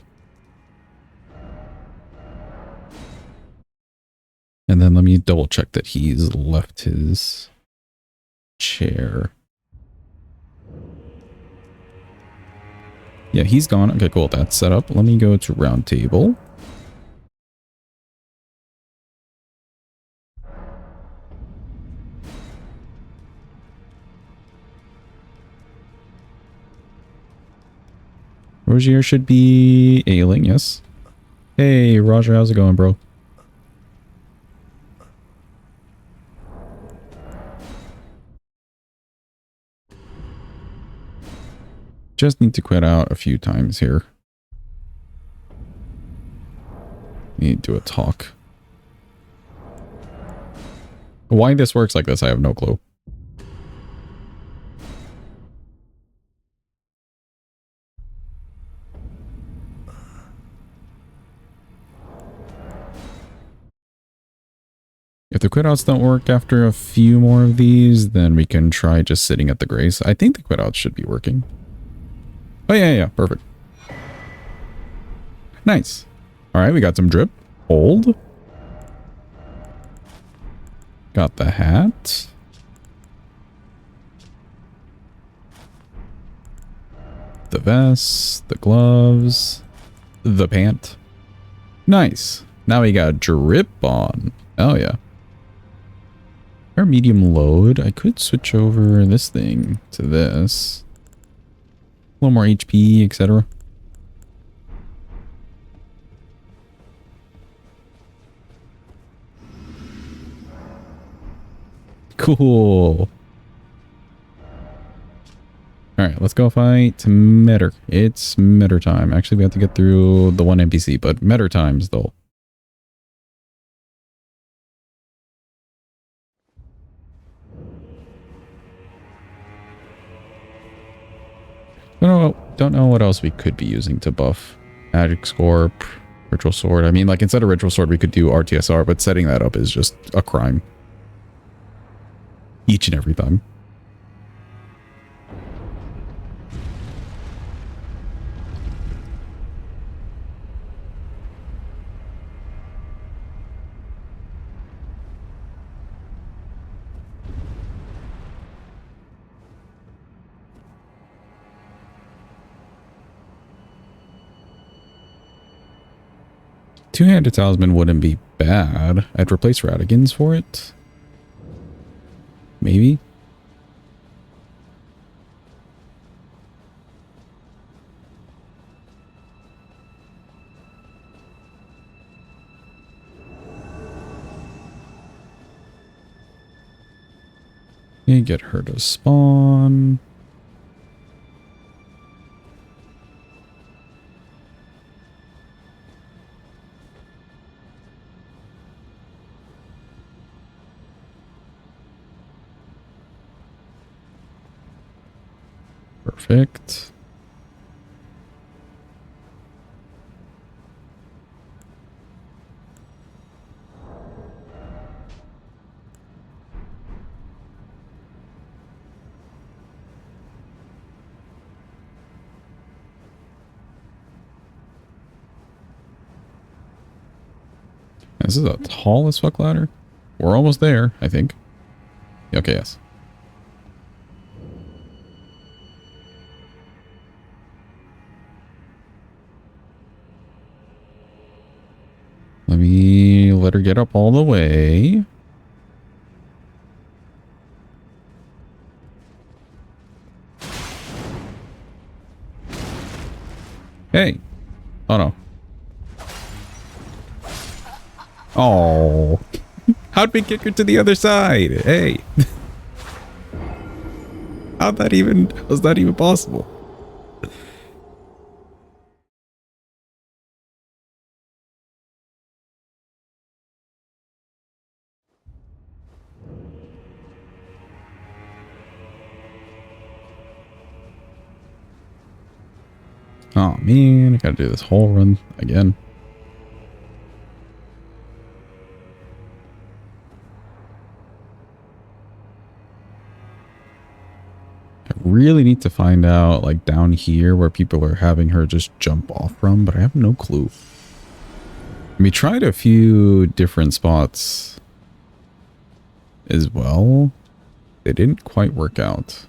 And then let me double check that he's left his chair. Yeah, he's gone. Okay, cool. That's set up. Let me go to round table. Rogier should be ailing, yes. Hey, Roger, how's it going, bro? Just need to quit out a few times here. Need to do a talk. Why this works like this, I have no clue. If the quitouts don't work after a few more of these, then we can try just sitting at the grace. I think the quitouts should be working. Oh, yeah, perfect. Nice. All right, we got some drip. Hold. Got the hat. The vest, the gloves, the pant. Nice. Now we got drip on. Oh, yeah. Our medium load. I could switch over this thing to this. A little more HP, etc. Cool. Alright, let's go fight Metyr. It's Metyr time. Actually, we have to get through the one NPC, but Metyr times, though. Don't know what else we could be using to buff. Magic Scorp, Ritual Sword. I mean, like, instead of Ritual Sword, we could do RTSR, but setting that up is just a crime. Each and every time. Two-handed talisman wouldn't be bad. I'd replace Radagon's for it. Maybe. Okay, get her to spawn. Perfect. This is a tall as fuck ladder. We're almost there, I think. Okay, yes. Let me let her get up all the way. Hey. Oh no. Oh. How'd we kick her to the other side? Hey. How's that even possible? Oh man, I gotta do this whole run again. I really need to find out, like, down here where people are having her just jump off from, but I have no clue. We tried a few different spots as well. They didn't quite work out.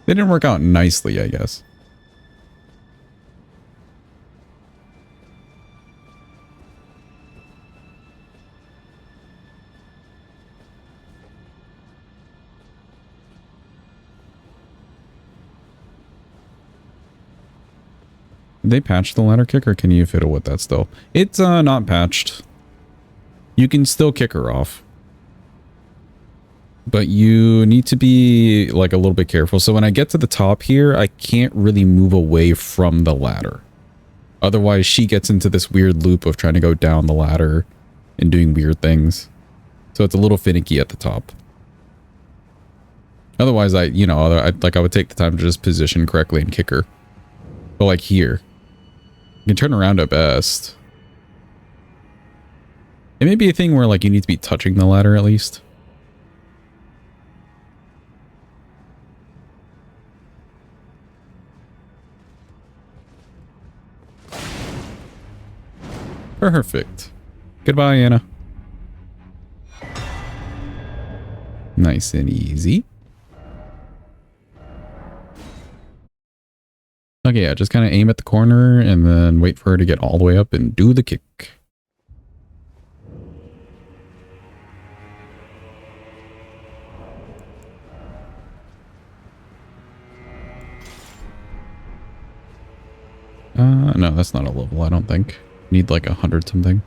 They didn't work out nicely, I guess. Did they patch the ladder kick, or can you fiddle with that still? It's not patched. You can still kick her off. But you need to be like a little bit careful. So when I get to the top here, I can't really move away from the ladder. Otherwise, she gets into this weird loop of trying to go down the ladder and doing weird things. So it's a little finicky at the top. Otherwise, I would take the time to just position correctly and kick her. But like here, you can turn around at best. It may be a thing where like you need to be touching the ladder at least. Perfect. Goodbye, Anna. Nice and easy. Okay, yeah, just kind of aim at the corner and then wait for her to get all the way up and do the kick. No, that's not a level, I don't think. Need like 100 something.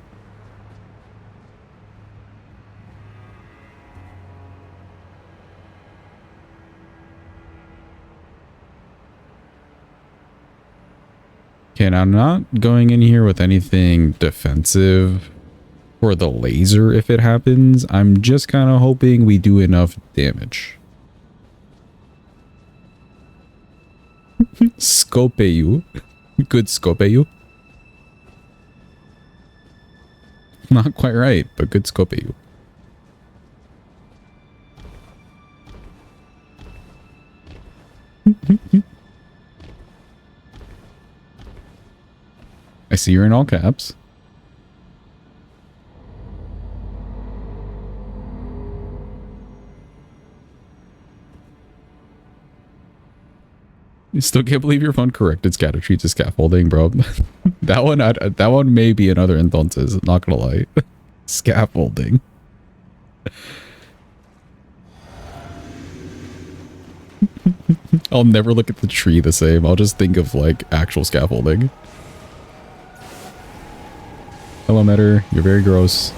Okay, now I'm not going in here with anything defensive for the laser if it happens. I'm just kind of hoping we do enough damage. Scope you. Good scope you. Not quite right, but good scope you. I see you're in all caps. You still can't believe your phone corrected Scadutree to scaffolding, bro. that one may be another entonces, not gonna lie. Scaffolding. I'll never look at the tree the same. I'll just think of like actual scaffolding. Hello, Metyr. You're very gross.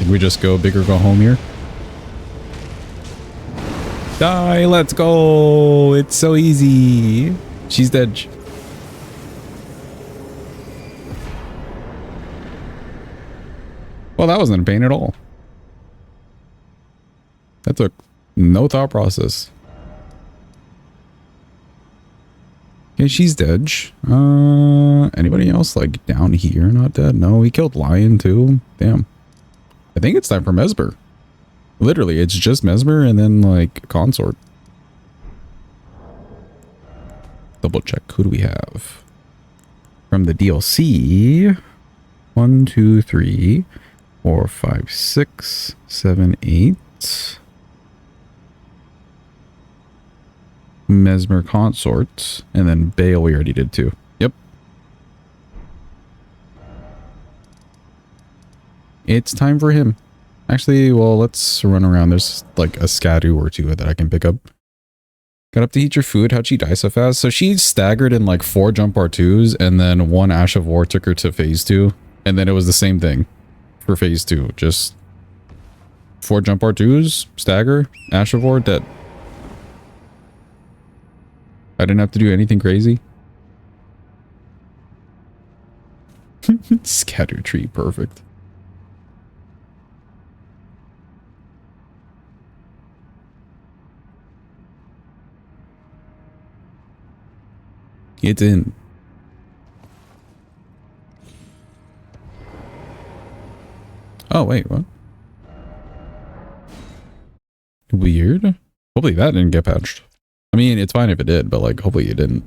think we just go big or go home here. Die, let's go. It's so easy. She's dead. Well, that wasn't a pain at all. That took no thought process. Okay, she's dead. Anybody else like down here not dead? No, we killed Lion too. Damn. I think it's time for Messmer. Literally, it's just Messmer and then like Consort. Double check. Who do we have? From the DLC. 1, 2, 3, 4, 5, 6, 7, 8. Messmer Consort. And then Bayle we already did too. Yep. It's time for him. Actually, well, let's run around. There's like a Scadu or two that I can pick up. Got up to eat your food. How'd she die so fast? So she staggered in like 4 jump R2s and then 1 Ash of War took her to phase 2. And then it was the same thing for phase 2. Just 4 jump R2s, stagger, Ash of War, dead. I didn't have to do anything crazy. Scadutree, perfect. It's in. Oh, wait, what? Weird. Hopefully that didn't get patched. I mean, it's fine if it did, but like, hopefully it didn't.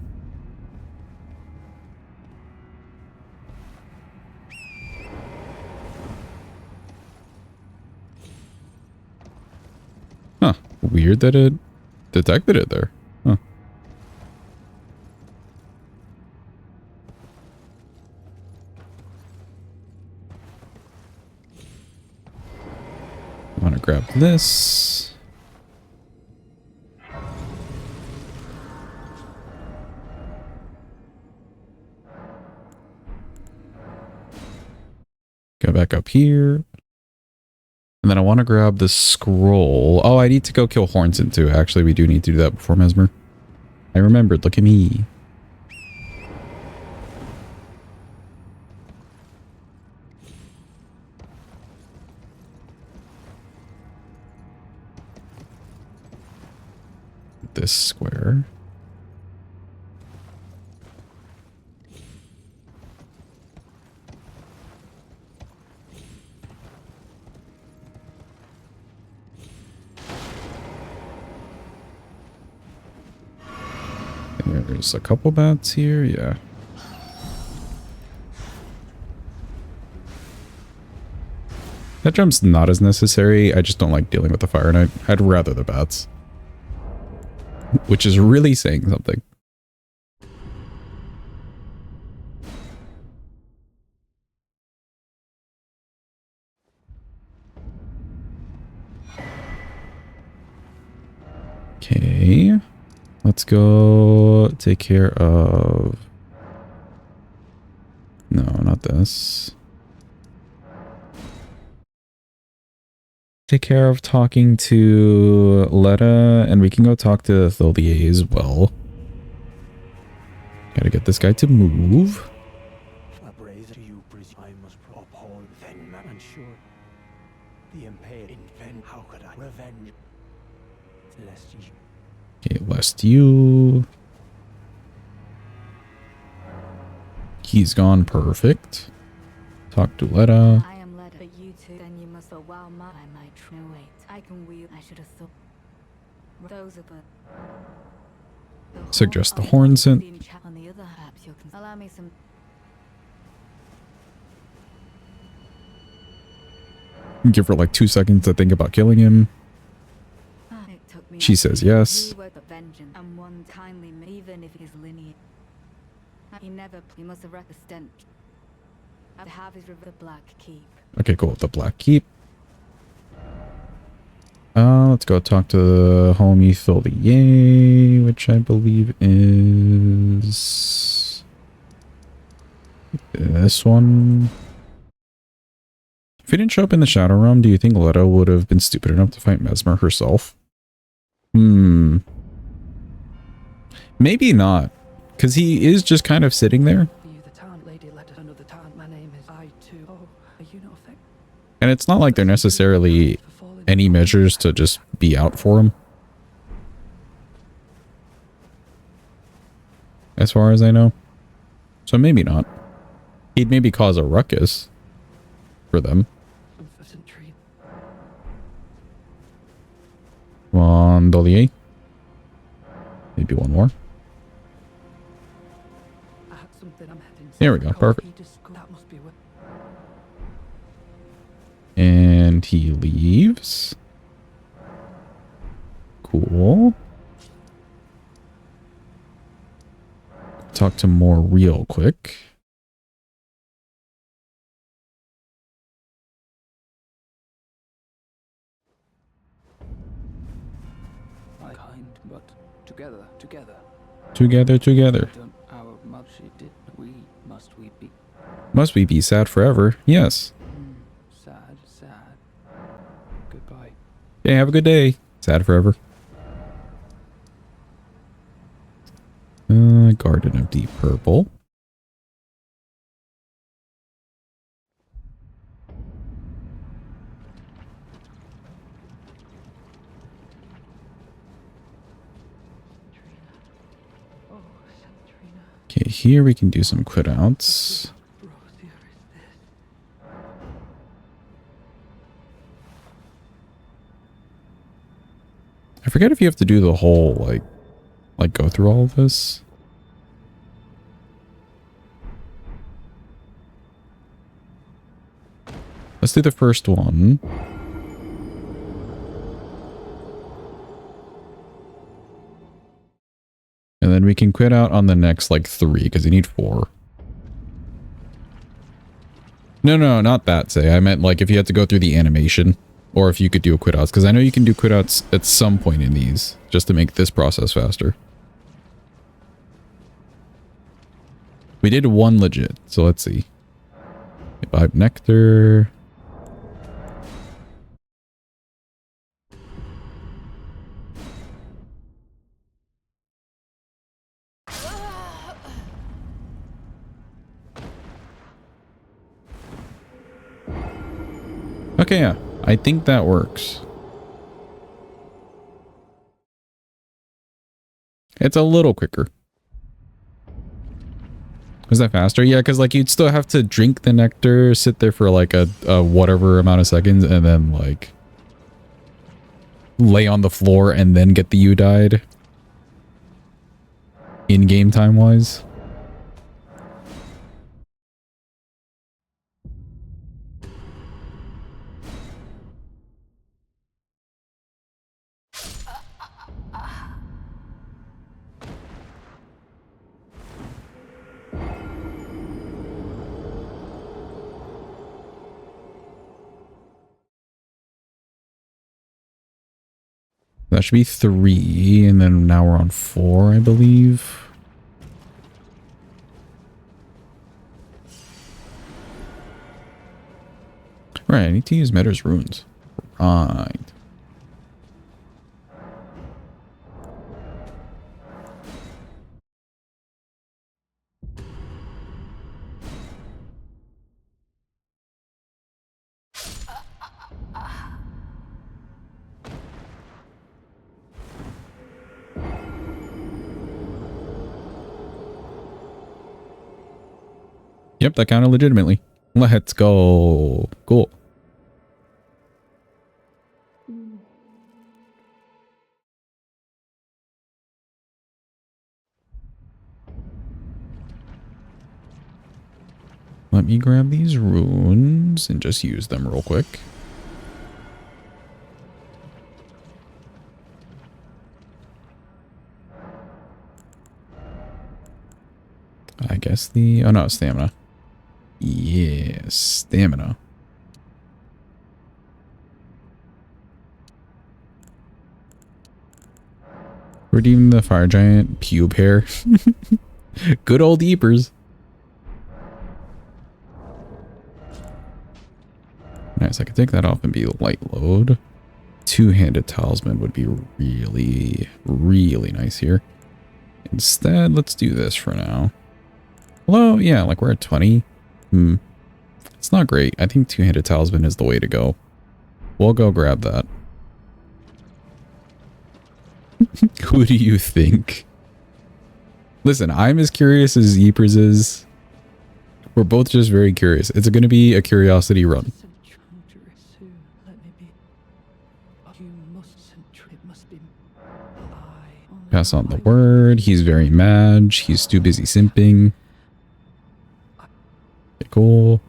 Huh. Weird that it detected it there. Huh. I want to grab this. Go back up here. And then I want to grab the scroll. Oh, I need to go kill Hornson too. Actually, we do need to do that before Messmer. I remembered. Look at me. This square. There's a couple bats here, yeah. That jump's not as necessary. I just don't like dealing with the Fire Knight. I'd rather the bats. Which is really saying something. Okay. Let's go take care of... No, not this. Take care of talking to Leda, and we can go talk to Tholier as well. Gotta get this guy to move. I must uphold then and sure. The Impaler invent how could I revenge? Okay, lest you. He's gone, perfect. Talk to Leda. I am Leda, but you two, then you must go while my I might no wait. I can wield. I should have thought. Those are the Suggest the Hornson. On the other, perhaps you can allow me some. Give her like 2 seconds to think about killing him. She says yes. And one kindly, even if his lineage. He never. He must have wrecked the stench. I have his river Black Keep. Okay, cool. The Black Keep. Let's go talk to the homie Tholier, which I believe is this one. If he didn't show up in the Shadow Realm, do you think Leda would have been stupid enough to fight Messmer herself? Maybe not. Because he is just kind of sitting there. And it's not like they're necessarily any measures to just be out for him. As far as I know. So maybe not. He'd maybe cause a ruckus for them. Wandolier. Maybe one more. There we go. Perfect. And he leaves. Cool. Talk to more real quick. But together. Together. Must we be sad forever? Yes. Sad. Goodbye. Okay, have a good day. Sad forever. Garden of Deep Purple. Okay, here we can do some quit outs. I forget if you have to do the whole, like go through all of this. Let's do the first one. And then we can quit out on the next, like, 3, because you need 4. No, not that, say. I meant, like, if you had to go through the animation. Or if you could do a quit outs, because I know you can do quit outs at some point in these, just to make this process faster. We did 1 legit, so let's see. Imbibe Nectar. Okay, yeah. I think that works. It's a little quicker. Was that faster? Yeah, because like you'd still have to drink the nectar, sit there for like a whatever amount of seconds, and then like lay on the floor and then get the U-Died. In-game time-wise. That should be 3, and then now we're on 4, I believe. Right, I need to use Metyr's runes. Right. Yep, that counted legitimately. Let's go. Cool. Let me grab these runes and just use them real quick. I guess the... Oh no, stamina. Yeah, stamina. Redeem the fire giant pube hair. Good old Eepers. Alright, so I could take that off and be light load. Two-handed talisman would be really, really nice here. Instead, let's do this for now. Although, yeah, like we're at 20. It's not great. I think two-handed talisman is the way to go. We'll go grab that. Who do you think? Listen, I'm as curious as Yeepers is. We're both just very curious. It's going to be a curiosity run. Pass on the word. He's very mad. He's too busy simping. Okay, cool.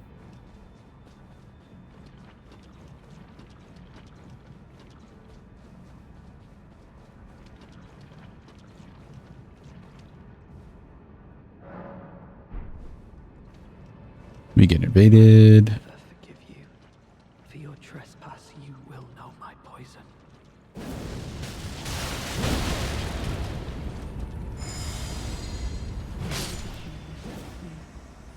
We get invaded. Forgive you. For your trespass, you will know my poison.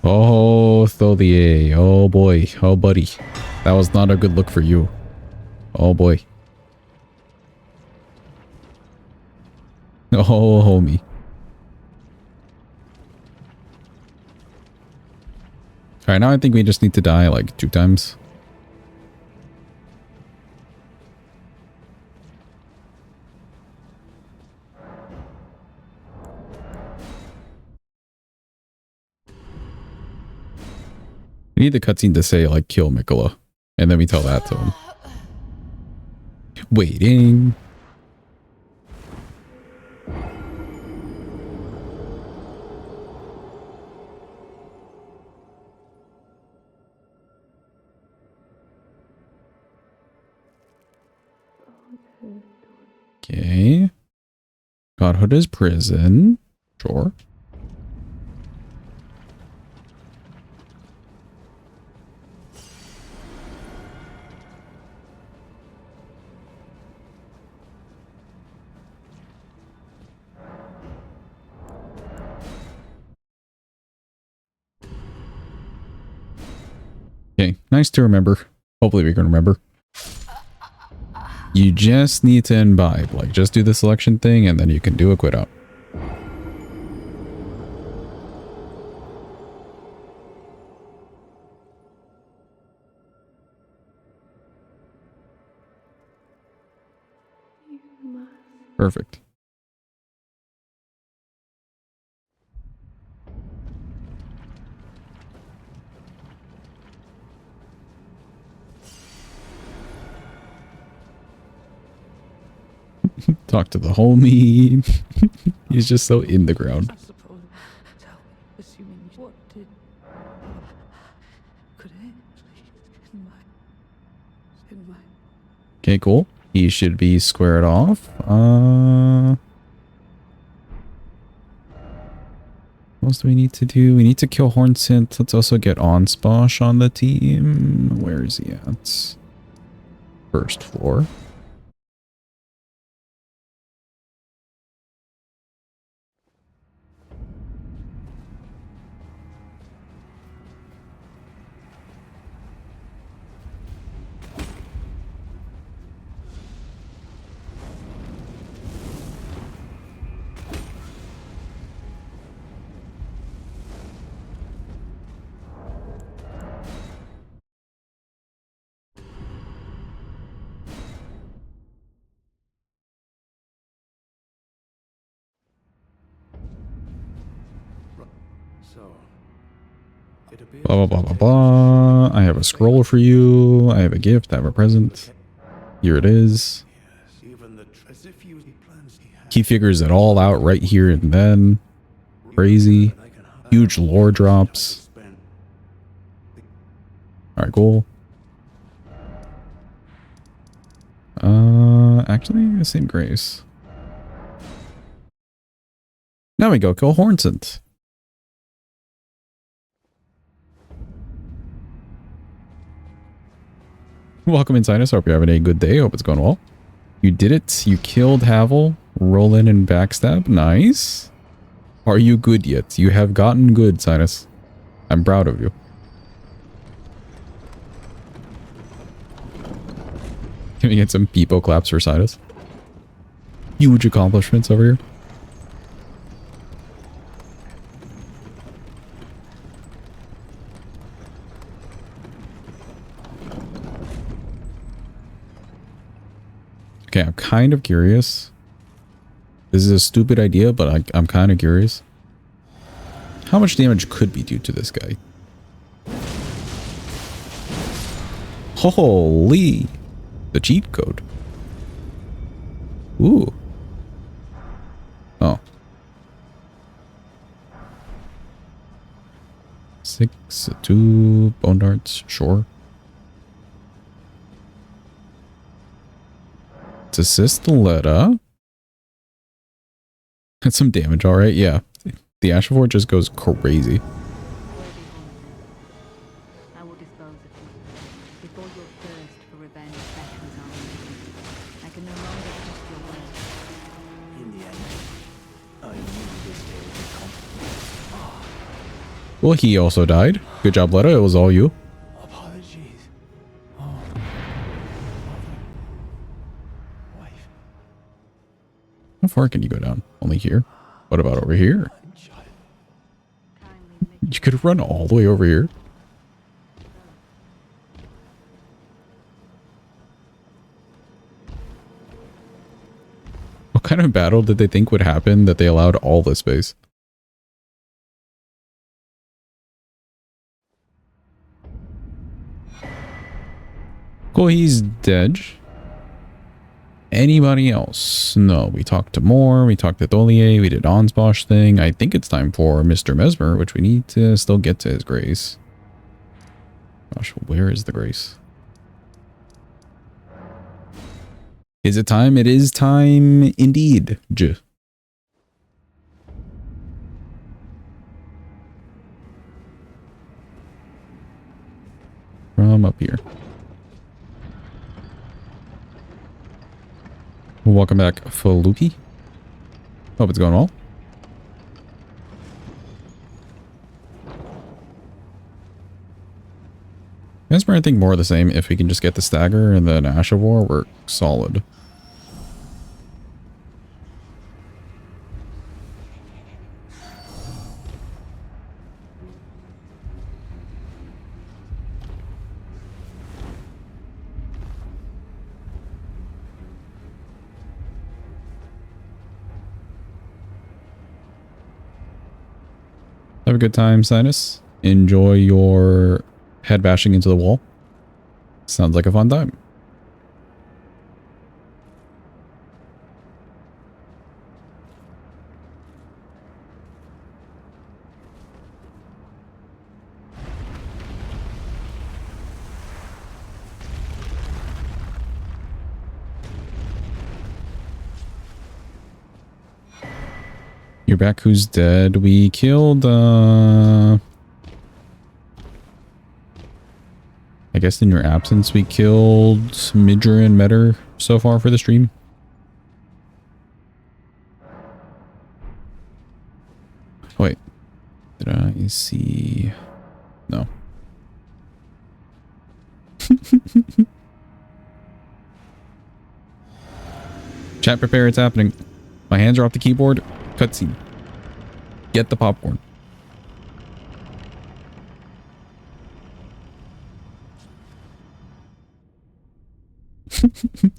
Oh, Tholier. Oh boy. Oh buddy. That was not a good look for you. Oh boy. Oh, homie. Alright, now I think we just need to die like 2 times. We need the cutscene to say like kill Miquella. And then we tell that to him. Waiting. Okay. Godhood is prison. Sure. Okay, nice to remember. Hopefully we can remember. You just need to imbibe. Like, just do the selection thing and then you can do a quit out. Perfect. Talk to the homie. He's just so in the ground. I suppose. Tell me, assuming what did. Could it? In my. Okay, cool. He should be squared off. What else do we need to do? We need to kill Hornsint. Let's also get Onsposh on the team. Where is he at? First floor. Blah, blah, blah, blah, blah. I have a scroll for you. I have a gift. I have a present. Here it is. He figures it all out right here and then. Crazy. Huge lore drops. Alright, cool. Actually, same grace. Now we go kill Hornsint. Welcome inside us. Hope you're having a good day. Hope it's going well. You did it. You killed Havel. Roll in and backstab. Nice. Are you good yet? You have gotten good, Sinus. I'm proud of you. Can we get some peepo claps for Sidus? Huge accomplishments over here. Okay, I'm kind of curious. This is a stupid idea, but I'm kind of curious. How much damage could be due to this guy? Holy! The cheat code. Ooh. Oh. 6, 2 bone darts, sure. To assist Leda. That's some damage, alright, yeah. The Ashavor just goes crazy. I will dispose of you before your thirst for revenge beckons on. I can no longer trust your words. In the end, I knew this day would come. Well, he also died. Good job, Leda. It was all you. Apologies. Oh. Wife. How far can you go down? Only here? What about over here? You could run all the way over here. What kind of battle did they think would happen that they allowed all this space? Cool, he's dead. Anybody else? No, we talked to Moore, we talked to Tholier, we did Ansbosh thing. I think it's time for Mr. Messmer, which we need to still get to his grace. Gosh, where is the grace? Is it time? It is time indeed. From up here. Welcome back, Faluki. Hope it's going well. Messmer, I think more of the same. If we can just get the stagger and then Ashavor, we're solid. Have a good time, Sinus. Enjoy your head bashing into the wall. Sounds like a fun time. You're back. Who's dead? We killed, I guess in your absence, we killed Midra and Metyr so far for the stream. Wait. Did I see? No. Chat, prepare. It's happening. My hands are off the keyboard. Cutscene. Get the popcorn.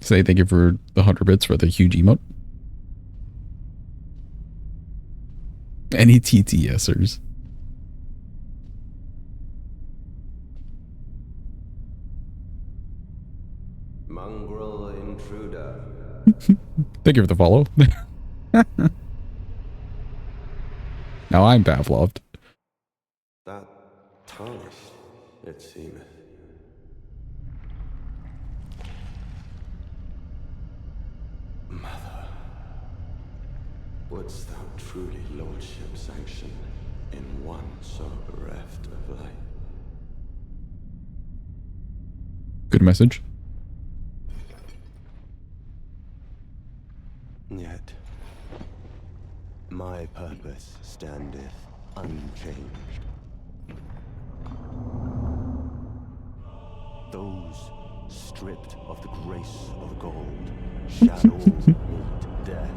Say thank you for the 100 bits for the huge emote. Any TTSers. Mongrel intruder. Thank you for the follow. Now I'm Pavloved. That tarnished, it seemeth. Mother, wouldst thou truly lordship sanction in one so bereft of life? Good message. Yet, my purpose standeth unchanged. Those stripped of the grace of gold, shadows meet death.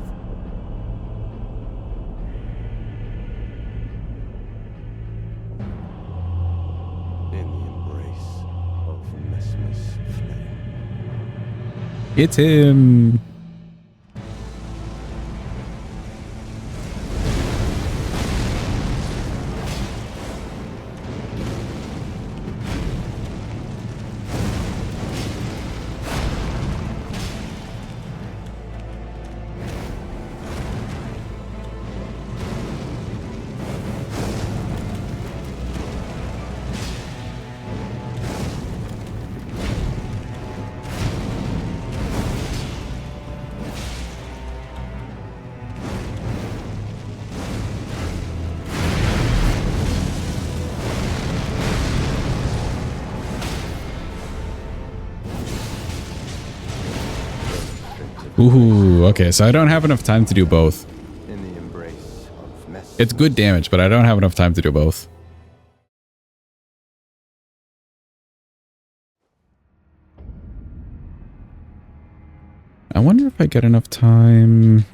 In the embrace of Messmer's flame. It's him. Ooh, okay, so I don't have enough time to do both. In the embrace of Messmer's It's good damage, but I don't have enough time to do both. I wonder if I get enough time.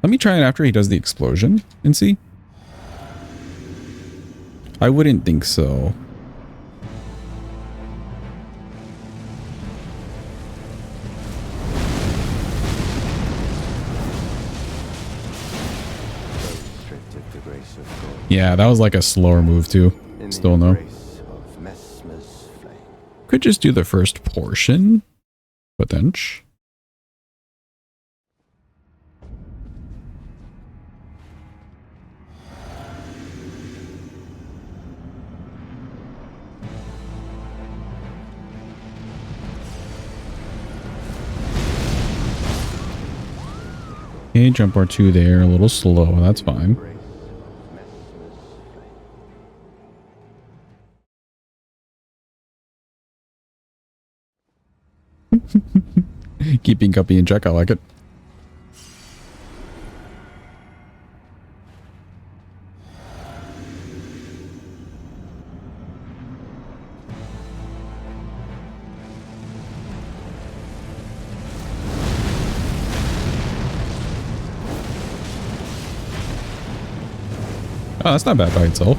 Let me try it after he does the explosion and see. I wouldn't think so. Yeah, that was like a slower move too. Still no. Could just do the first portion. But then... Okay, jump R2 there, a little slow, that's fine. Keeping Guppy in check, I like it. Oh, that's not bad by itself.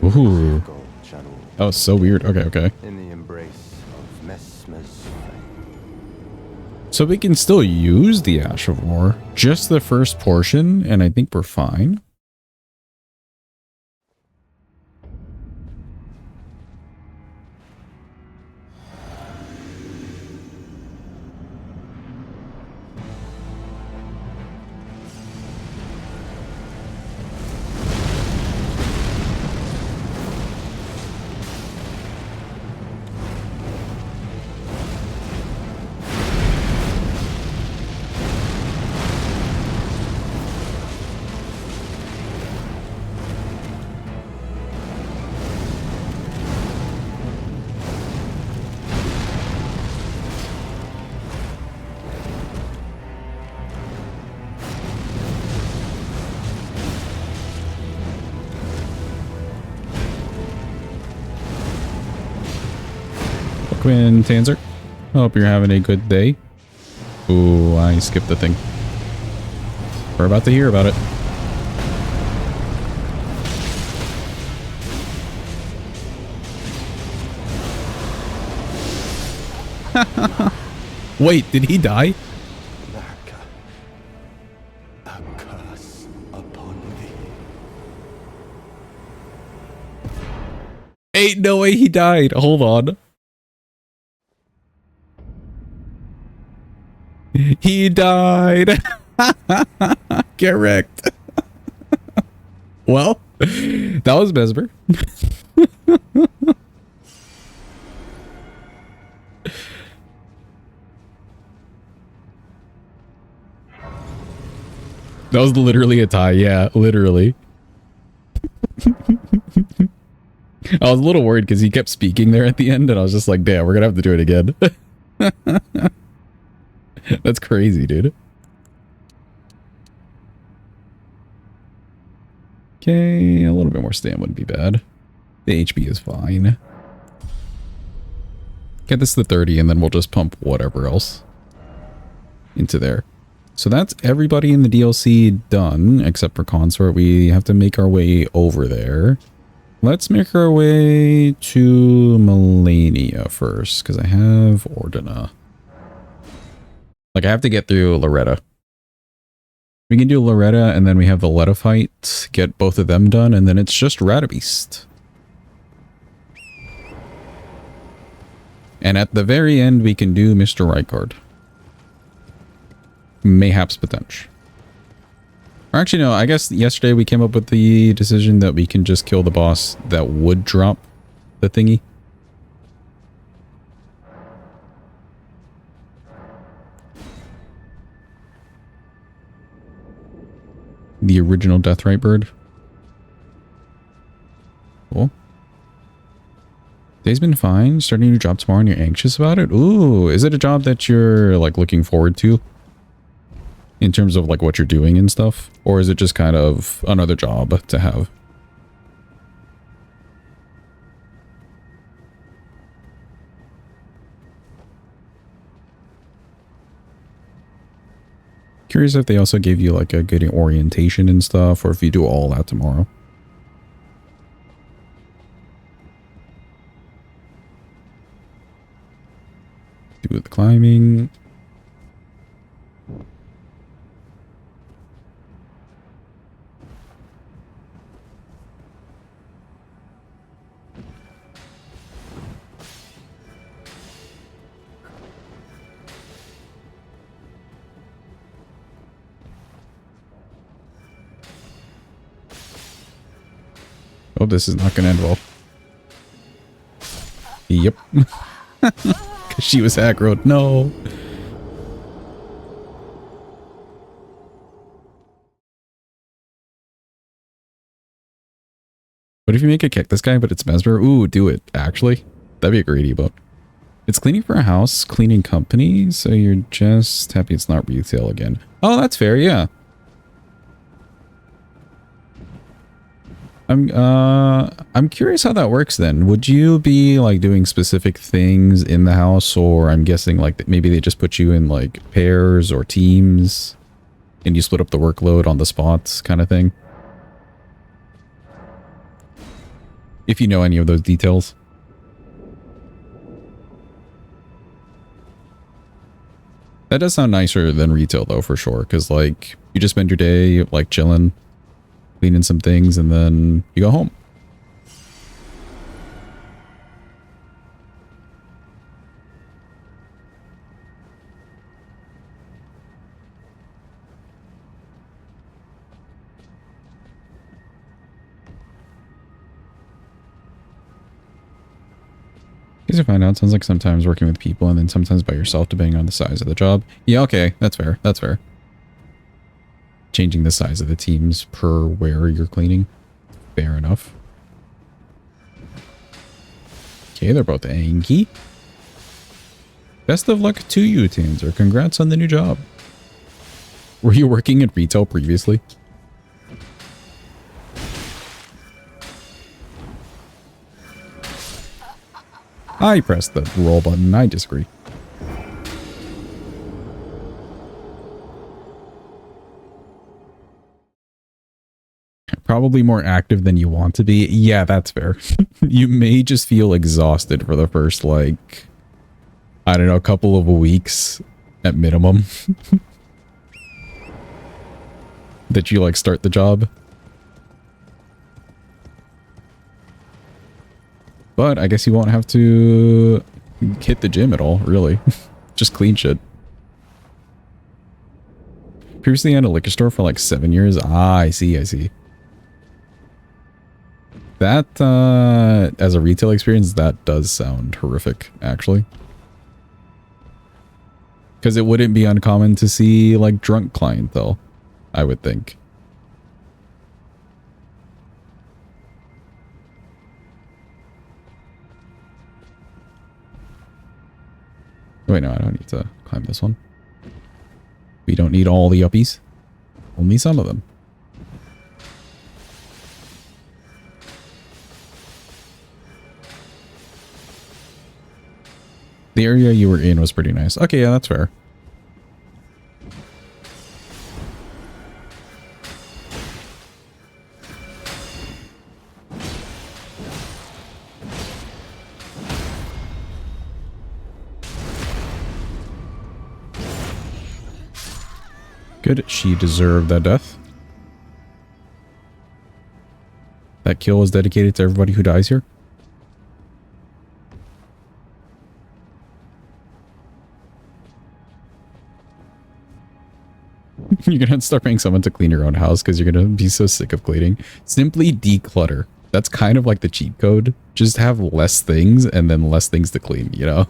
Ooh. That was so weird. Okay, okay. In the embrace of Messmer's flame. So we can still use the Ash of War, just the first portion, and I think we're fine. Quinn Tanzer, hope you're having a good day. Ooh, I skipped the thing. We're about to hear about it. Wait, did he die? A curse upon thee. Ain't no way he died. Hold on. He died. Get wrecked. Well, that was Messmer. That was literally a tie. Yeah, literally. I was a little worried because he kept speaking there at the end, and I was just like, damn, we're gonna have to do it again. That's crazy, dude. Okay, a little bit more stam wouldn't be bad. The HP is fine. Get this to 30, and then we'll just pump whatever else into there. So that's everybody in the DLC done, except for Consort. We have to make our way over there. Let's make our way to Malenia first, because I have Ordina. Like, I have to get through Loretta. We can do Loretta, and then we have the Leda fight, get both of them done, and then it's just Radahn. And at the very end, we can do Mr. Rykard. Mayhaps potential. Or actually, no, I guess yesterday we came up with the decision that we can just kill the boss that would drop the thingy. The original Deathrite bird. Cool. Day's been fine. Starting a new job tomorrow and you're anxious about it? Ooh, is it a job that you're like looking forward to? In terms of like what you're doing and stuff? Or is it just kind of another job to have? Curious if they also gave you like a good orientation and stuff, or if you do all that tomorrow. Do the climbing. Oh, this is not going to end well. Yep. Because she was aggroed. No. What if you make a cactus guy, but it's Messmer? Ooh, do it, actually. That'd be a great emote. It's cleaning for a house, cleaning company, so you're just happy it's not retail again. Oh, that's fair, yeah. I'm curious how that works then. Would you be like doing specific things in the house, or I'm guessing like maybe they just put you in like pairs or teams and you split up the workload on the spots kind of thing? If you know any of those details. That does sound nicer than retail though, for sure, because like you just spend your day like chilling, cleaning some things, and then you go home. Easy to find out. Sounds like sometimes working with people and then sometimes by yourself, depending on the size of the job. Yeah, okay, that's fair. That's fair. Changing the size of the teams per where you're cleaning. Fair enough. Okay, they're both Anki. Best of luck to you, Tanzer. Congrats on the new job. Were you working at retail previously? I pressed the roll button. I disagree. Probably more active than you want to be. Yeah, that's fair. You may just feel exhausted for the first, like, I don't know, couple of weeks at minimum. That you, like, start the job. But I guess you won't have to hit the gym at all, really. Just clean shit. Previously I had a liquor store for like 7 years. Ah, I see, I see. That, as a retail experience, that does sound horrific, actually. Because it wouldn't be uncommon to see, like, drunk clientele. I would think. Wait, no, I don't need to climb this one. We don't need all the uppies. Only some of them. The area you were in was pretty nice. Okay, yeah, that's fair. Good. She deserved that death. That kill was dedicated to everybody who dies here. You're gonna start paying someone to clean your own house because you're gonna be so sick of cleaning. Simply declutter. That's kind of like the cheat code. Just have less things and then less things to clean, you know?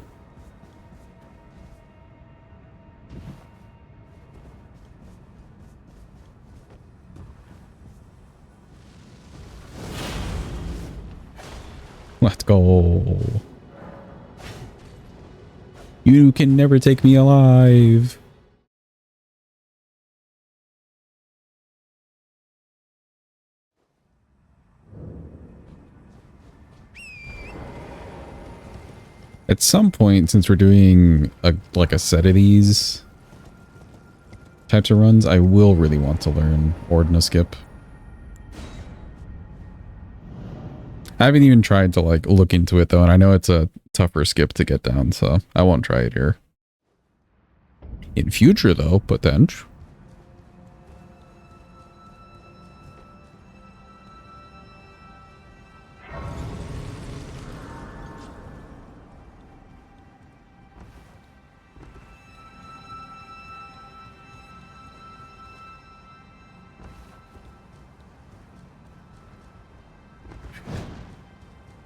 Let's go. You can never take me alive. At some point, since we're doing like a set of these types of runs, I will really want to learn Ordna Skip. I haven't even tried to like look into it though, and I know it's a tougher skip to get down, so I won't try it here. In future though, potential.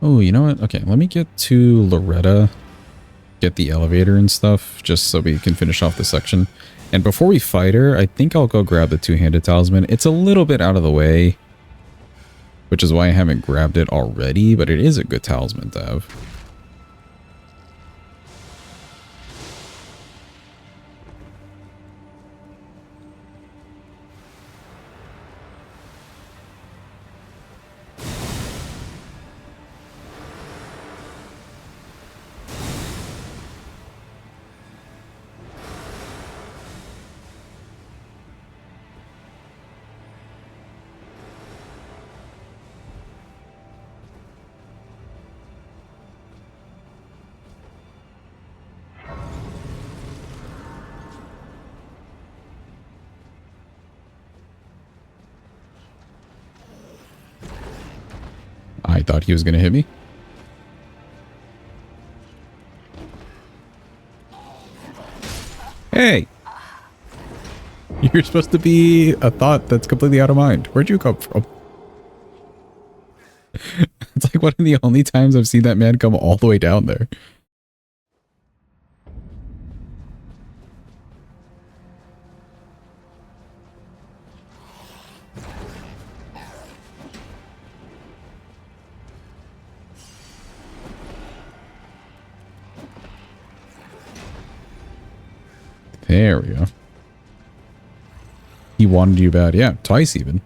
Oh, you know what? Okay, let me get to Loretta, get the elevator and stuff, just so we can finish off the section. And before we fight her, I think I'll go grab the two-handed talisman. It's a little bit out of the way, which is why I haven't grabbed it already, but it is a good talisman to have. I thought he was going to hit me. Hey! You're supposed to be a thought that's completely out of mind. Where'd you come from? It's like one of the only times I've seen that man come all the way down there. There we go. He wanted you bad. Yeah, twice even.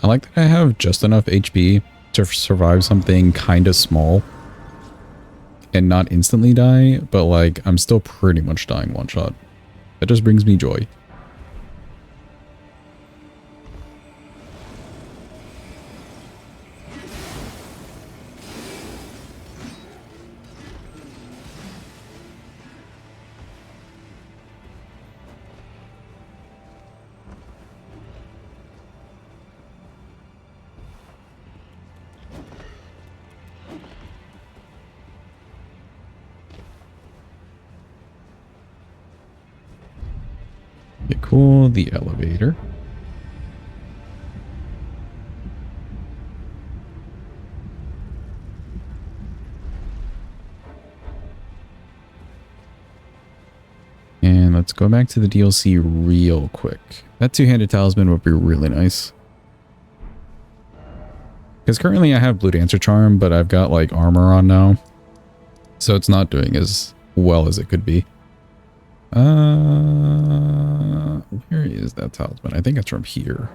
I like that I have just enough HP to survive something kind of small and not instantly die, but like I'm still pretty much dying one shot. That just brings me joy. cool. The elevator. And let's go back to the DLC real quick. That two-handed talisman would be really nice. Because currently I have Blue Dancer Charm, but I've got like armor on now. So it's not doing as well as it could be. Where is that talisman? I think it's from here.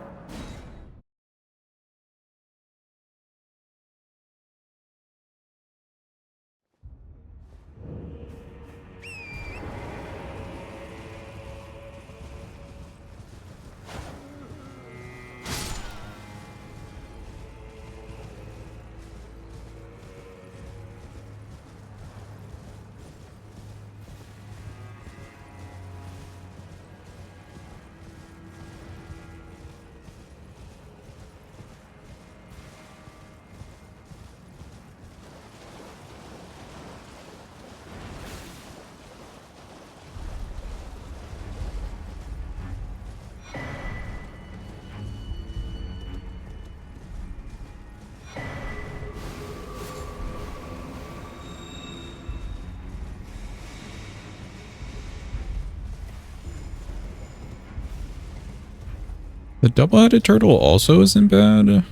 The double-headed turtle also isn't bad,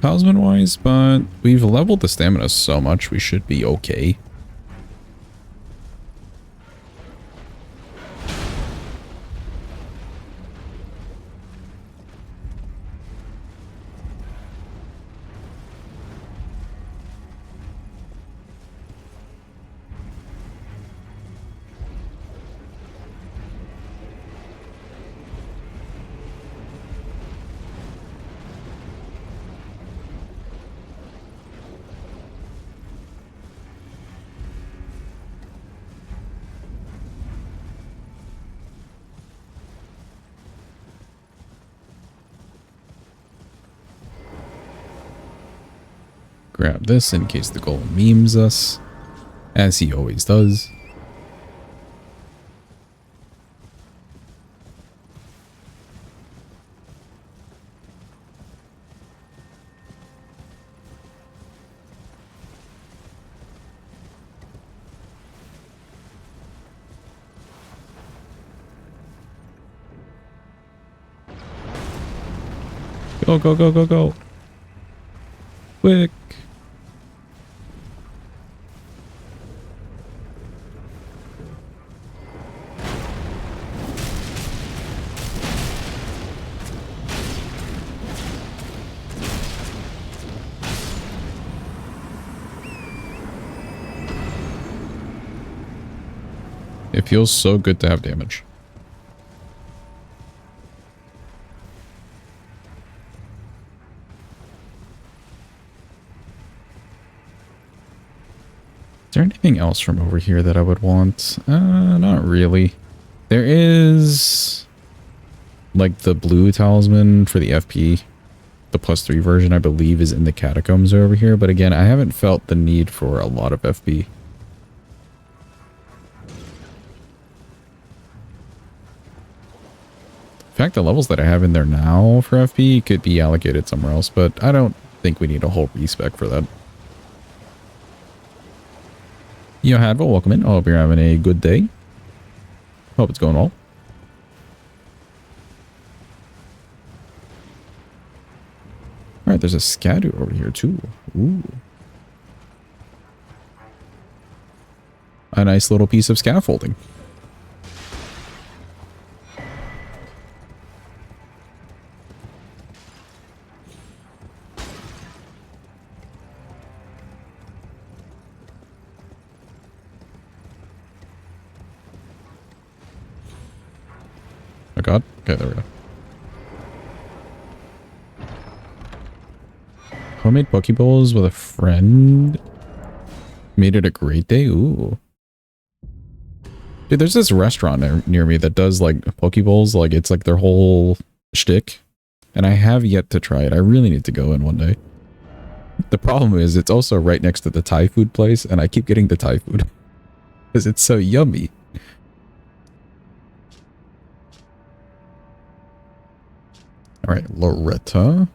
talisman-wise, but we've leveled the stamina so much we should be okay. Grab this in case the golem memes us, as he always does. Go, go, go, go, go. Quick. It feels so good to have damage. Is there anything else from over here that I would want? Not really. There is like the blue talisman for the FP. The +3 version, I believe, is in the catacombs over here. But again, I haven't felt the need for a lot of FP. In fact, the levels that I have in there now for FP could be allocated somewhere else, but I don't think we need a whole respec for that. Yo, Hadville, welcome in. I hope you're having a good day. Hope it's going well. Alright, there's a Scadu over here too. Ooh. A nice little piece of scaffolding. Oh god. Okay, there we go. Homemade Pokeballs with a friend. Made it a great day. Ooh. Dude, there's this restaurant near me that does like Pokeballs. Like it's like their whole shtick. And I have yet to try it. I really need to go in one day. The problem is it's also right next to the Thai food place. And I keep getting the Thai food. Because it's so yummy. All right, Loretta.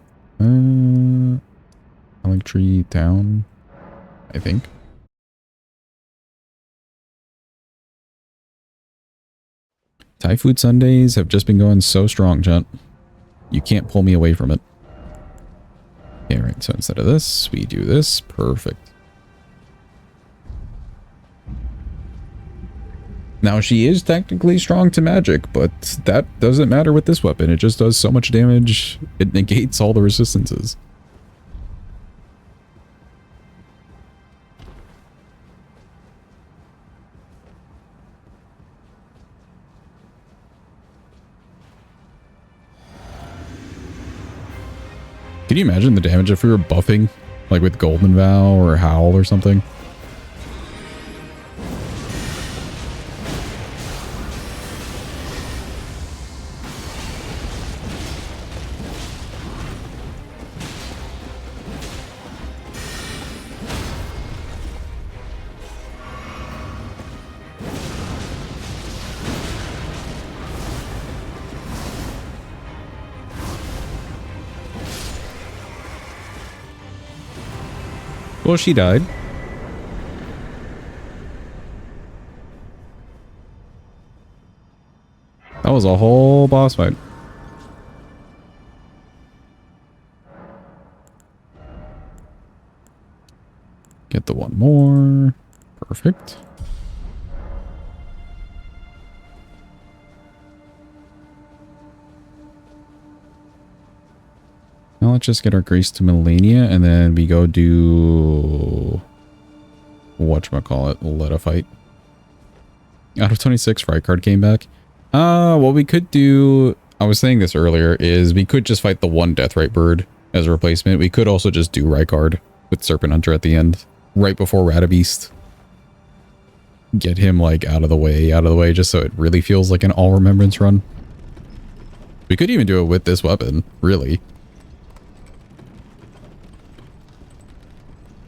Haligtree down, I think. Thai food Sundays have just been going so strong, gent. You can't pull me away from it. Okay, right. So instead of this, we do this. Perfect. Now, she is technically strong to magic, but that doesn't matter with this weapon. It just does so much damage. It negates all the resistances. Can you imagine the damage if we were buffing, like with Golden Vow or Howl or something? Well, she died. That was a whole boss fight. Get the one more. Perfect. Now let's just get our grace to Malenia, and then we go do whatchamacallit, Leda fight. Out of 26, Rykard came back. What we could do, I was saying this earlier, is we could just fight the one Deathrite bird as a replacement. We could also just do Rykard with Serpent Hunter at the end, right before Radabeast. Get him like out of the way, just so it really feels like an all Remembrance run. We could even do it with this weapon, really.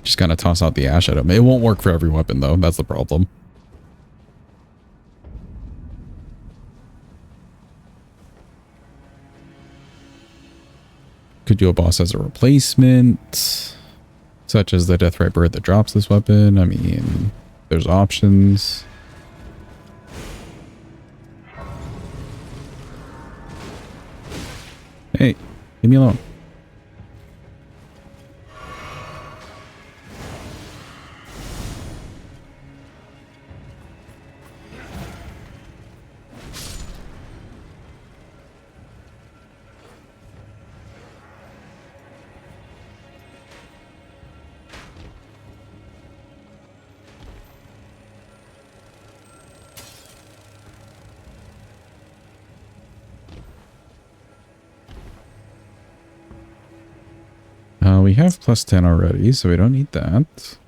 Just kind of toss out the ash at him. It won't work for every weapon, though. That's the problem. Could do a boss as a replacement, such as the Deathrite bird that drops this weapon. I mean, there's options. Hey, leave me alone. We have plus 10 already, so we don't need that.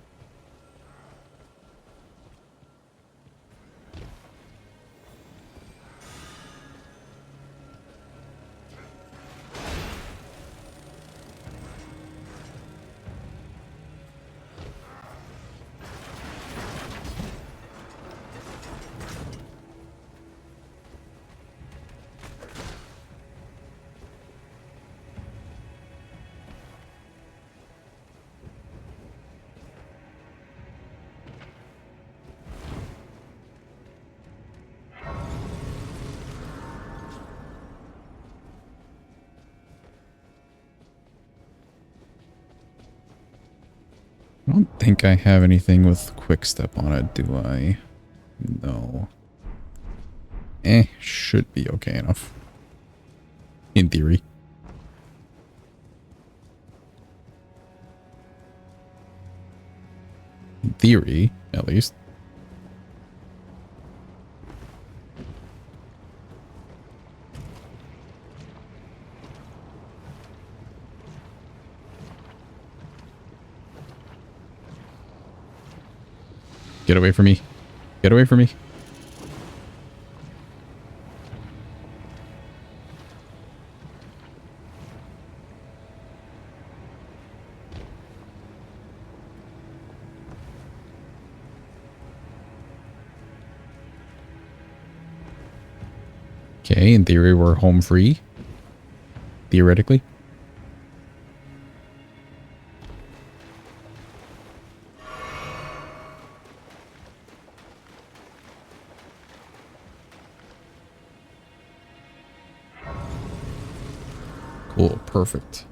I don't think I have anything with quick step on it, do I? No. Should be okay enough. In theory. In theory, at least. Get away from me. Get away from me. Okay, in theory, we're home free. theoretically. Cool, perfect.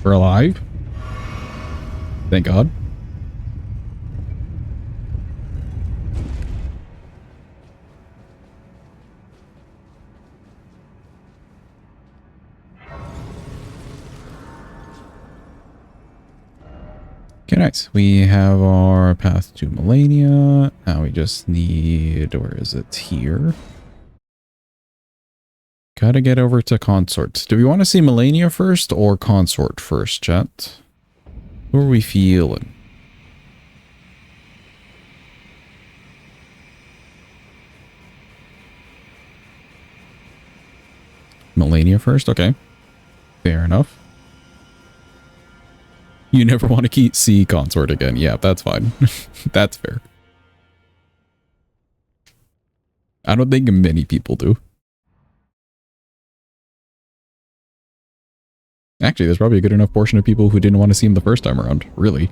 We're alive. Thank God. Okay, nice. We have our path to Malenia. Now we just need, where is it? Here. Gotta get over to Consort. Do we want to see Malenia first or Consort first, chat? Who are we feeling? Malenia first? Okay. Fair enough. You never want to see Consort again. Yeah, that's fine. That's fair. I don't think many people do. Actually, there's probably a good enough portion of people who didn't want to see him the first time around, really.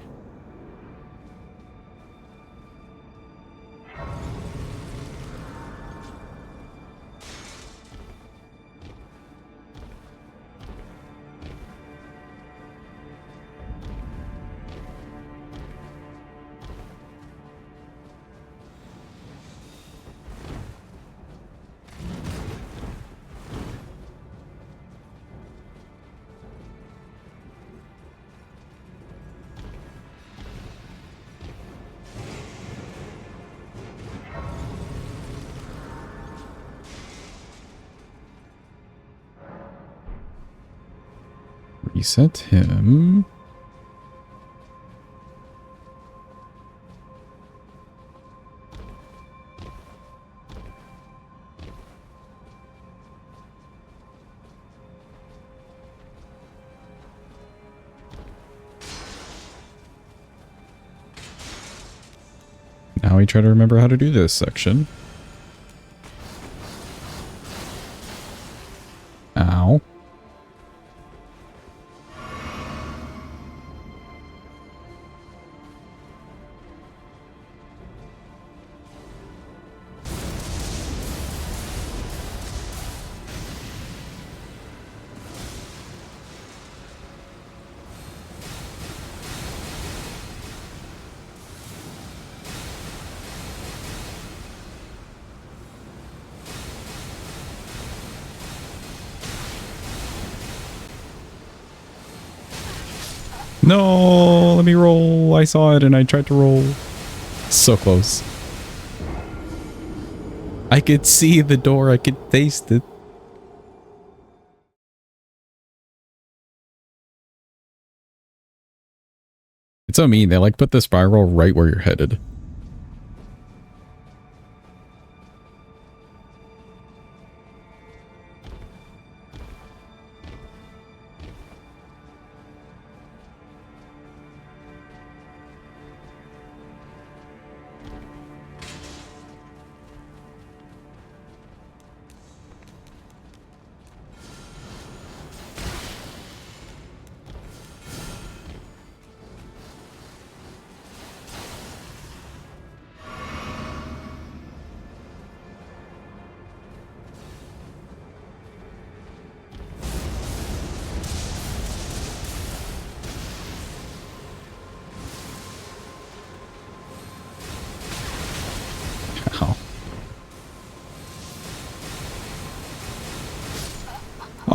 Reset him. Now we try to remember how to do this section. Ow. No, let me roll. I saw it and I tried to roll. So close. I could see the door. I could taste it. It's so mean. They like put the spiral right where you're headed.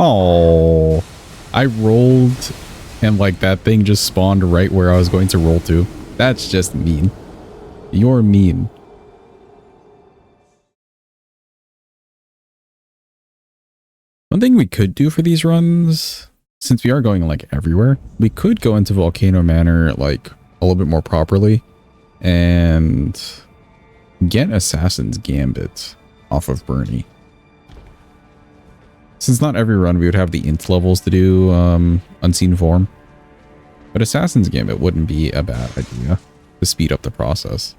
Oh, I rolled and like that thing just spawned right where I was going to roll to. That's just mean. You're mean. One thing we could do for these runs, since we are going like everywhere, we could go into Volcano Manor like a little bit more properly and get Assassin's Gambit off of Bernie. Since not every run we would have the int levels to do Unseen Form, but Assassin's Gambit wouldn't be a bad idea to speed up the process.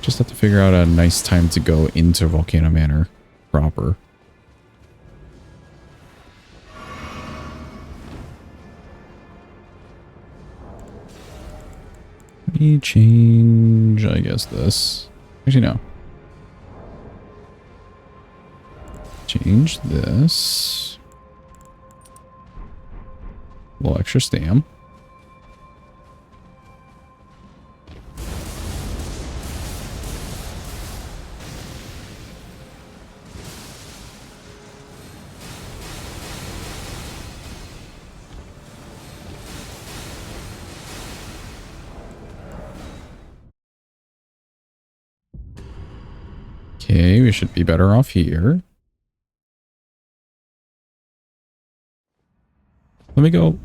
Just have to figure out a nice time to go into Volcano Manor proper. Let me change, I guess, this. Actually, no. Change this. A little extra stam. Okay, we should be better off here. Let me go.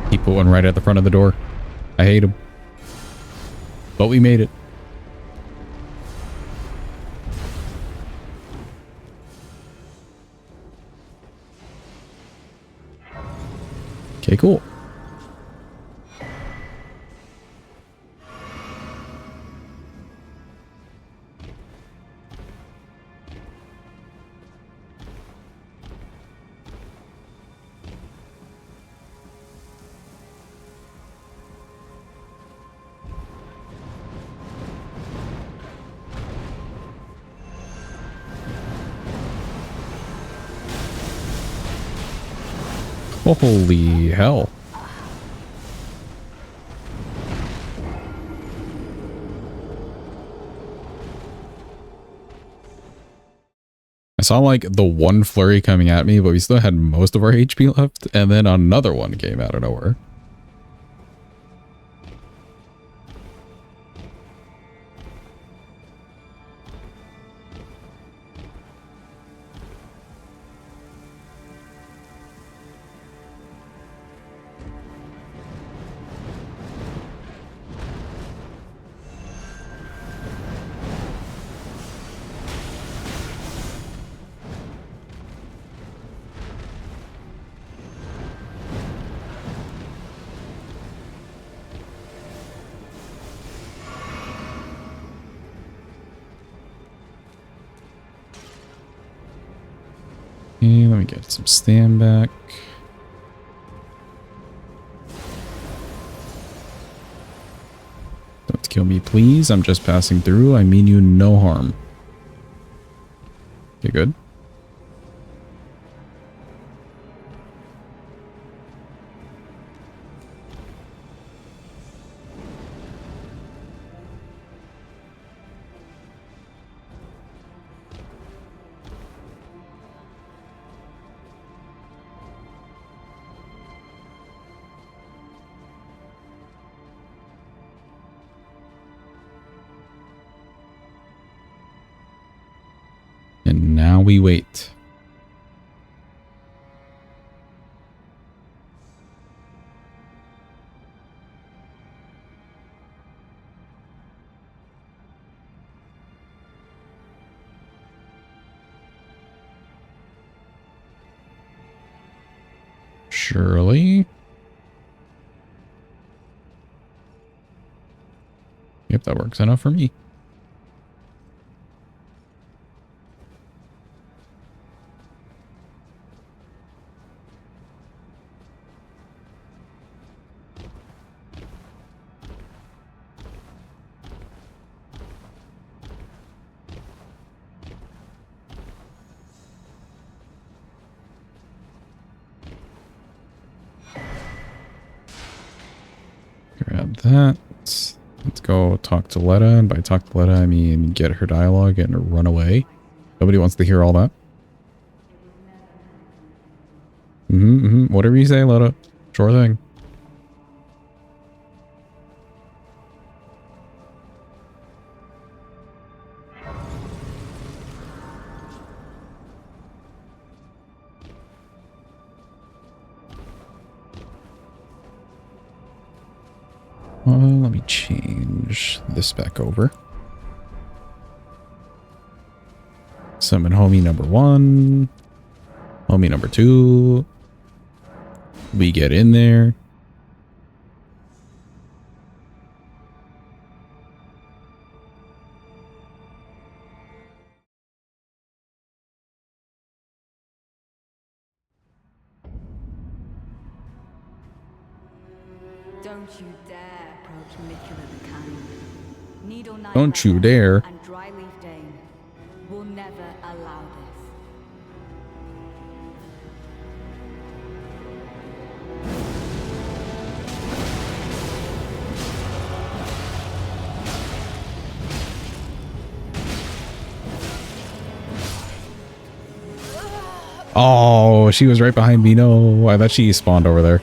He put one right at the front of the door. I hate him. But we made it. Okay, cool. Holy hell. I saw like the one flurry coming at me, but we still had most of our HP left, and then another one came out of nowhere. Okay, let me get some stand back. Don't kill me, please. I'm just passing through. I mean you no harm. Okay, good. And now we wait. Surely. Yep, that works enough for me. Grab that. Let's go talk to Leda, and by talk to Leda, I mean get her dialogue and run away. Nobody wants to hear all that. Whatever you say, Leda. Sure thing. Let me change this back over. Summon homie number 1. Homie number 2. We get in there. Don't you dare approach Miquella the Kind. Needle Knight Don't you Radahn dare. And Dryleaf Dane will never allow this. Oh, she was right behind me. No, I thought she spawned over there.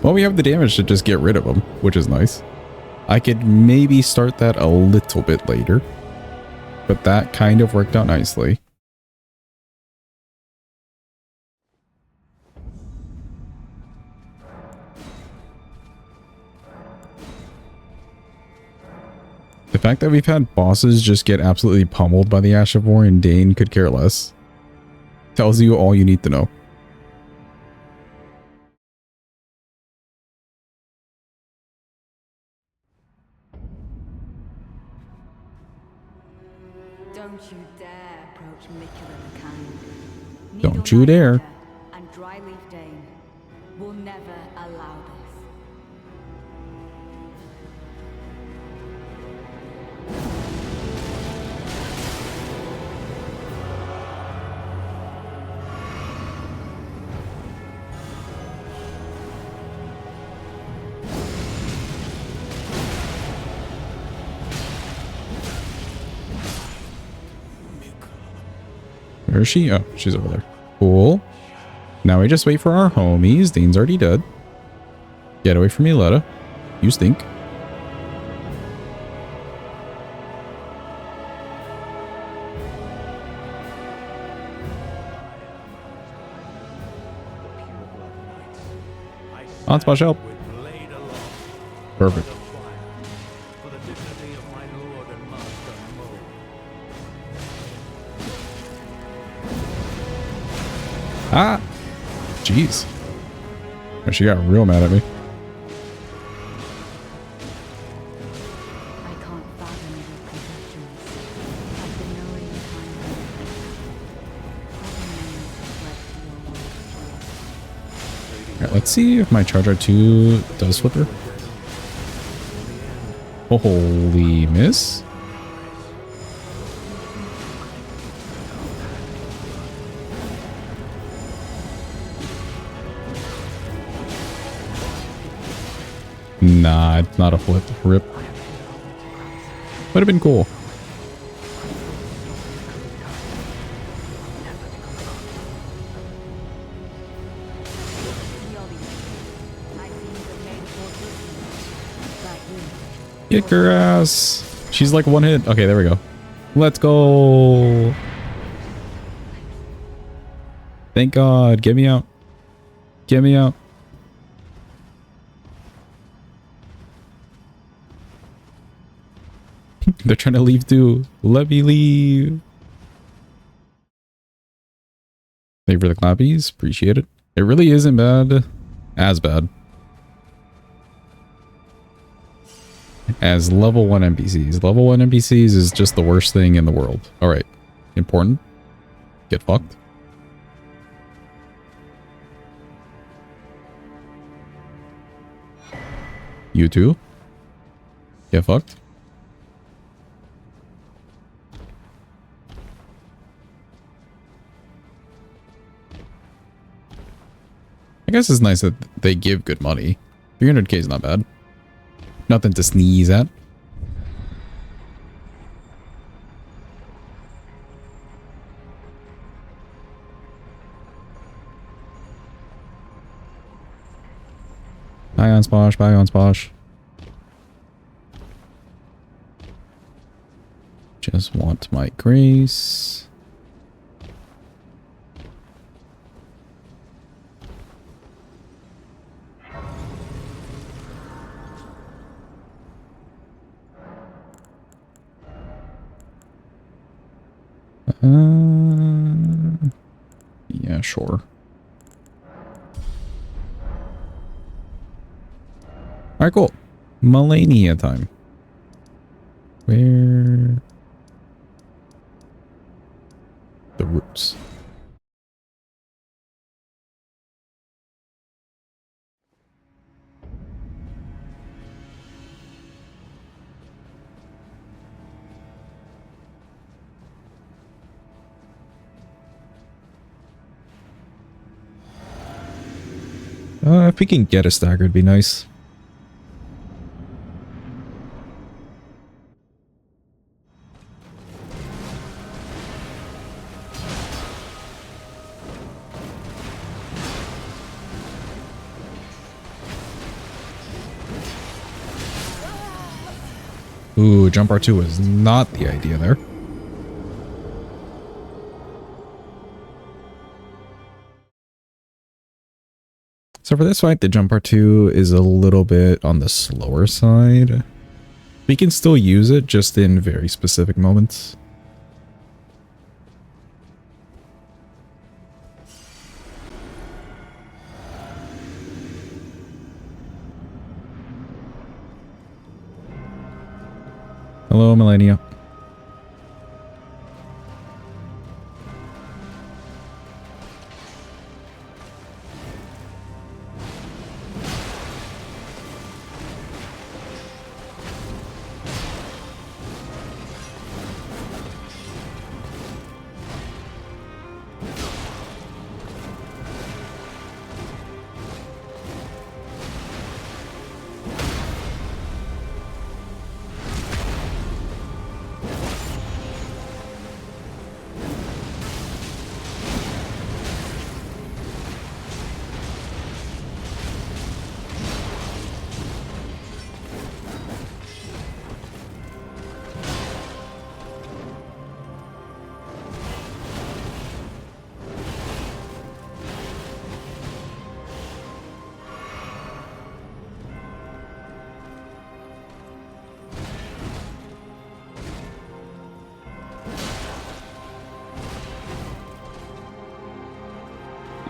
Well, we have the damage to just get rid of them, which is nice. I could maybe start that a little bit later, but that kind of worked out nicely. The fact that we've had bosses just get absolutely pummeled by the Ash of War and Dane could care less. Tells you all you need to know. Don't you dare approach Miquella the Kind. Don't you dare. And Dryleaf Dane will never allow this. Where is she? Oh, she's over there. Cool. Now we just wait for our homies. Dane's already dead. Get away from me, Leda. You stink. On spot help. Perfect. Ah! Jeez. Oh, she got real mad at me. I can't fathom your projections. I've been knowing the kind of Alright, let's see if my Charger 2 does flip her. Oh, holy miss. Nah, it's not a flip. Rip. Would have been cool. Kick her ass. She's like one hit. Okay, there we go. Let's go. Thank God. Get me out. Get me out. They're trying to leave too. Let me leave. Thank you for the clappies. Appreciate it. It really isn't bad. As bad as level 1 NPCs. Level 1 NPCs is just the worst thing in the world. Alright. Important. Get fucked. You too. Get fucked. I guess it's nice that they give good money. 300k is not bad. Nothing to sneeze at. Bye on Splosh, bye on Splosh. Just want my grace. Yeah, sure. Alright, cool. Malenia time. Where? The roots. If we can get a stagger, it'd be nice. Ooh, jump R2 was not the idea there. So for this fight, the jump R2 is a little bit on the slower side. We can still use it just in very specific moments. Hello, Malenia.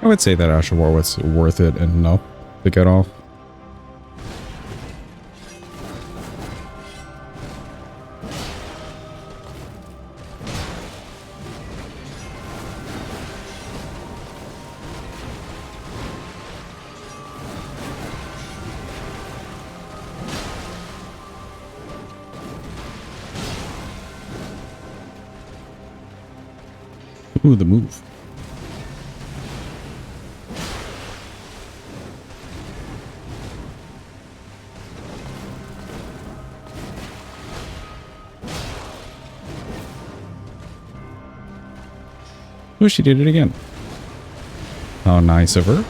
I would say that Asher War was worth it enough to get off. Ooh, the move. Oh, she did it again. How nice of her.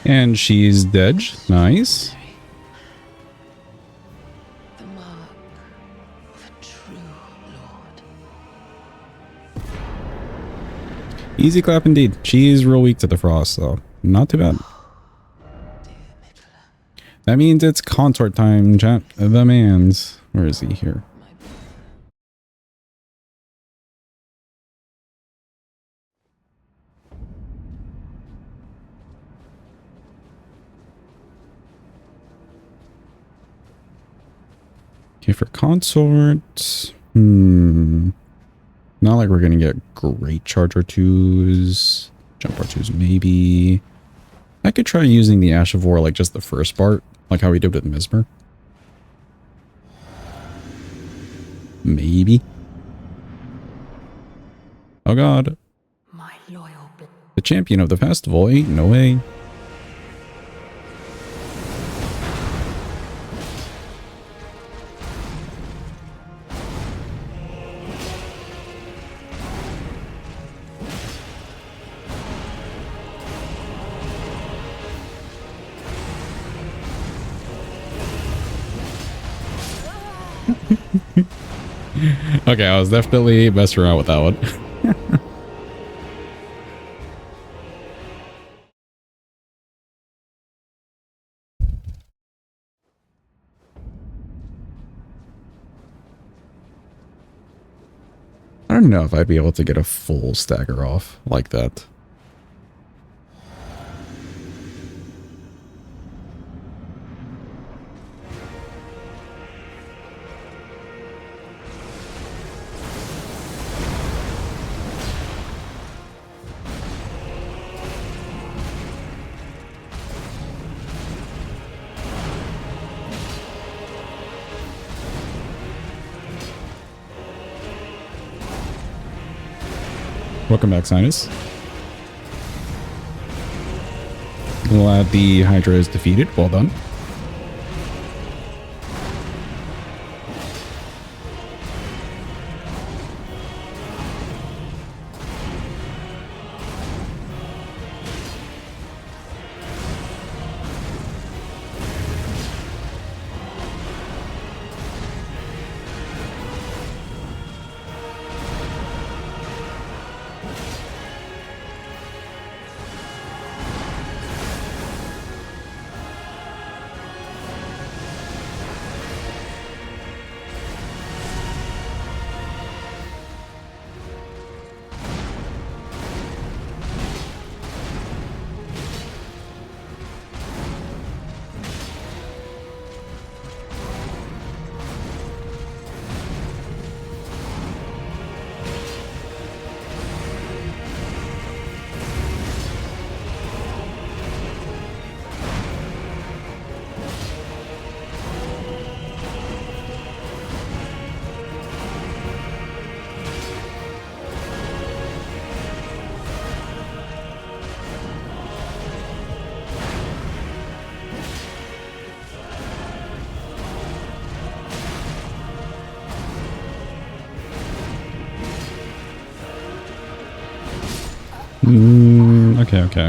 And she's dead. Nice. The mark of a true lord. Easy clap indeed. She's real weak to the frost, though. Not too bad. That means it's consort time, chat. The man's. Where is he here? Okay, for consort. Not like we're gonna get great charge R2s. Jump R2s maybe. I could try using the Ash of War like just the first part. Like how we did with Messmer. Maybe. Oh god. My loyal. The champion of the festival. Ain't no way. Okay, I was definitely messing around with that one. I don't know if I'd be able to get a full stagger off like that. Welcome back, Sinus. Glad the Hydra is defeated. Well done. Okay.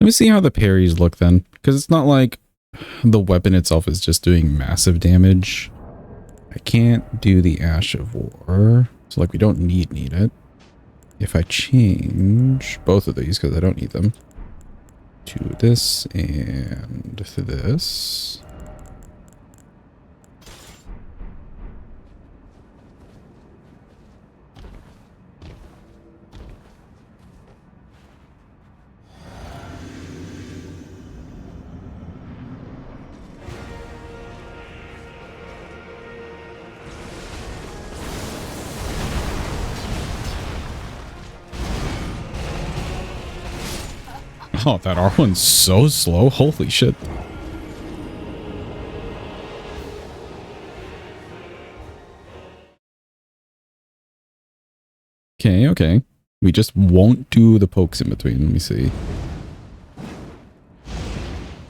Let me see how the parries look then, because it's not like the weapon itself is just doing massive damage. I can't do the Ash of War, so like we don't need it. If I change both of these, because I don't need them, to this and to this. Oh, that R1's so slow. Holy shit. Okay. We just won't do the pokes in between. Let me see.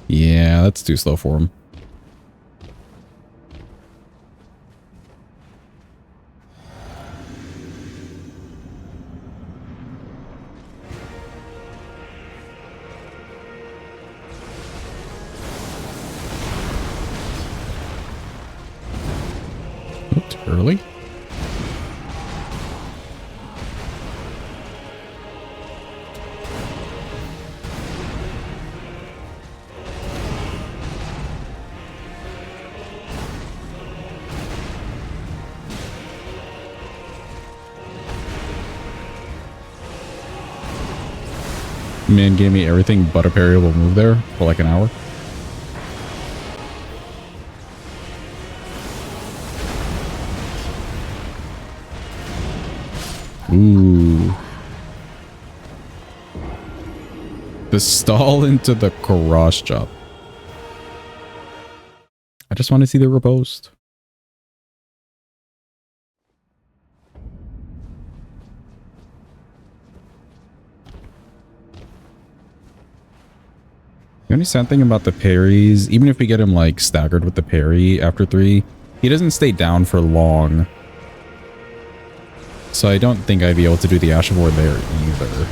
Yeah, that's too slow for him. Early. Man gave me everything but a parryable move there for like an hour. Ooh. The stall into the cross chop. I just want to see the riposte. The only sad thing about the parries, even if we get him like staggered with the parry after 3, he doesn't stay down for long. So I don't think I'd be able to do the Ashavor there either.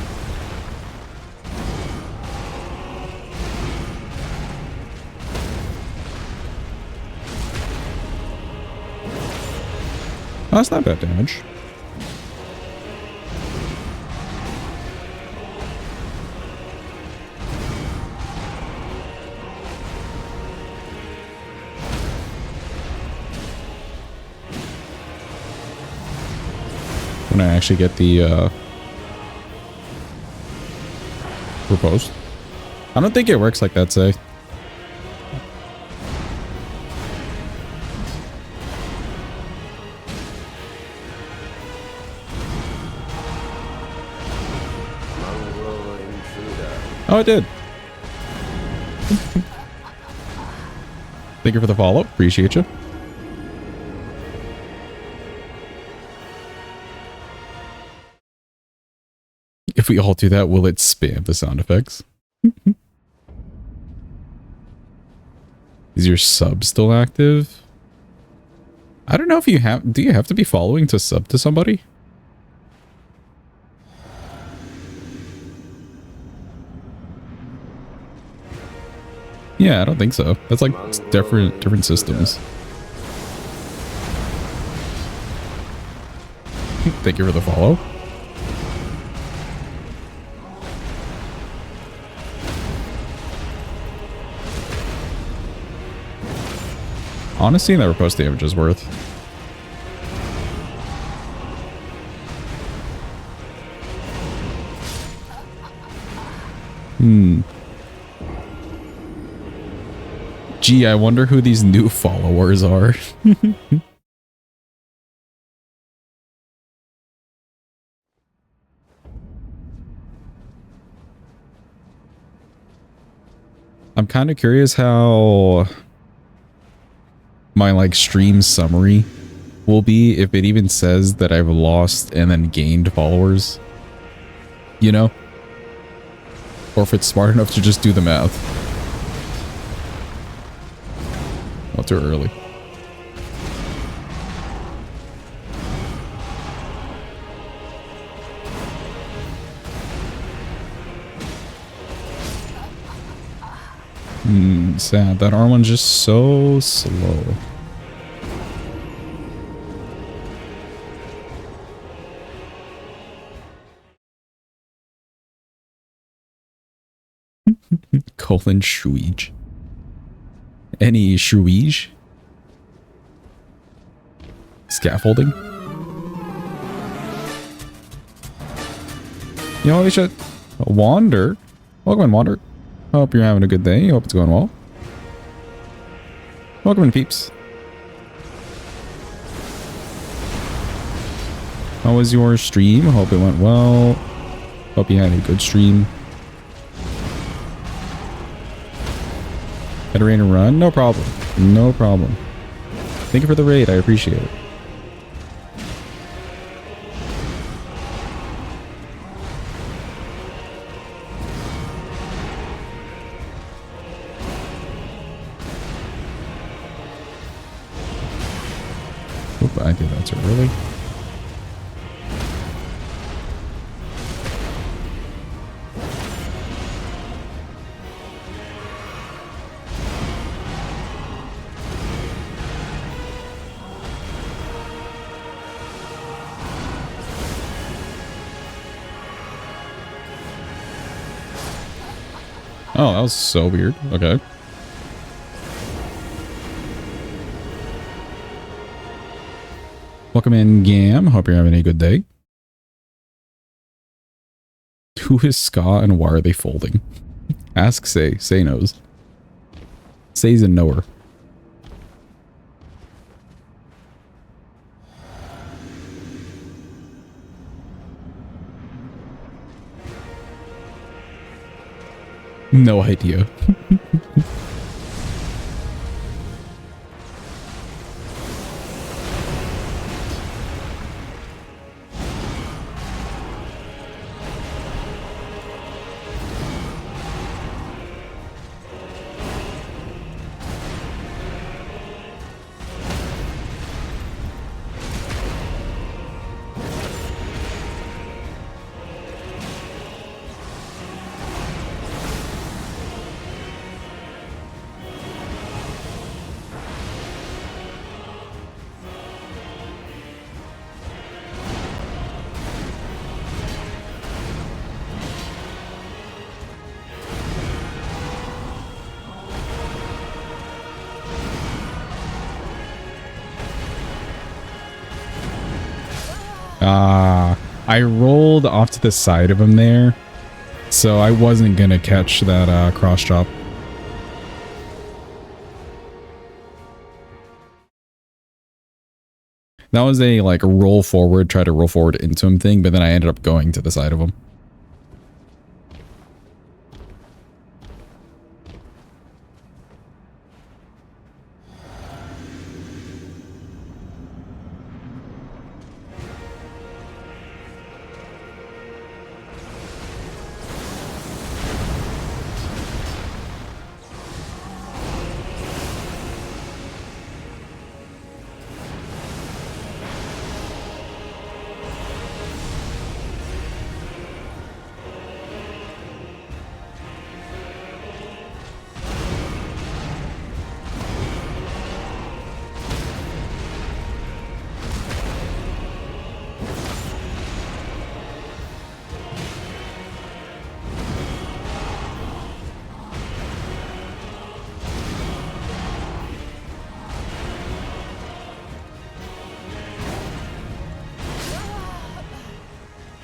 Oh, that's not bad damage. When I actually get the riposte. I don't think it works like that, say. Oh, it did. Thank you for the follow. Appreciate you. If we all do that, will it spam the sound effects? Is your sub still active? I don't know if you have... Do you have to be following to sub to somebody? Yeah, I don't think so. That's like different systems. Thank you for the follow. Honestly, that riposte damage is worth. Gee, I wonder who these new followers are. I'm kind of curious how my like stream summary will be if it even says that I've lost and then gained followers, you know, or if it's smart enough to just do the math. Not too early. Sad. That R1's just so slow. Colin Shuij. Any Shuij? Scaffolding? You know, we should wander. Welcome in, Wander. Hope you're having a good day. Hope it's going well. Welcome in, peeps. How was your stream? Hope it went well. Hope you had a good stream. Had a rain and run? No problem. No problem. Thank you for the raid. I appreciate it. Oop, I did that too early. Oh, that was so weird. Okay. Welcome in, Gam. Hope you're having a good day. Who is Ska and why are they folding? Ask Say. Say knows. Say's a knower. No idea. I rolled off to the side of him there, so I wasn't gonna catch that cross chop. That was a like roll forward, try to roll forward into him thing, but then I ended up going to the side of him.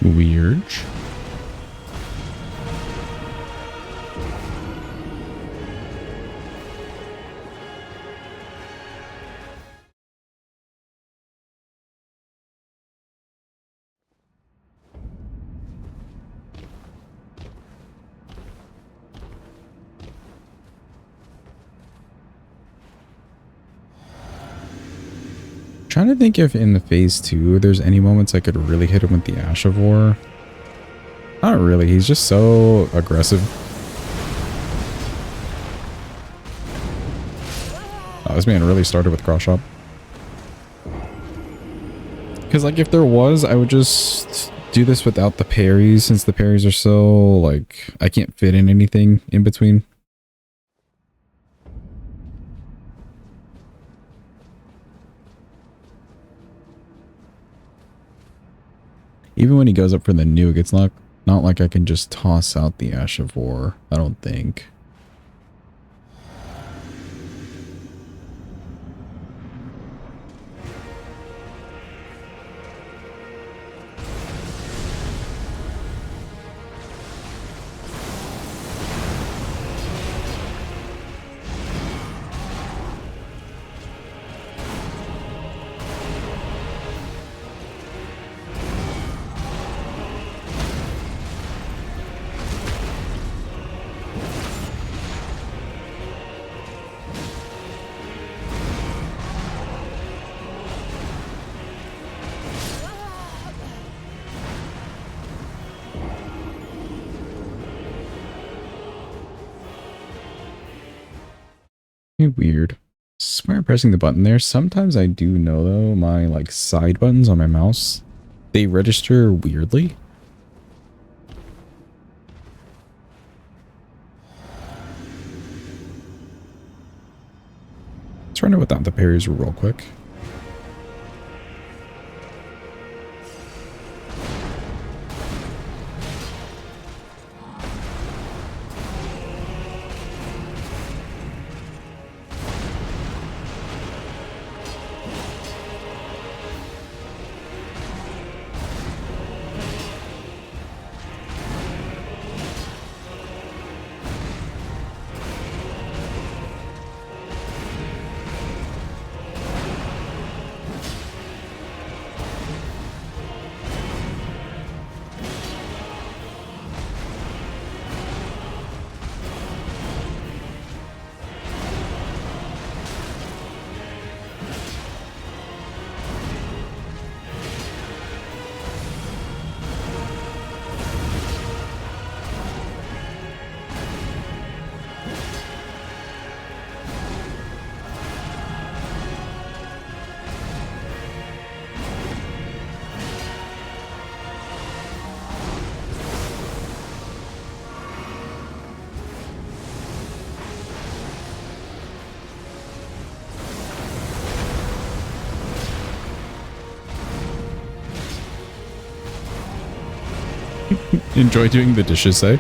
Weird. Trying to think if in the phase 2 there's any moments I could really hit him with the Ash of War. Not really, he's just so aggressive. Oh, this man really started with cross shop. Because like if there was, I would just do this without the parries, since the parries are so like I can't fit in anything in between. Even when he goes up for the nuke, it's not like I can just toss out the Ash of War, I don't think. Weird. Swear I'm pressing the button there. Sometimes I do know though, my like side buttons on my mouse, they register weirdly. Let's run it without the parries real quick. Enjoy doing the dishes, say?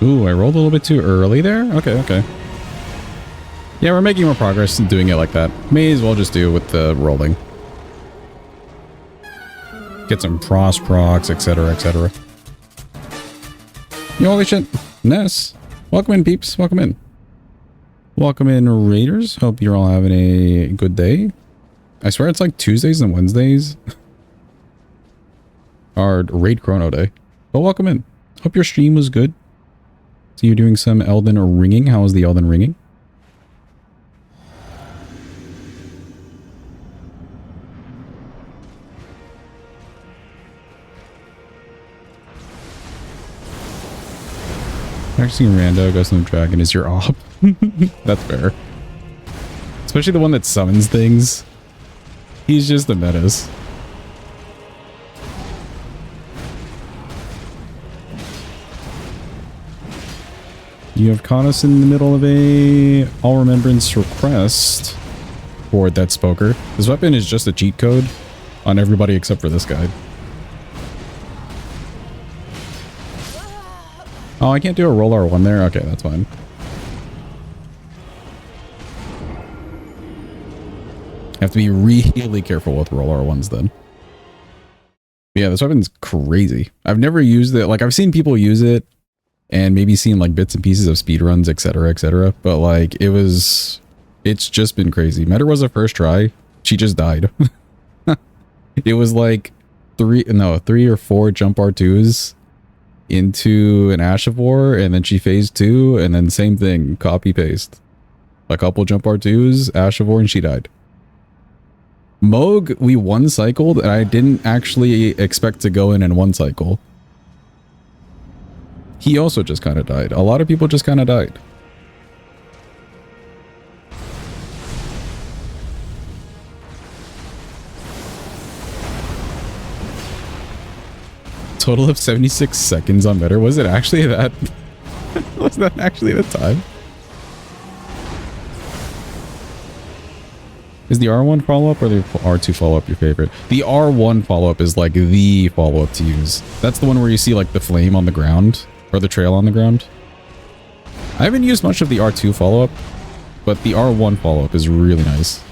Ooh, I rolled a little bit too early there? Okay, okay. Yeah, we're making more progress in doing it like that. May as well just do it with the rolling. Get some frost procs, etc, etc. Yo, holy shit. Ness. Welcome in, peeps. Welcome in. Welcome in, Raiders. Hope you're all having a good day. I swear it's like Tuesdays and Wednesdays are Raid Chrono Day. But welcome in. Hope your stream was good. So you're doing some Elden ringing. How was the Elden ringing? Practicing Rando, Ghost of the Dragon is your op. That's fair. Especially the one that summons things. He's just a menace. You have caught us in the middle of a all remembrance request for Dead Spoker. This weapon is just a cheat code on everybody except for this guy. Oh, I can't do a roll R1 there? Okay, that's fine. I have to be really careful with roll R1s then. Yeah, this weapon's crazy. I've never used it. Like, I've seen people use it and maybe seen like bits and pieces of speedruns, etc, etc. But like, it's just been crazy. Metyr was a first try. She just died. It was like 3 or 4 jump R2s into an Ash of War, and then she phased 2, and then same thing, copy paste. A couple jump R2s, Ash of War, and she died. Moog, we one cycled, and I didn't actually expect to go in one cycle. He also just kind of died. A lot of people just kind of died. Total of 76 seconds on Metyr. Was it actually that? Was that actually the time? Is the R1 follow-up or the R2 follow-up your favorite? The R1 follow-up is like the follow-up to use. That's the one where you see like the flame on the ground or the trail on the ground. I haven't used much of the R2 follow-up, but the R1 follow-up is really nice.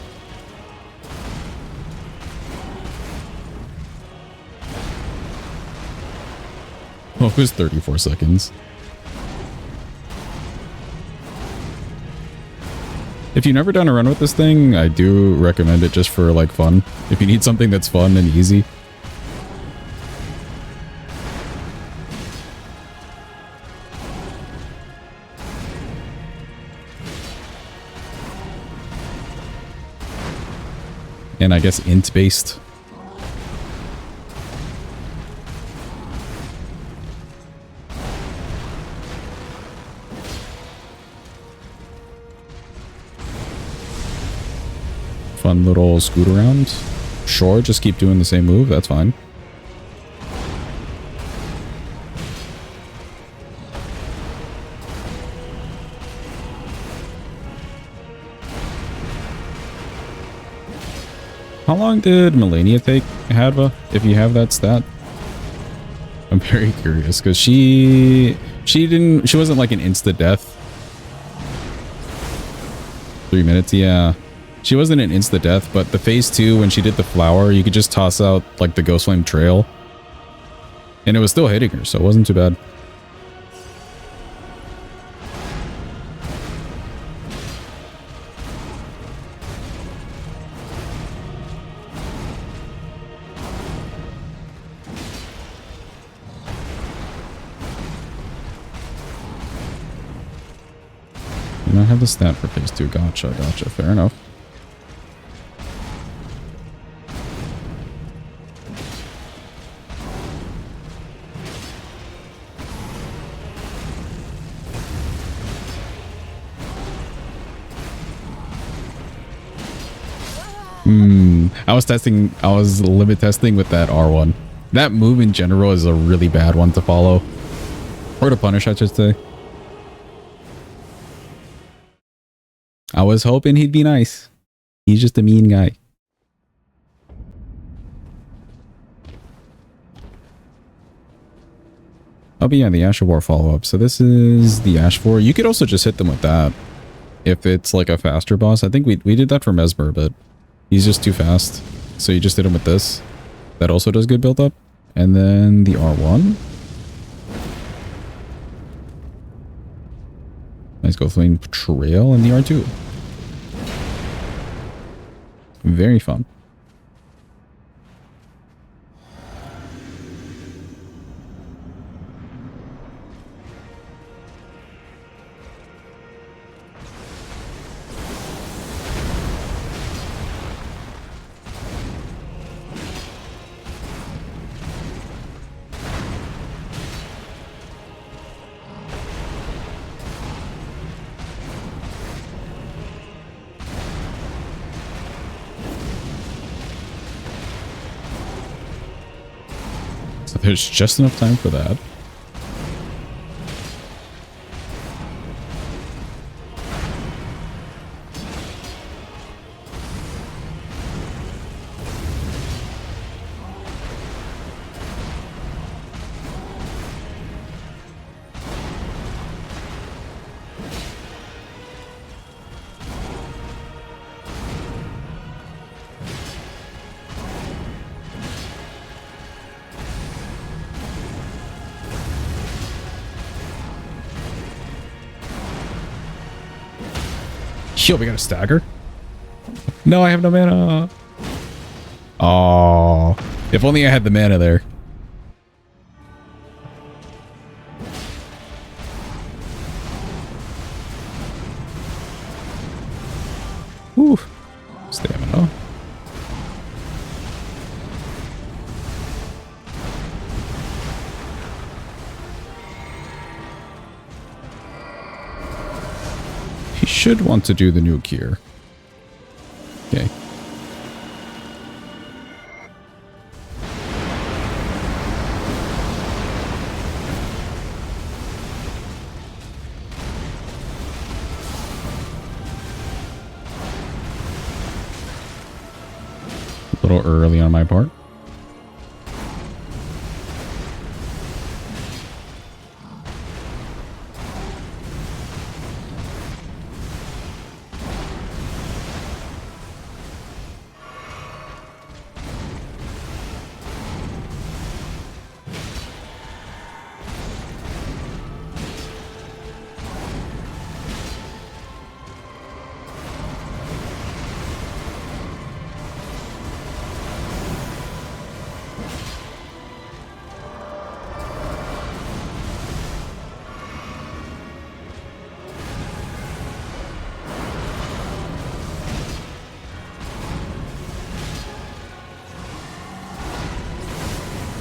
Oh, it was 34 seconds. If you've never done a run with this thing, I do recommend it just for like fun. If you need something that's fun and easy. And I guess int based. Fun little scoot around. Sure, just keep doing the same move. That's fine. How long did Malenia take Hadva, if you have that stat? I'm very curious, because she wasn't like an insta death. 3 minutes, yeah. She wasn't an insta death, but the phase 2, when she did the flower, you could just toss out like the Ghost Flame trail. And it was still hitting her, so it wasn't too bad. You don't have the stat for phase 2. Gotcha, gotcha. Fair enough. I was limit testing with that R1. That move in general is a really bad one to follow. Or to punish, I should say. I was hoping he'd be nice. He's just a mean guy. Oh, but yeah, the Ash of War follow-up. So this is the Ash 4. You could also just hit them with that. If it's like a faster boss. I think we did that for Messmer, but he's just too fast. So you just hit him with this. That also does good build-up. And then the R1. Nice Ghost Flame trail and the R2. Very fun. There's just enough time for that. Yo, we got a stagger? No, I have no mana. Oh, if only I had the mana there. Whew. Stamina. We should want to do the nuke here. Okay. A little early on my part.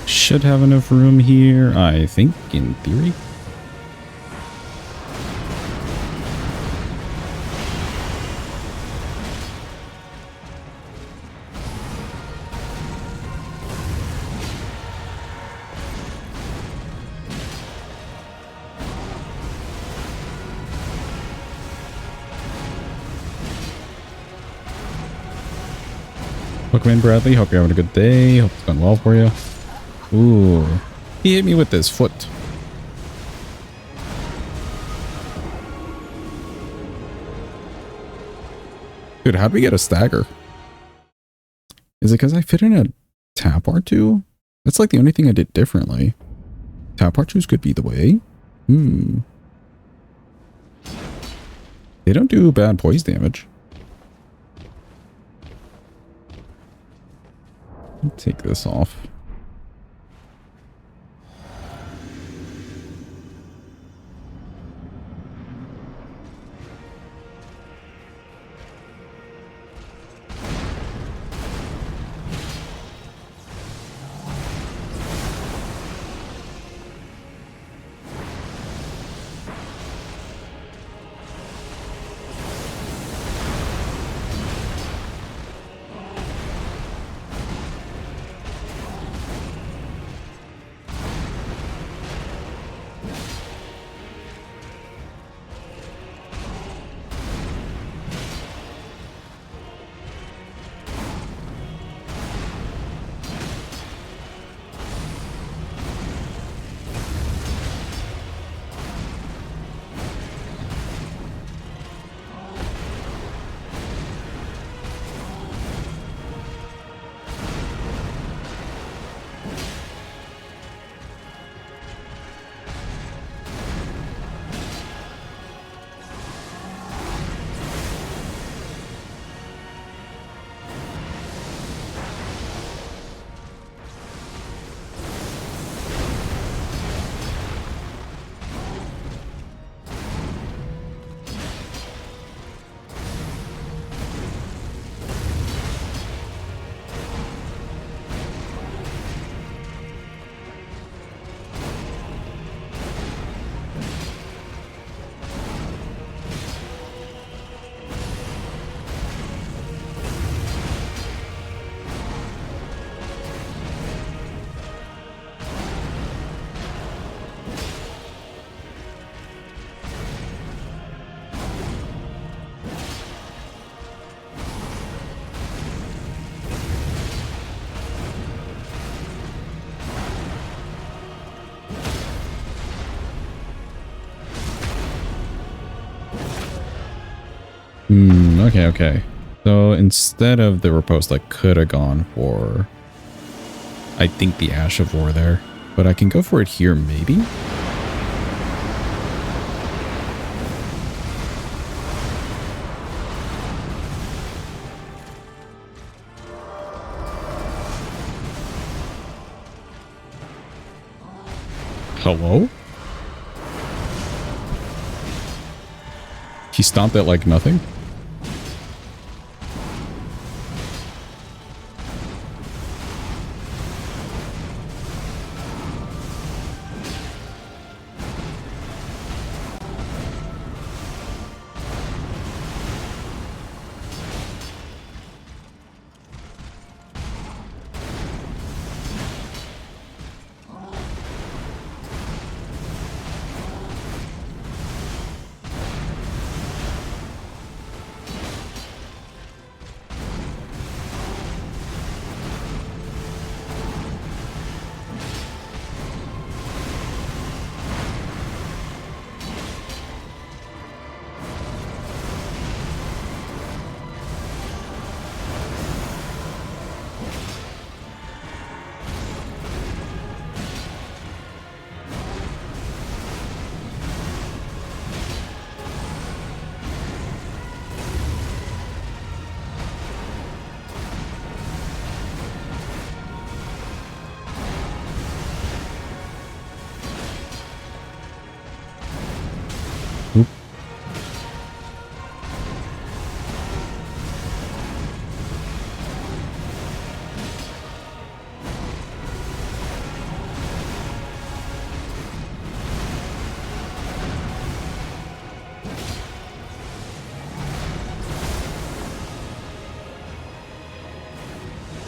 Should have enough room here, I think, in theory. Welcome in, Bradley. Hope you're having a good day. Hope it's going well for you. Ooh, he hit me with his foot. Dude, how'd we get a stagger? Is it because I fit in a tap R2? That's like the only thing I did differently. Tap R2s could be the way. They don't do bad poise damage. Take this off. Okay. So instead of the riposte, I could have gone for, I think, the Ash of War there. But I can go for it here, maybe? Hello? He stomped it like nothing?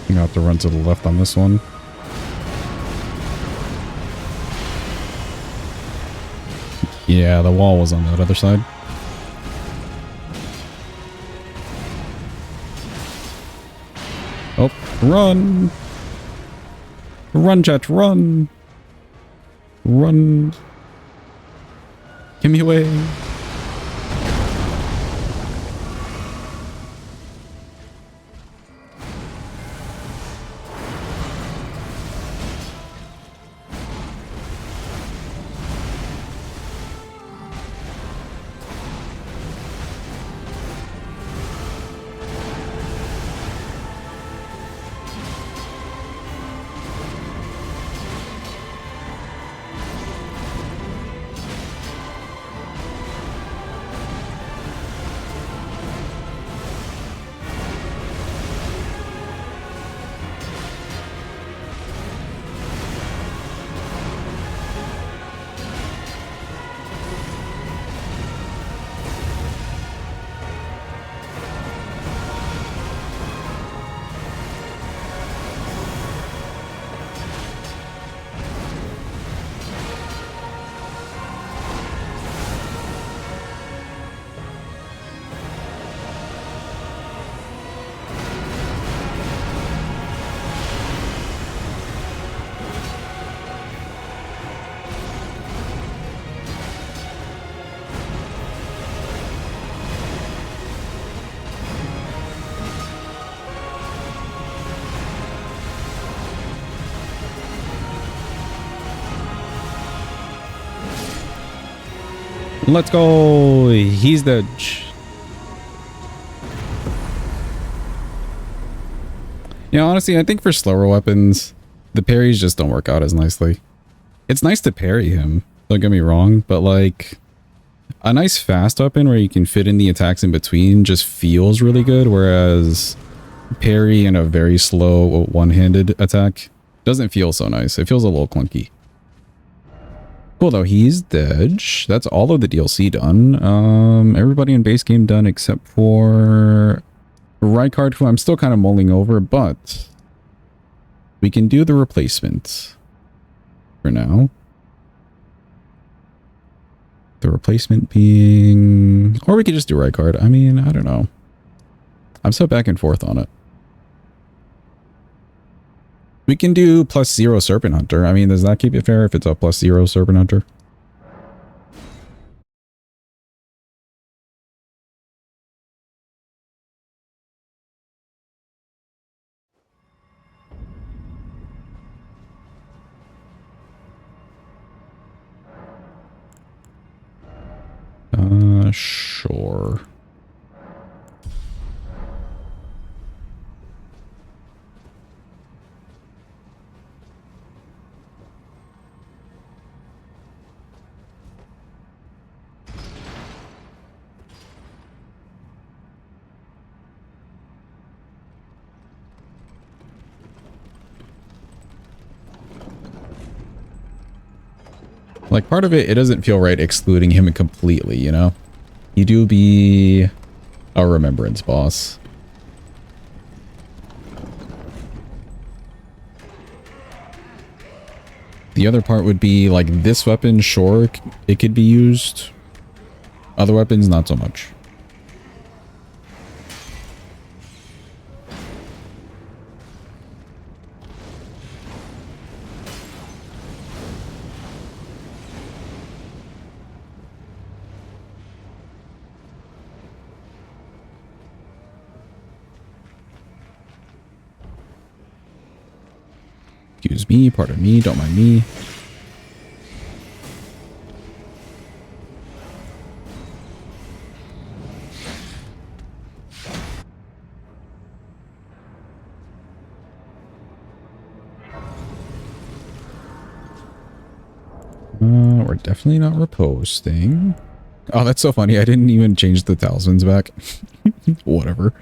I'm gonna have to run to the left on this one. Yeah, the wall was on that other side. Oh, run! Run, Jet, run! Run! Give me away! Let's go. He's the... Yeah, honestly, I think for slower weapons, the parries just don't work out as nicely. It's nice to parry him, don't get me wrong, but like a nice fast weapon where you can fit in the attacks in between just feels really good, whereas parry in a very slow one-handed attack doesn't feel so nice. It feels a little clunky. Cool though, he's dead. That's all of the DLC done. Everybody in base game done except for Rykard, who I'm still kind of mulling over, but we can do the replacement for now. The replacement being... Or we could just do Rykard. I mean, I don't know. I'm so back and forth on it. We can do +0 Serpent Hunter. I mean, does that keep it fair if it's a +0 Serpent Hunter? Sure. Like, part of it doesn't feel right excluding him completely, you know? You do be a Remembrance boss. The other part would be, like, this weapon, sure, it could be used. Other weapons, not so much. Excuse me, pardon me, don't mind me. We're definitely not reposting. Oh, that's so funny. I didn't even change the talismans back. Whatever.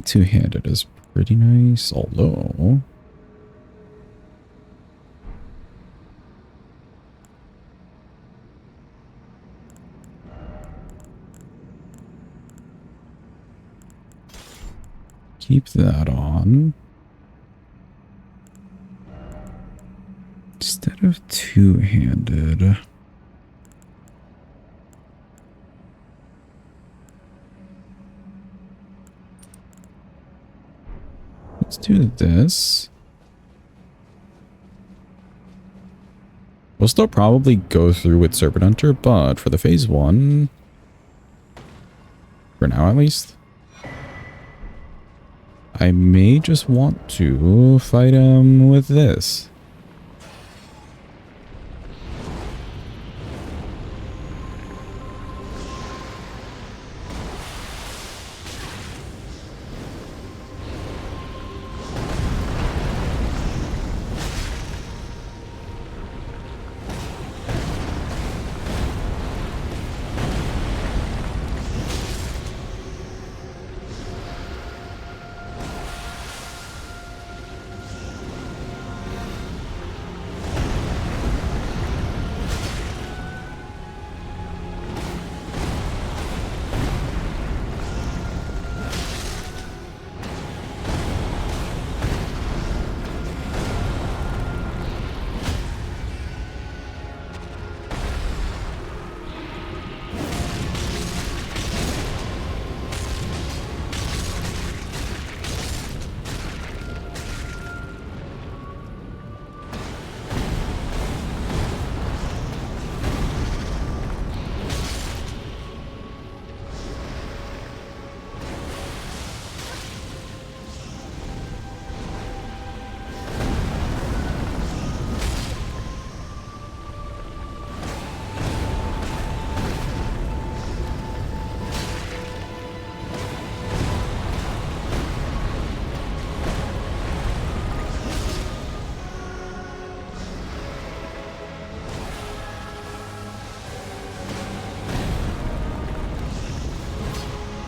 Two-handed is pretty nice, although... Keep that on. Instead of two-handed. Let's do this. We'll still probably go through with Serpent Hunter, but for the phase 1, for now at least, I may just want to fight him with this.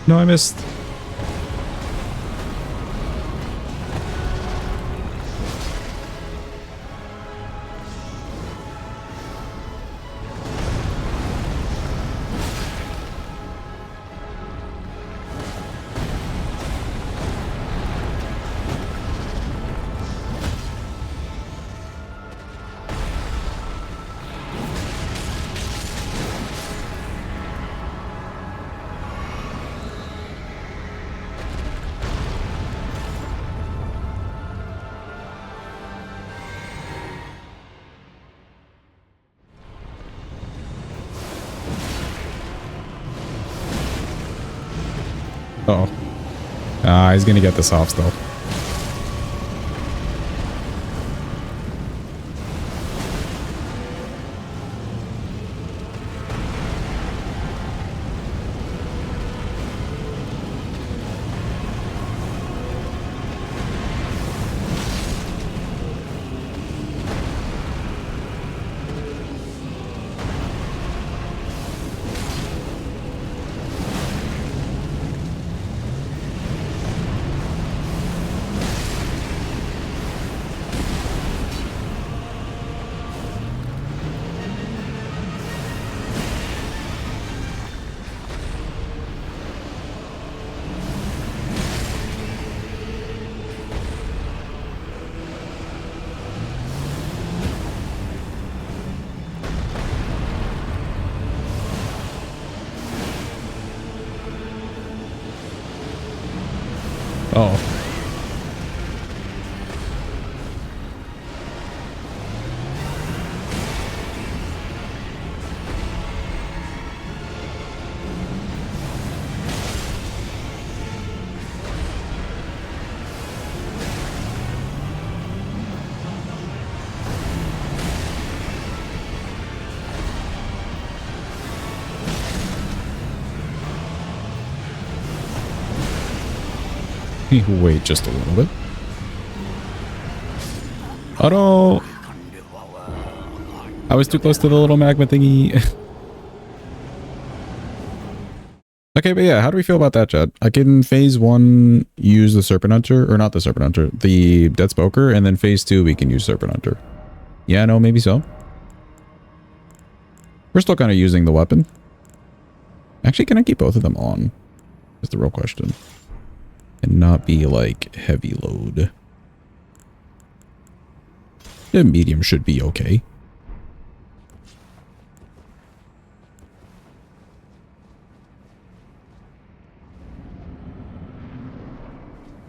No, I missed. Uh oh. He's gonna get this off still. Oh. Wait just a little bit. Oh no! I was too close to the little magma thingy. Okay, but yeah, how do we feel about that, Chad? I can phase 1 use the Serpent Hunter, or not the Serpent Hunter, the Dead Spoker, and then phase 2 we can use Serpent Hunter. Yeah, no, maybe so. We're still kind of using the weapon. Actually, can I keep both of them on? Is the real question. and not be like heavy load. The medium should be okay.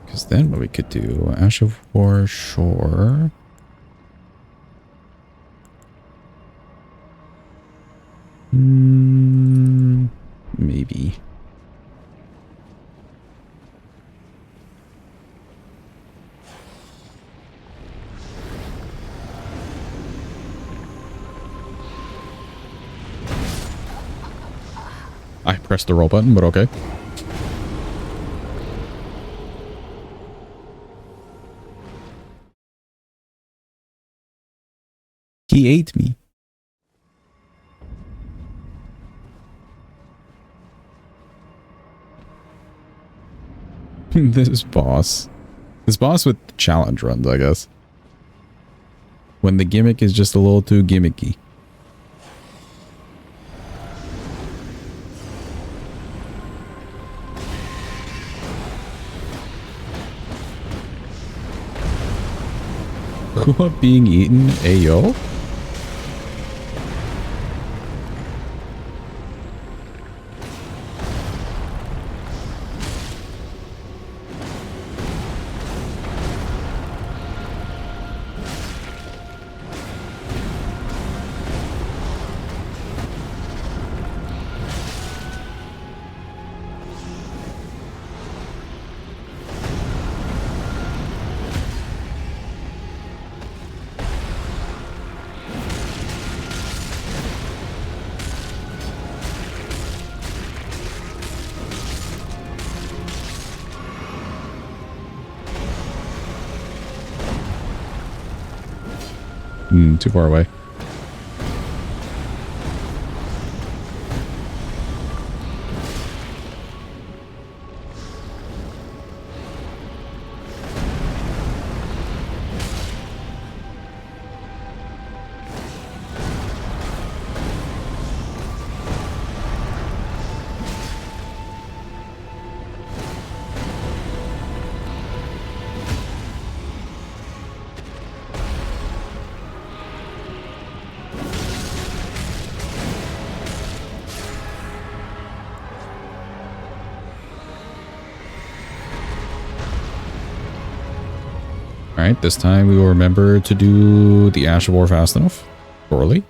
Because then what we could do, Ash of War, sure. Maybe. I pressed the roll button, but okay. He ate me. This boss. This boss with challenge runs, I guess. When the gimmick is just a little too gimmicky. Who are being eaten? Ayo? Too far away. Alright, this time we will remember to do the Ash of War fast enough. Surely.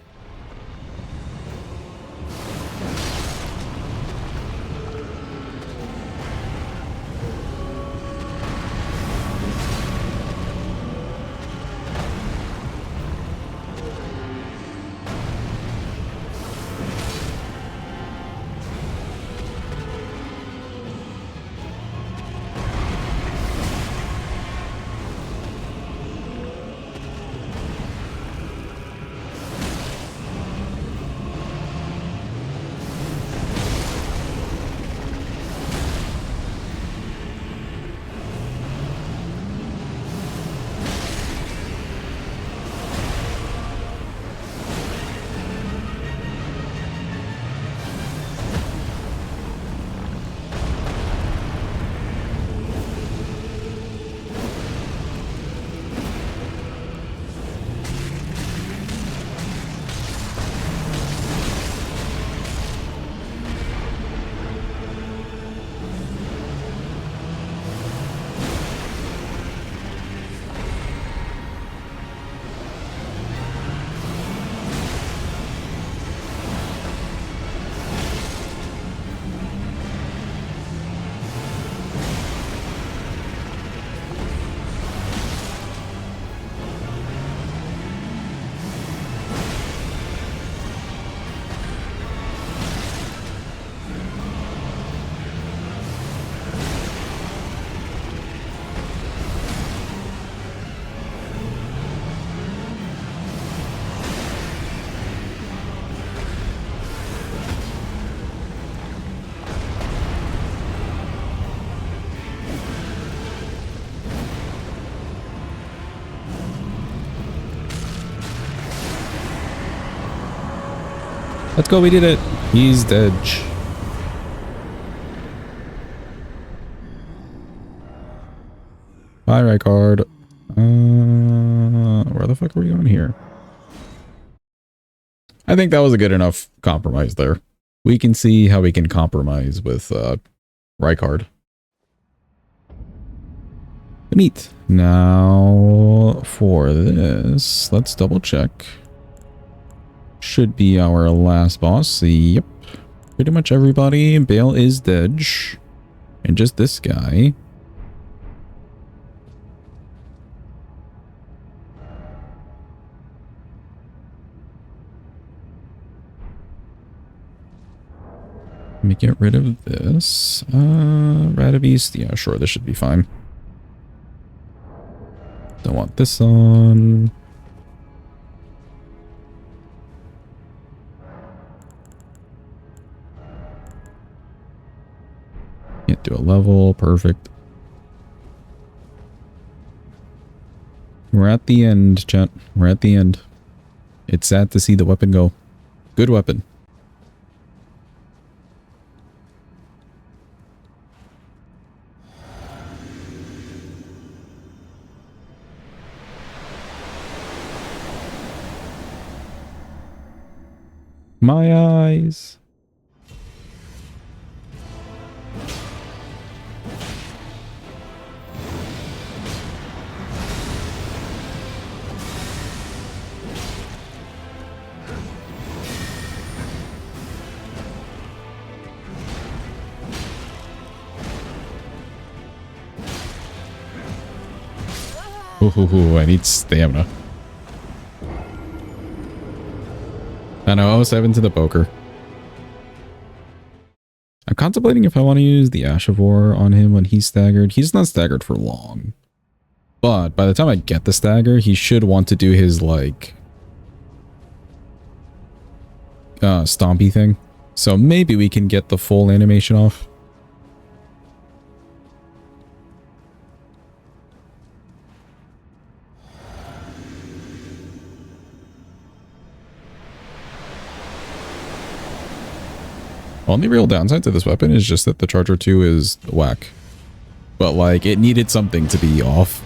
Let's go, we did it. He's dead. Bye, Rykard. Where the fuck are we going here? I think that was a good enough compromise there. We can see how we can compromise with Rykard. Neat. Now for this, let's double check. Should be our last boss. Yep. Pretty much everybody. Bayle is dead. And just this guy. Let me get rid of this. Radabeast. Yeah, sure, this should be fine. Don't want this on. Can't do a level. Perfect. We're at the end, chat. We're at the end. It's sad to see the weapon go. Good weapon. My eyes. Ooh, I need stamina. I know, 07 to the poker. I'm contemplating if I want to use the Ash of War on him when he's staggered. He's not staggered for long. But by the time I get the stagger, he should want to do his, like, stompy thing. So maybe we can get the full animation off. Only real downside to this weapon is just that the Charger 2 is whack. But, like, it needed something to be off.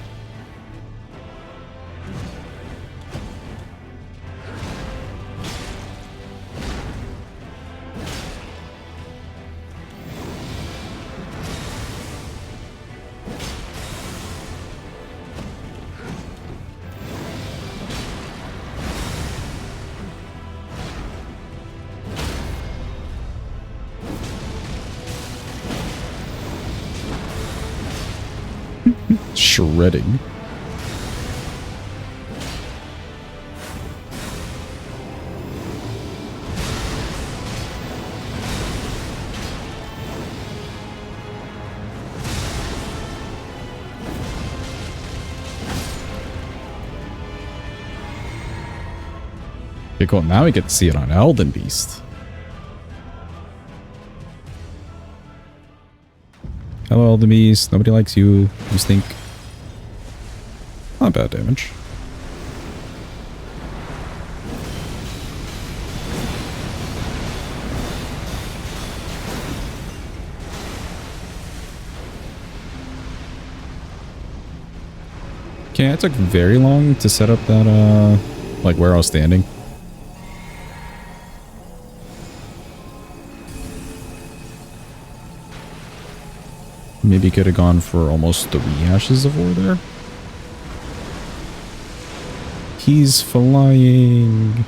Shredding. Okay, cool. Now we get to see it on Elden Beast. Hello, Elden Beast. Nobody likes you. You stink. Not bad damage. Okay, it took very long to set up that, like where I was standing. Maybe could have gone for almost 3 Ashes of War there. He's flying.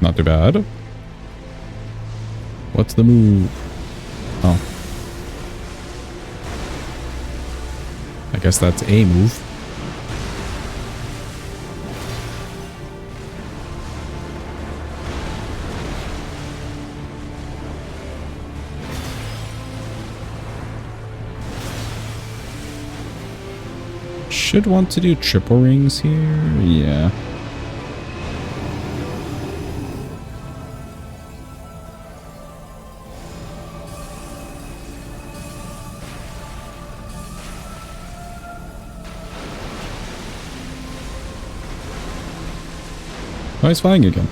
Not too bad. What's the move? Oh. I guess that's a move. Should want to do triple rings here. Yeah. Oh, he's flying again.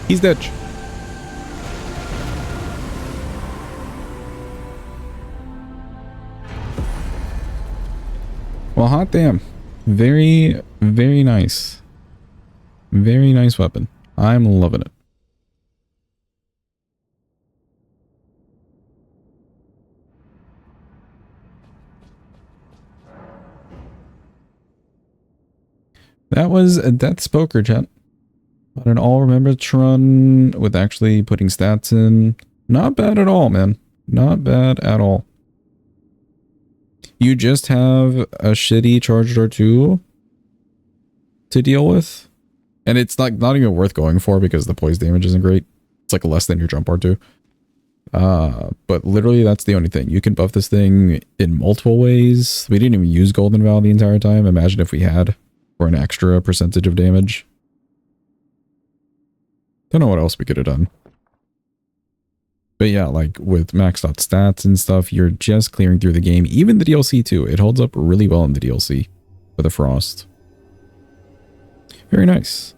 He's dead. Well, hot damn. Very, very nice. Very nice weapon. I'm loving it. That was a Death's Poker, chat. But an all remembrance run with actually putting stats in. Not bad at all, man. Not bad at all. You just have a shitty charged R2 to deal with. And it's like not even worth going for because the poise damage isn't great. It's like less than your jump R2. But literally that's the only thing. You can buff this thing in multiple ways. We didn't even use Golden Vow the entire time. Imagine if we had, for an extra percentage of damage. Don't know what else we could have done. But yeah, like with maxed out stats and stuff, you're just clearing through the game. Even the DLC too. It holds up really well in the DLC for the Frost. Very nice.